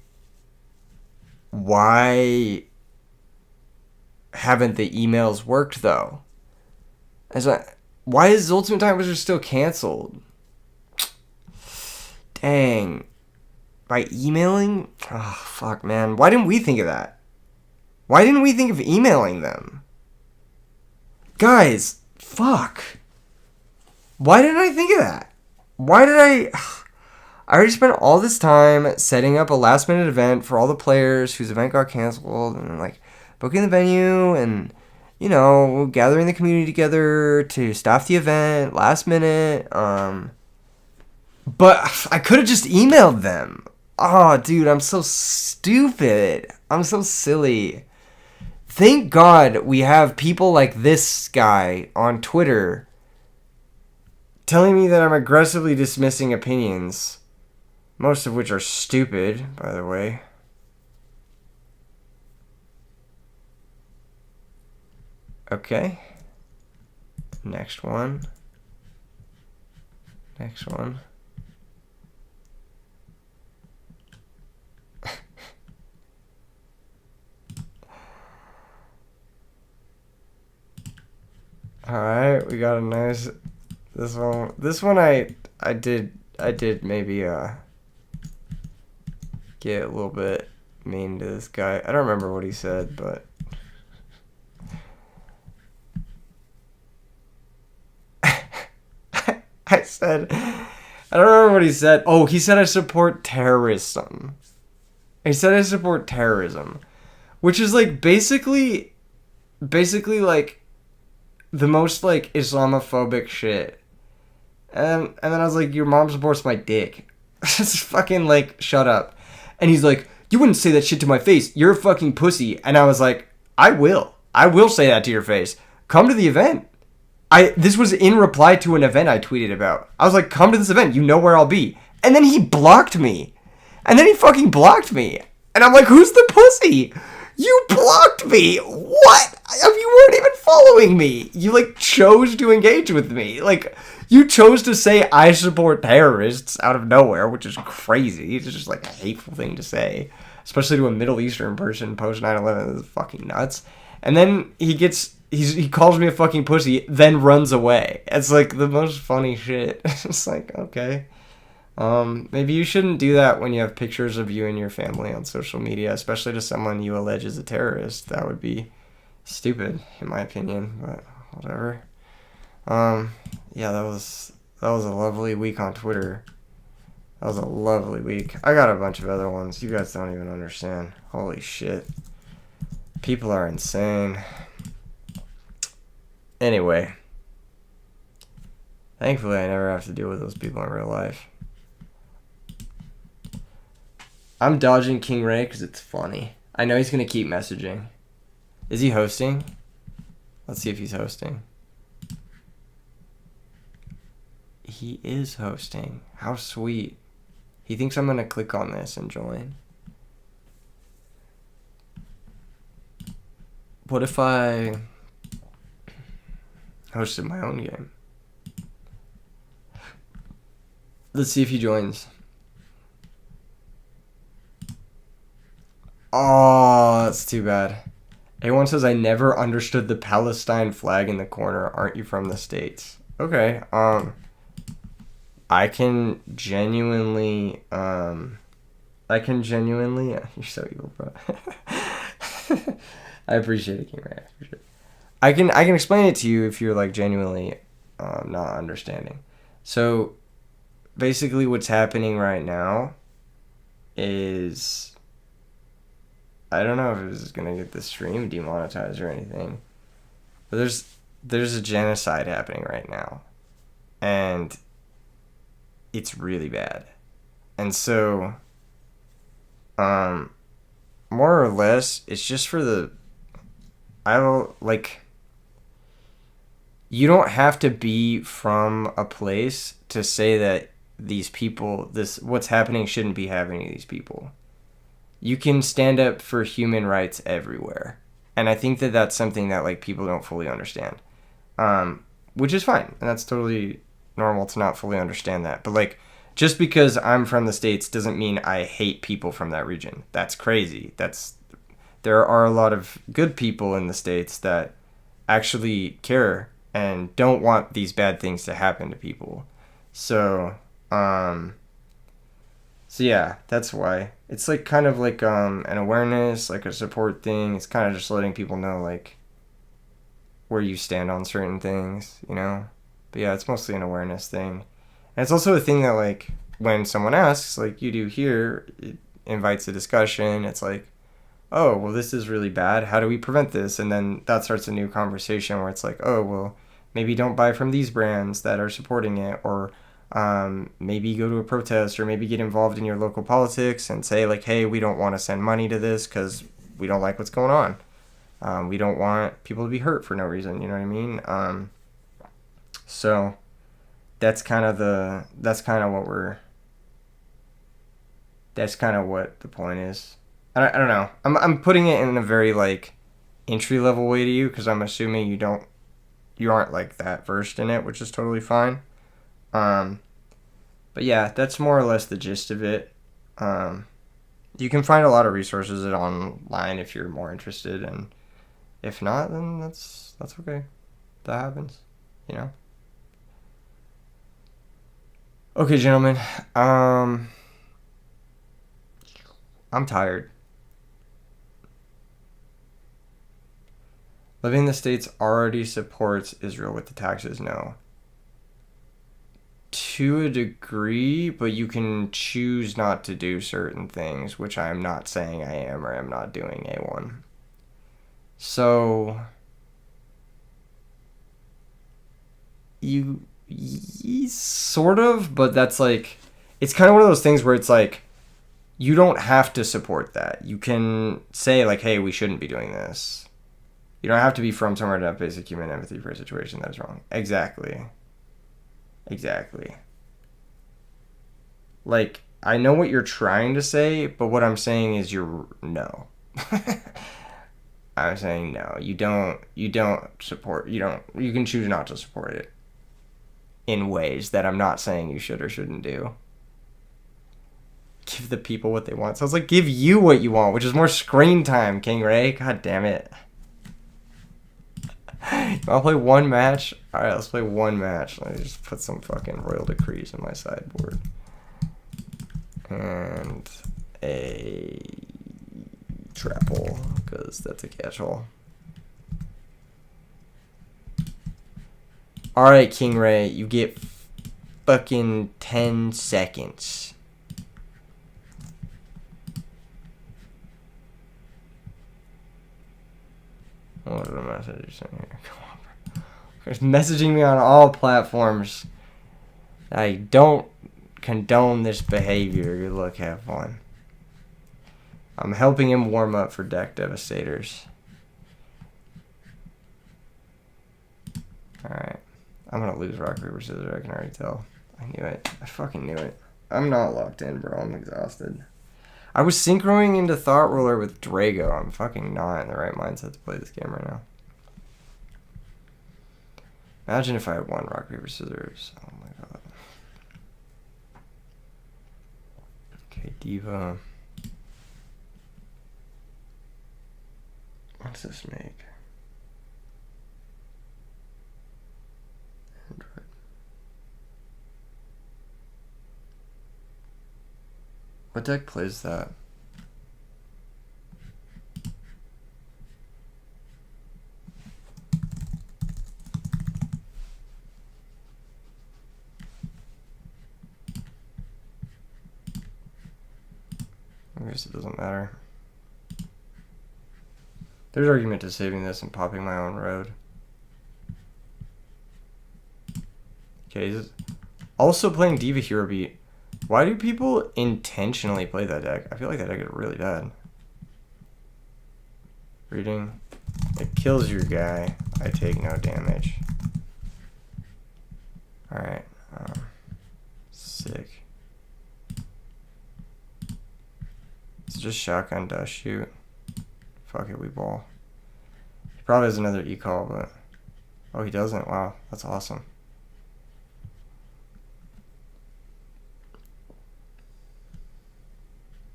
haven't the emails worked though? Why is Ultimate Time Wizard still canceled? Dang. By emailing? Oh, fuck, man. Why didn't we think of that? Why didn't we think of emailing them? Guys, fuck. Why didn't I think of that? Why did I already spent all this time setting up a last minute event for all the players whose event got canceled and like booking the venue and, you know, gathering the community together to staff the event last minute. But I could have just emailed them. Oh, dude, I'm so stupid. I'm so silly. Thank God we have people like this guy on Twitter telling me that I'm aggressively dismissing opinions, most of which are stupid, by the way. Okay. Next one. Next one. Alright, we got a nice this one I did maybe get a little bit mean to this guy. I don't remember what he said, but I don't remember what he said. Oh, he said I support terrorism. He said I support terrorism, which is like basically like the most like Islamophobic shit. And then I was like, your mom supports my dick. Just fucking like, shut up. And he's like, you wouldn't say that shit to my face. You're a fucking pussy. And I was like, I will say that to your face. Come to the event. This was in reply to an event I tweeted about. I was like, come to this event. You know where I'll be. And then he blocked me. And then he fucking blocked me. And I'm like, who's the pussy? You blocked me. What? You weren't even following me. You like chose to engage with me. Like you chose to say I support terrorists out of nowhere, which is crazy. It's just like a hateful thing to say, especially to a Middle Eastern person post 9/11. It's fucking nuts. And then he calls me a fucking pussy, then runs away. It's like the most funny shit. It's like, okay. Maybe you shouldn't do that when you have pictures of you and your family on social media, especially to someone you allege is a terrorist. That would be stupid, in my opinion, but whatever. Yeah, that was a lovely week on Twitter. That was a lovely week. I got a bunch of other ones. You guys don't even understand. Holy shit. People are insane. Anyway. Thankfully, I never have to deal with those people in real life. I'm dodging King Ray because it's funny. I know he's going to keep messaging. Is he hosting? Let's see if he's hosting. He is hosting. How sweet. He thinks I'm gonna click on this and join. What if I hosted my own game? Let's see if he joins. Oh, that's too bad. A1 says, I never understood the Palestine flag in the corner. Aren't you from the States? Okay, I can genuinely, you're so evil, bro. I appreciate it, King Ray. I appreciate it. I can explain it to you if you're like genuinely not understanding. So basically what's happening right now is, I don't know if this is gonna get the stream demonetized or anything, but there's a genocide happening right now, and it's really bad. And so more or less it's just for the, I don't like, you don't have to be from a place to say that these people, this what's happening shouldn't be happening to these people. You can stand up for human rights everywhere. And I think that that's something that like people don't fully understand. Which is fine. And that's totally normal to not fully understand that. But like, just because I'm from the States doesn't mean I hate people from that region. That's crazy. There are a lot of good people in the States that actually care and don't want these bad things to happen to people. So yeah, that's why. It's like kind of like an awareness, like a support thing. It's kind of just letting people know like where you stand on certain things, you know? But yeah, it's mostly an awareness thing. And it's also a thing that like when someone asks, like you do here, it invites a discussion. It's like, oh, well, this is really bad. How do we prevent this? And then that starts a new conversation where it's like, oh, well, maybe don't buy from these brands that are supporting it, or maybe go to a protest, or maybe get involved in your local politics and say like, hey, we don't want to send money to this because we don't like what's going on. We don't want people to be hurt for no reason. You know what I mean? So that's kind of what the point is. I don't know. I'm putting it in a very like entry level way to you because I'm assuming you aren't like that versed in it, which is totally fine. But yeah, that's more or less the gist of it. You can find a lot of resources online if you're more interested, and if not, then that's okay. That happens, you know. Okay, gentlemen. I'm tired. Living in the States already supports Israel with the taxes, no. To a degree, but you can choose not to do certain things, which I'm not saying I am or am not doing, A1. So, you sort of, but that's like, it's kind of one of those things where it's like, you don't have to support that. You can say like, hey, we shouldn't be doing this. You don't have to be from somewhere to have basic human empathy for a situation that is wrong. Exactly. Like, I know what you're trying to say, but what I'm saying is no. I'm saying no. You don't support, you can choose not to support it in ways that I'm not saying you should or shouldn't do. Give the people what they want. So it's like, give you what you want, which is more screen time, King Ray. God damn it. I'll play one match. Alright, let's play one match. Let me just put some fucking royal decrees in my sideboard. And a trapple, because that's a catch-all. Alright, King Ray, you get fucking 10 seconds. What are the messages in here? Come on, bro. He's messaging me on all platforms. I don't condone this behavior. Good luck, have fun. I'm helping him warm up for deck devastators. Alright. I'm gonna lose rock, paper, scissors, I can already tell. I knew it. I fucking knew it. I'm not locked in, bro. I'm exhausted. I was synchroing into Thought Ruler with Drago. I'm fucking not in the right mindset to play this game right now. Imagine if I had won rock, paper, scissors. Oh my god. Okay, Diva. What's this make? Android. What deck plays that? I guess it doesn't matter. There's argument to saving this and popping my own road. Okay, he's also playing Diva Hero Beat. Why do people intentionally play that deck? I feel like that deck is really bad. Reading. It kills your guy. I take no damage. Alright. Sick. It's just shotgun dust shoot. Fuck it, we ball. He probably has another e-call, but... Oh, he doesn't? Wow, that's awesome.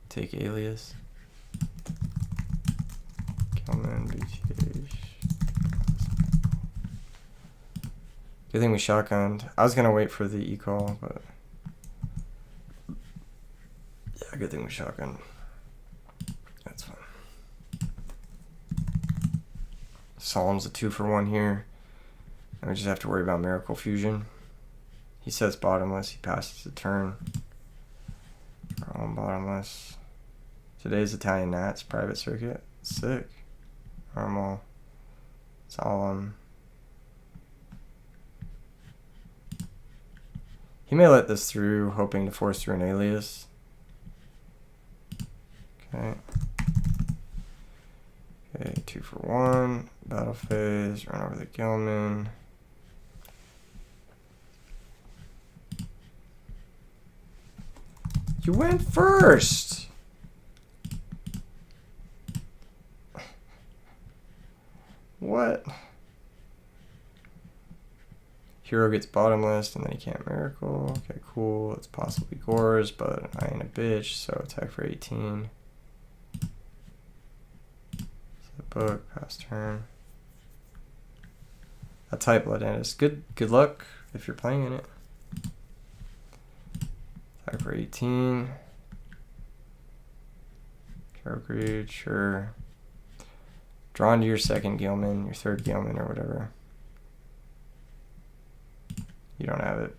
Take Alias. Kelman, BTH. Good thing we shotgunned. I was gonna wait for the e-call, but... Yeah, good thing we shotgunned. That's fine. Solemn's a 2-for-1 here. And we just have to worry about Miracle Fusion. He sets bottomless. He passes the turn. We're on bottomless. Today's Italian Nats private circuit. Sick. Normal. Solemn. He may let this through, hoping to force through an Alias. Okay. Okay, 2-for-1. Battle phase. Run over the Gilman. You went first! What? Hero gets bottomless and then he can't miracle. Okay, cool. It's possibly Gores, but I ain't a bitch, so attack for 18. Book, pass turn. A type blood end is good luck if you're playing in it. Attack for 18. Hero greed, sure. Draw into your second Gilman, your third Gilman or whatever. You don't have it.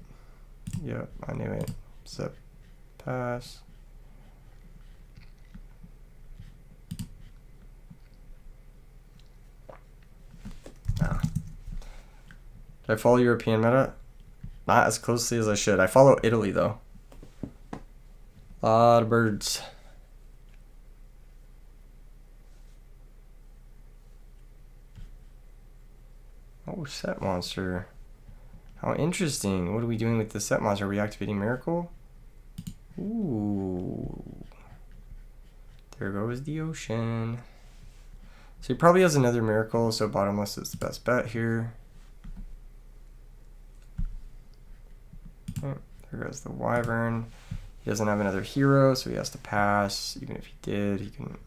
Yep, I knew it. Zip, pass. Nah. Did I follow European meta? Not as closely as I should. I follow Italy though. A lot of birds. Oh, set monster. How interesting. What are we doing with the set monster? Are we activating Miracle? Ooh. There goes the ocean. So he probably has another Miracle, so bottomless is the best bet here. Okay, there goes the Wyvern. He doesn't have another hero, so he has to pass. Even if he did, he can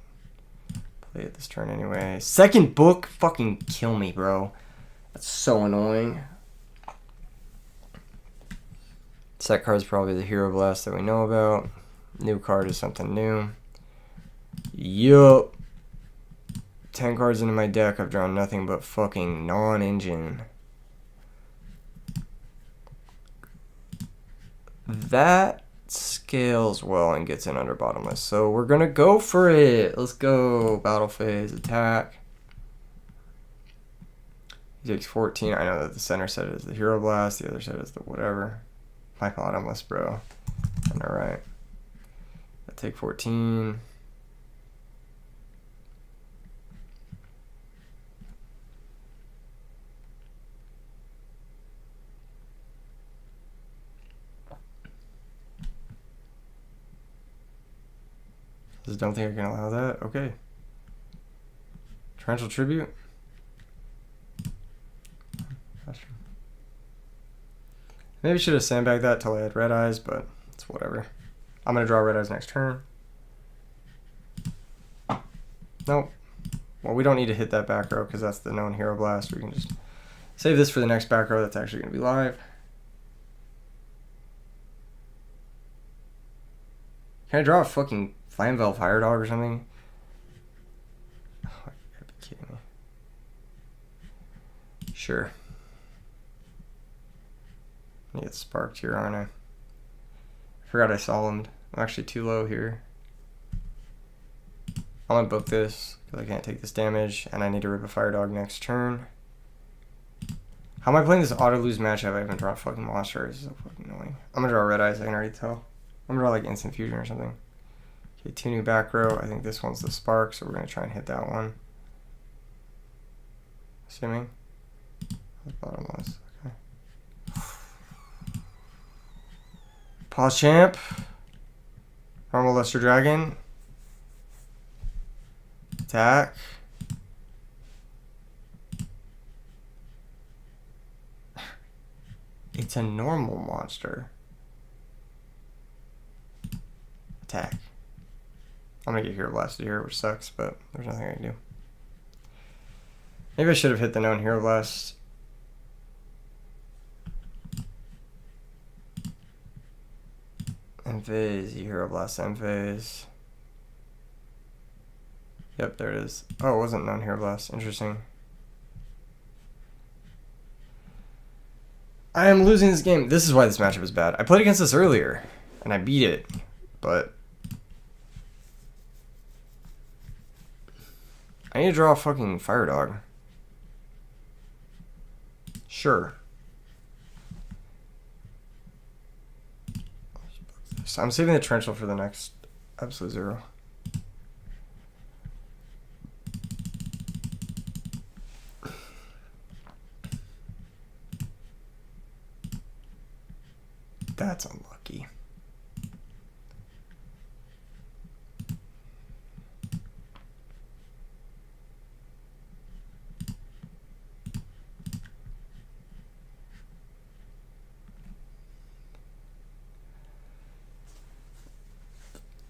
play it this turn anyway. Second book? Fucking kill me, bro. That's so annoying. Set card's probably the Hero Blast that we know about. New card is something new. Yup. 10 cards into my deck, I've drawn nothing but fucking non-engine. That scales well and gets in under bottomless. So we're gonna go for it. Let's go. Battle phase, attack. He takes 14. I know that the center set is the Hero Blast, the other set is the whatever. My bottomless, bro. And alright. I take 14. Just don't think I can allow that. Okay. Torrential Tribute. Maybe should have sandbagged that till I had red eyes, but it's whatever. I'm gonna draw red eyes next turn. Nope. Well, we don't need to hit that back row because that's the known Hero Blast. We can just save this for the next back row that's actually gonna be live. Can I draw a fucking Flamvell Fire Dog or something? Oh, you gotta be kidding me. Sure. I get sparked here, aren't I? I forgot I solemned. I'm actually too low here. I'm gonna book this because I can't take this damage, and I need to rip a Fire Dog next turn. How am I playing this auto-lose matchup? I haven't drawn fucking monster. This is so fucking annoying. I'm gonna draw red eyes, I can already tell. I'm gonna draw like instant fusion or something. Okay, 2 new back row. I think this one's the spark, so we're gonna try and hit that one. Assuming. The bottom was. Okay. Pause champ. Normal Luster Dragon. Attack. It's a normal monster. Attack. I'm gonna get Hero Blasted here, which sucks, but there's nothing I can do. Maybe I should have hit the known Hero Blast. End phase, Hero Blast, end phase. Yep, there it is. Oh, it wasn't known Hero Blast. Interesting. I am losing this game. This is why this matchup is bad. I played against this earlier, and I beat it, but I need to draw a fucking Fire Dog. Sure. So I'm saving the Torrential for the next Absolute Zero. That's unlucky.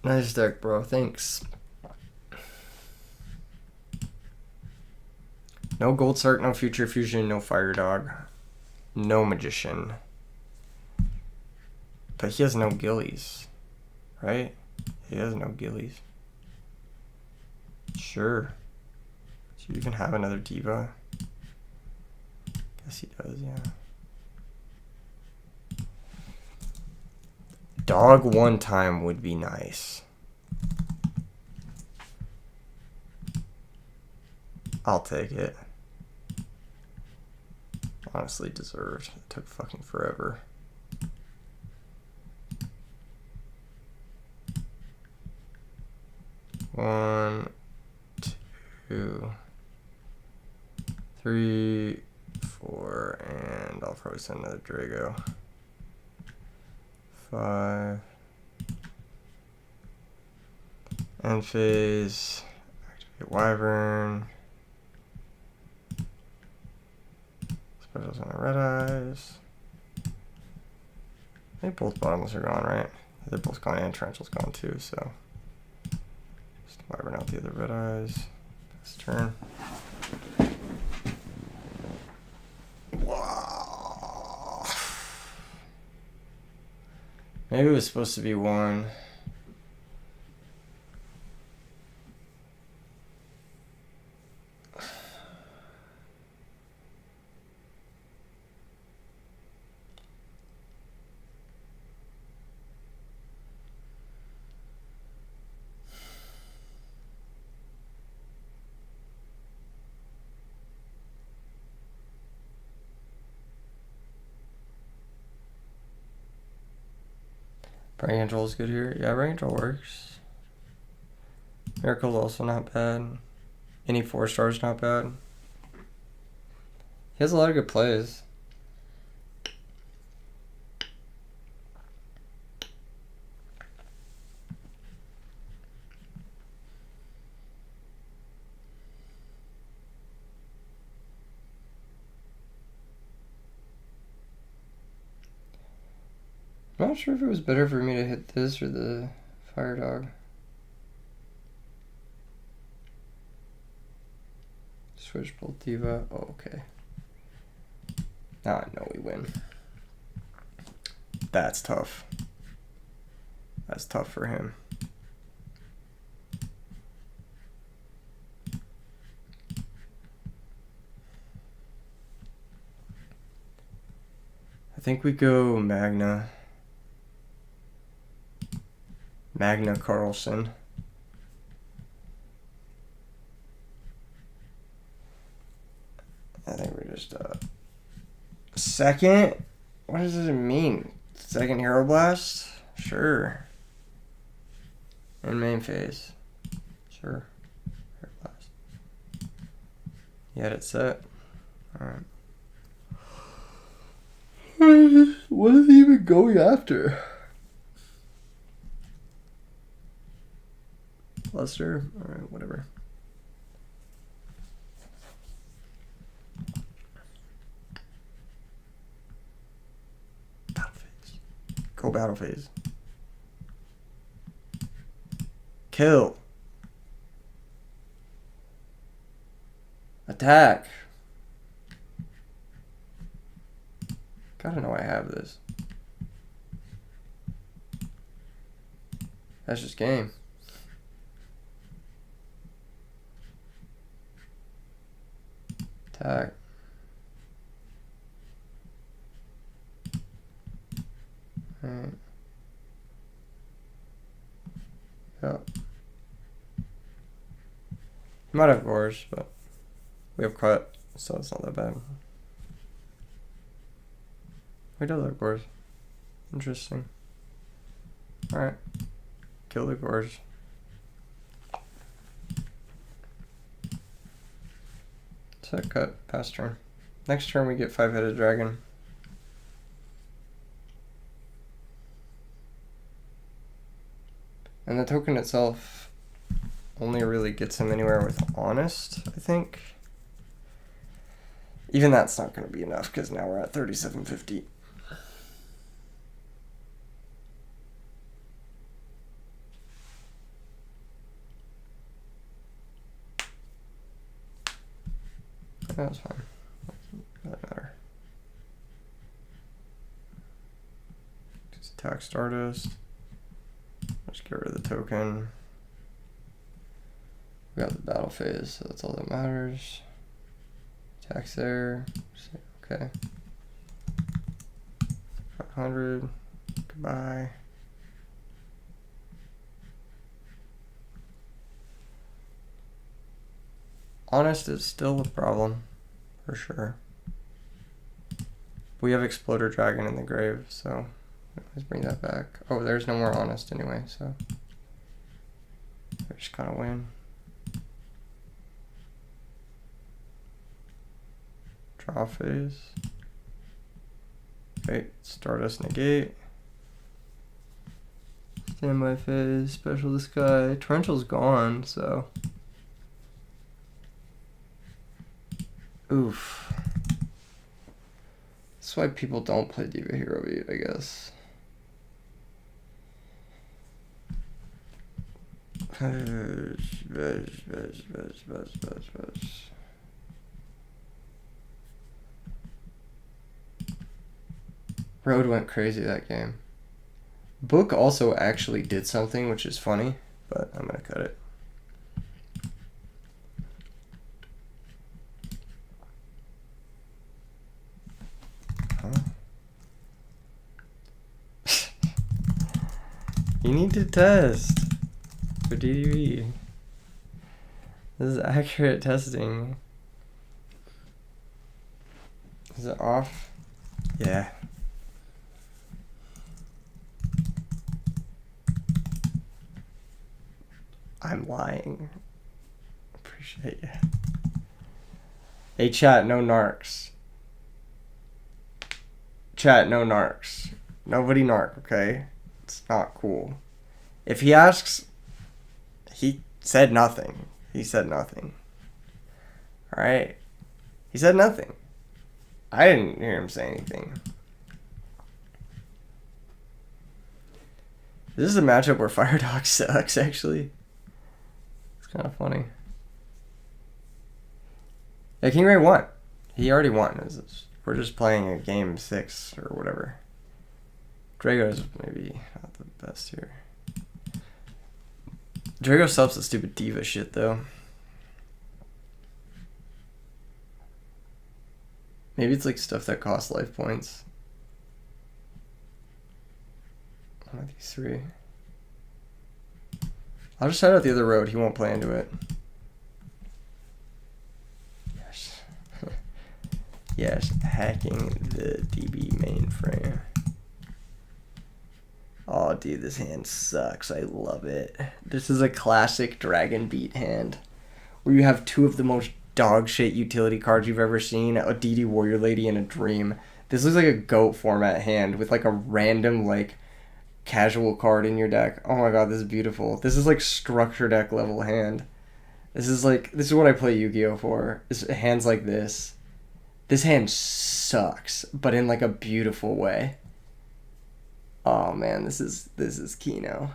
Nice deck, bro. Thanks. No Gold Sark, no Future Fusion, no Fire Dog, no Magician. But he has no Gillies, right? He has no Gillies. Sure. Do you even have another Diva? Guess he does, yeah. Dog one time would be nice. I'll take it. Honestly deserved. It took fucking forever. One, two, three, four, and I'll probably send another Drago. 5. End phase. Activate Wyvern. Specials on the red eyes. I think both bottomless are gone, right? They're both gone and Torrential's gone too, so. Just Wyvern out the other red eyes. Pass turn. Wow. Maybe it was supposed to be 1. Brain Control is good here. Yeah, Brain Control works. Miracle's also not bad. Any 4 stars not bad. He has a lot of good plays. I'm not sure if it was better for me to hit this or the fire dog. Switch both diva. Oh, okay. Now I know we win. That's tough. That's tough for him. I think we go Magna Carlson. I think we're just second. What does it mean? Second Hero Blast? Sure. In main phase. Sure. Hero Blast. You had it set. Alright. What is he even going after? Luster? Alright, whatever. Battle phase. Go battle phase. Kill. Attack. Gotta know I have this. That's just game. Attack. Alright. Yep. Might have Gorge, but we have cut, so it's not that bad. We do have Gorge. Interesting. Alright. Kill the Gorge. Set cut, pass turn. Next turn we get 5-headed dragon. And the token itself only really gets him anywhere with honest, I think. Even that's not going to be enough because now we're at 3750. That's fine. Doesn't matter. Just attack Stardust. Let's get rid of the token. We got the battle phase, so that's all that matters. Attacks there. Okay. 500. Goodbye. Honest is still a problem, for sure. We have Exploder Dragon in the grave, so let's bring that back. Oh, there's no more honest anyway, so we just kind of win. Draw phase. Okay, Stardust negate. Standby phase, special disguise. Torrential's gone, so. Oof. That's why people don't play Diva Hero Beat, I guess. Road went crazy that game. Book also actually did something, which is funny, but I'm gonna cut it. You need to test for DDV. This is accurate testing. Is it off? Yeah. I'm lying. Appreciate you. Hey chat, no narcs. Chat, no narcs. Nobody narc, okay? It's not cool. If he asks, he said nothing. He said nothing. Alright? He said nothing. I didn't hear him say anything. This is a matchup where Fire Dog sucks, actually. It's kind of funny. Yeah, King Ray won. He already won. We're just playing a game 6 or whatever. Drago's maybe not the best here. Drago subs the stupid diva shit, though. Maybe it's like stuff that costs life points. One of these 3. I'll just head out the other road. He won't play into it. Yes. Yes, hacking the DB mainframe. Oh, dude, this hand sucks. I love it. This is a classic Dragon Beat hand where you have 2 of the most dog shit utility cards you've ever seen, a DD Warrior Lady and a Dream. This looks like a GOAT format hand with like a random like casual card in your deck. Oh my god, this is beautiful. This is like structure deck level hand. This is what I play Yu-Gi-Oh for. It's hands like this. This hand sucks, but in like a beautiful way. Oh man, this is Kino.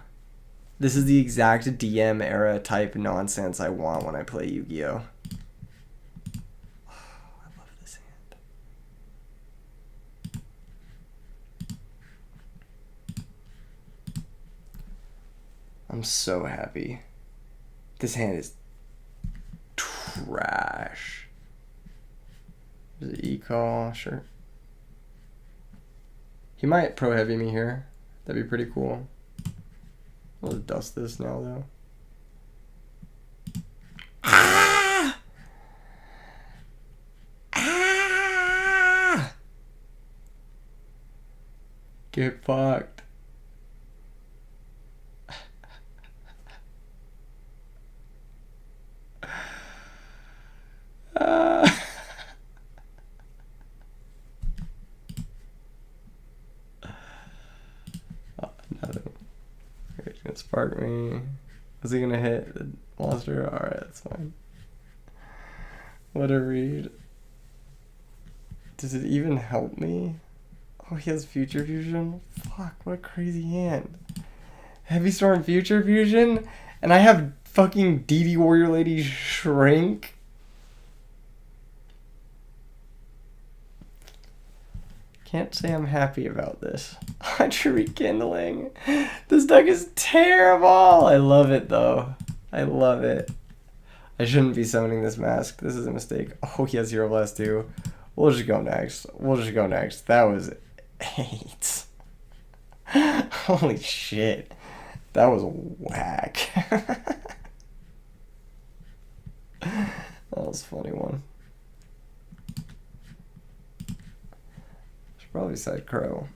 This is the exact DM era type nonsense I want when I play Yu-Gi-Oh. I love this hand. I'm so happy. This hand is trash. Is it E-Call? Sure. He might pro heavy me here. That'd be pretty cool. I'll just dust this now though. Ah! Ah! Get fucked. Ah! He's gonna spark me. Is he gonna hit the monster? Alright, that's fine. What a read. Does it even help me? Oh, he has Future Fusion? Fuck, what a crazy hand. Heavy Storm Future Fusion? And I have fucking DD Warrior Lady Shrink? Can't say I'm happy about this. I drew Rekindling. This deck is terrible. I love it though. I love it. I shouldn't be summoning this mask. This is a mistake. Oh, he has Zero Blast too. We'll just go next. That was 8. Holy shit. That was whack. That was a funny one. Probably side Crow.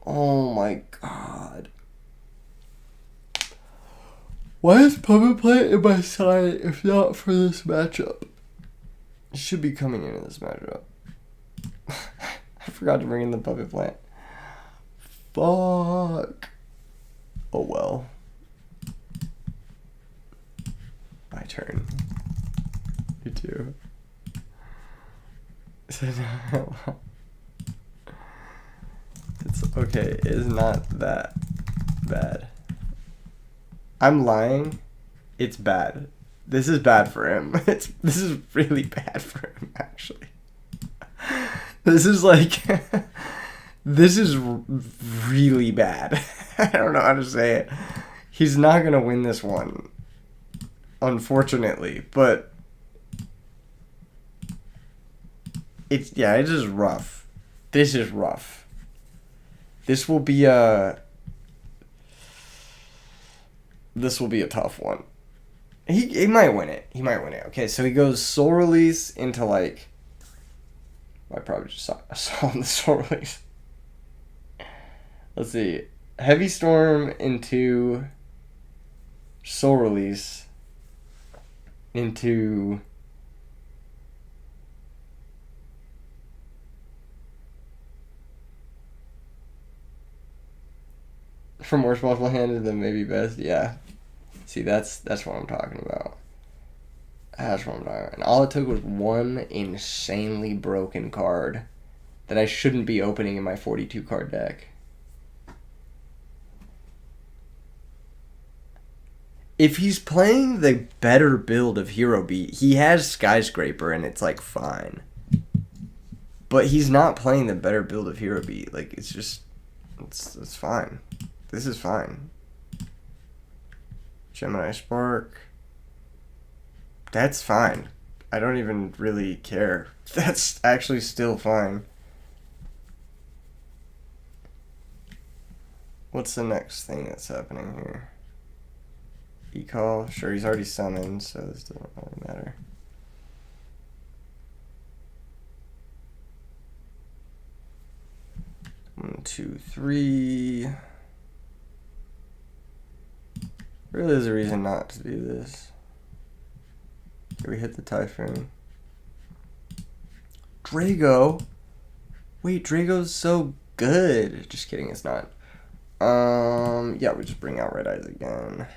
Oh my god. Why is Puppet Plant in my side if not for this matchup? It should be coming into this matchup. I forgot to bring in the Puppet Plant. Fuck. Oh well. My turn. You too. It's okay. It is not that bad. I'm lying. It's bad. This is bad for him. This is really bad for him, actually. This is like... this is really bad. I don't know how to say it. He's not going to win this one. Unfortunately, but it's just rough. This is rough. This will be a tough one. He might win it. Okay, so he goes Soul Release into like I probably just saw the Soul Release. Let's see. Heavy Storm into Soul Release into from worst possible hand to the maybe best. Yeah, see, that's what I'm talking about. That's what I'm talking about. And all it took was one insanely broken card that I shouldn't be opening in my 42 card deck. If he's playing the better build of Hero Beat, he has Skyscraper and it's like fine. But he's not playing the better build of Hero Beat. Like it's just it's fine. This is fine. Gemini Spark. That's fine. I don't even really care. That's actually still fine. What's the next thing that's happening here? E-call. Sure, he's already summoned, so this doesn't really matter. One, two, three. Really is a reason not to do this. Here we hit the Typhoon. Drago? Wait, Drago's so good. Just kidding, it's not. Yeah, we just bring out Red Eyes again.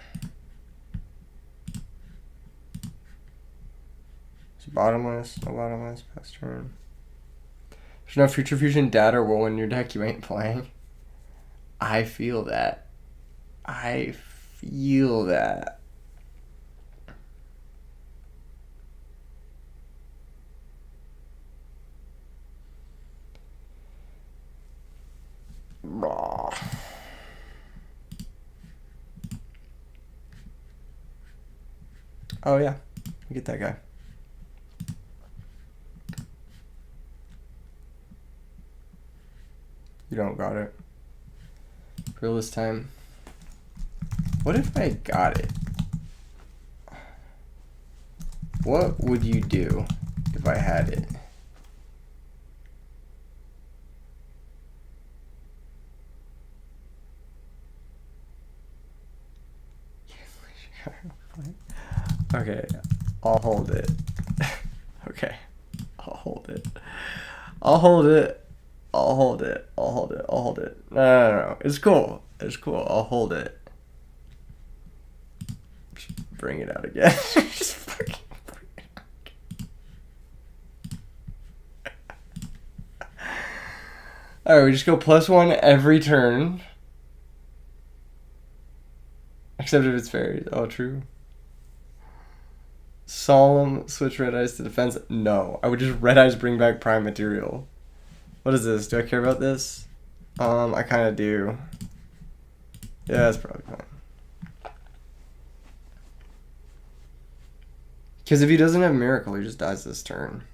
It's bottomless, no bottomless, pass turn. There's no Future Fusion data or will in your deck you ain't playing. I feel that. I feel that. Oh yeah, get that guy. You don't got it. Real this time. What if I got it? What would you do if I had it? Okay, I'll hold it. Okay, I'll hold it. I'll hold it. I'll hold it. I'll hold it. I'll hold it. No. It's cool. It's cool. I'll hold it. Just bring it out again. Just fucking bring it out. Alright, we just go +1 every turn. Except if it's fairies. Oh, true. Solemn, switch Red Eyes to defense. No, I would just Red Eyes bring back Prime Material. What is this? Do I care about this? I kind of do. Yeah, that's probably fine. Because if he doesn't have Miracle, he just dies this turn.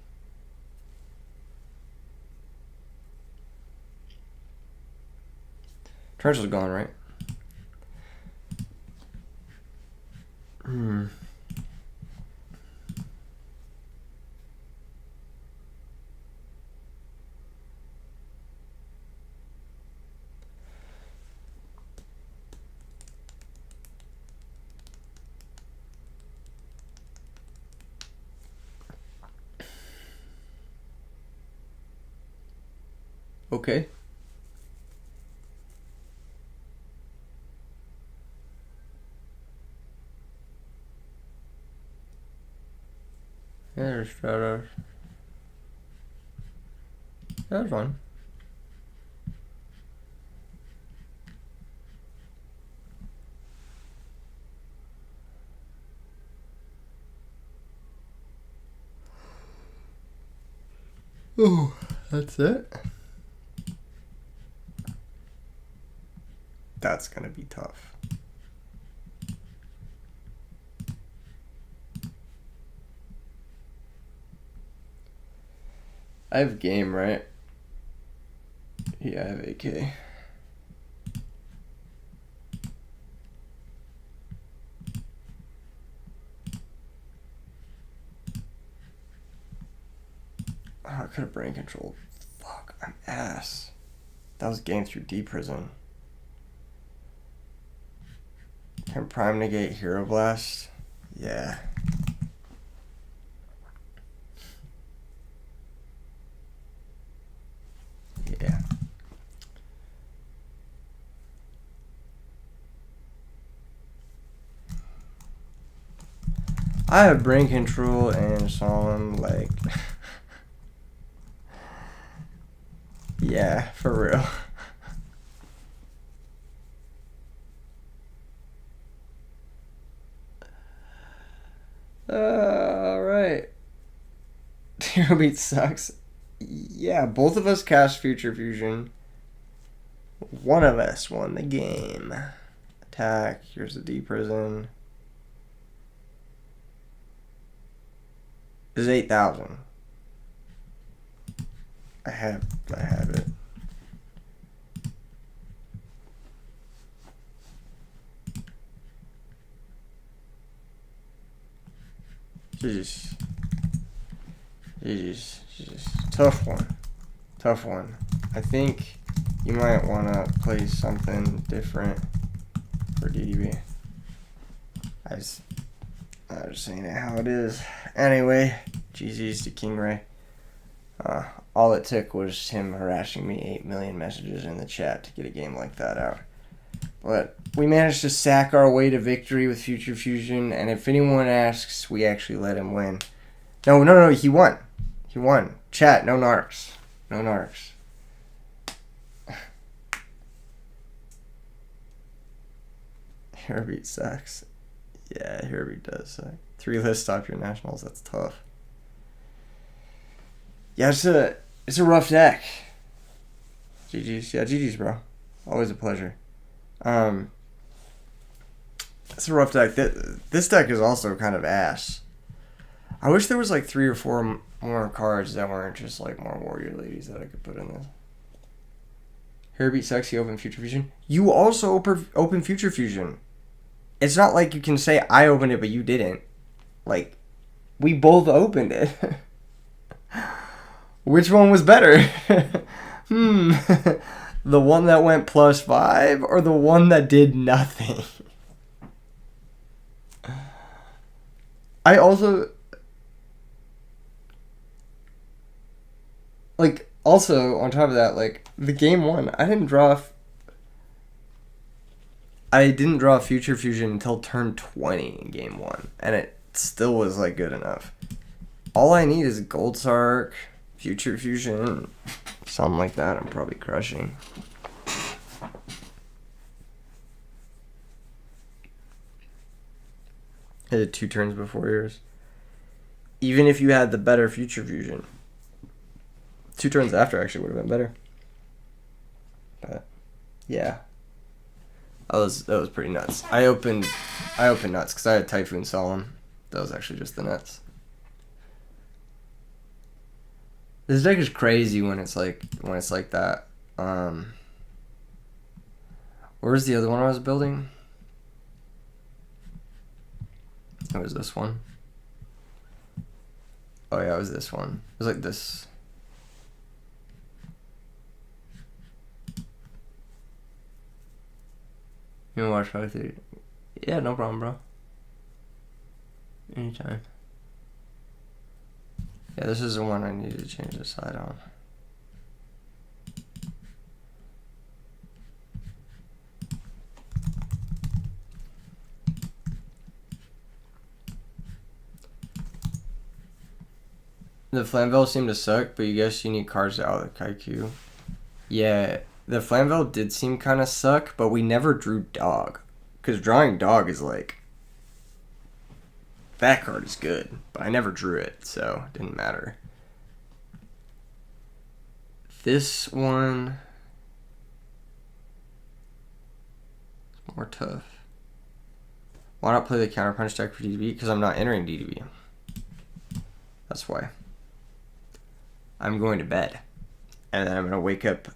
Torrential's gone, right? Okay. Yeah, there's Stratos. That's fun. Oh, that's it. That's gonna be tough. I have game, right? Yeah, I have AK. Oh, I could have brain control. Fuck, I'm ass. That was game through D prison. Can Prime negate Hero Blast? Yeah. Yeah. I have brain control and solemn, like... yeah, for real. Alright. DDV sucks. Yeah, both of us cast Future Fusion. One of us won the game. Attack. Here's the D prison. This is 8,000. I have it. Jeez. Tough one. I think you might want to play something different for DDV. I'm just saying it how it is. Anyway, GG's to King Ray. All it took was him harassing me 8 million messages in the chat to get a game like that out. But we managed to sack our way to victory with Future Fusion, and if anyone asks, we actually let him win. No, he won. He won. Chat, no narcs. No narcs. RBET sucks. Yeah, RBET does suck. 3 lists top your nationals, that's tough. Yeah, it's a rough deck. GG's. Yeah, GG's, bro. Always a pleasure. It's a rough deck. This deck is also kind of ass. I wish there was like 3 or 4 more cards that weren't just like more warrior ladies that I could put in this. RBET sucks, you open Future Fusion. You also open Future Fusion. It's not like you can say I opened it but you didn't. Like, we both opened it. Which one was better? The one that went +5 or the one that did nothing? I also... like, also, on top of that, like, the game 1, I didn't draw Future Fusion until turn 20 in game 1, and it still was, like, good enough. All I need is Gold Sark, Future Fusion, something like that. I'm probably crushing. I did 2 turns before yours. Even if you had the better Future Fusion. 2 turns after actually would have been better. But yeah, that was pretty nuts. I opened nuts because I had Typhoon Solemn. That was actually just the nuts. This deck is crazy when it's like that. Where's the other one I was building? It was this one. Oh yeah, it was this one. It was like this. You wanna watch Fight 3? Yeah, no problem, bro. Anytime. Yeah, this is the one I need to change the side on. The Flamvel seemed to suck, but you guess you need cards out of the Kaiku. Yeah, the Flamvel did seem kind of suck, but we never drew Dog. Because drawing Dog is like... that card is good, but I never drew it, so it didn't matter. This one... is more tough. Why not play the Counterpunch deck for DDV? Because I'm not entering DDV. That's why. I'm going to bed. And then I'm going to wake up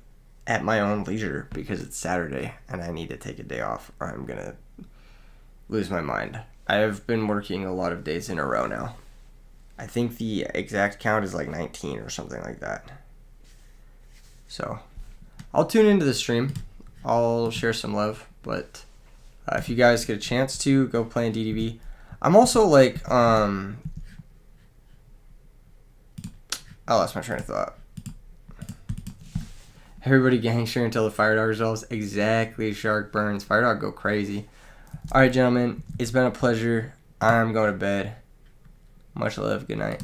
at my own leisure because it's Saturday and I need to take a day off or I'm going to lose my mind. I have been working a lot of days in a row now. I think the exact count is like 19 or something like that. So I'll tune into the stream. I'll share some love. But if you guys get a chance to, go play in DDV. I'm also like... I lost my train of thought. Everybody gangster until the Fire Dog resolves. Exactly, Shark Burns. Fire Dog go crazy. Alright, gentlemen. It's been a pleasure. I'm going to bed. Much love. Good night.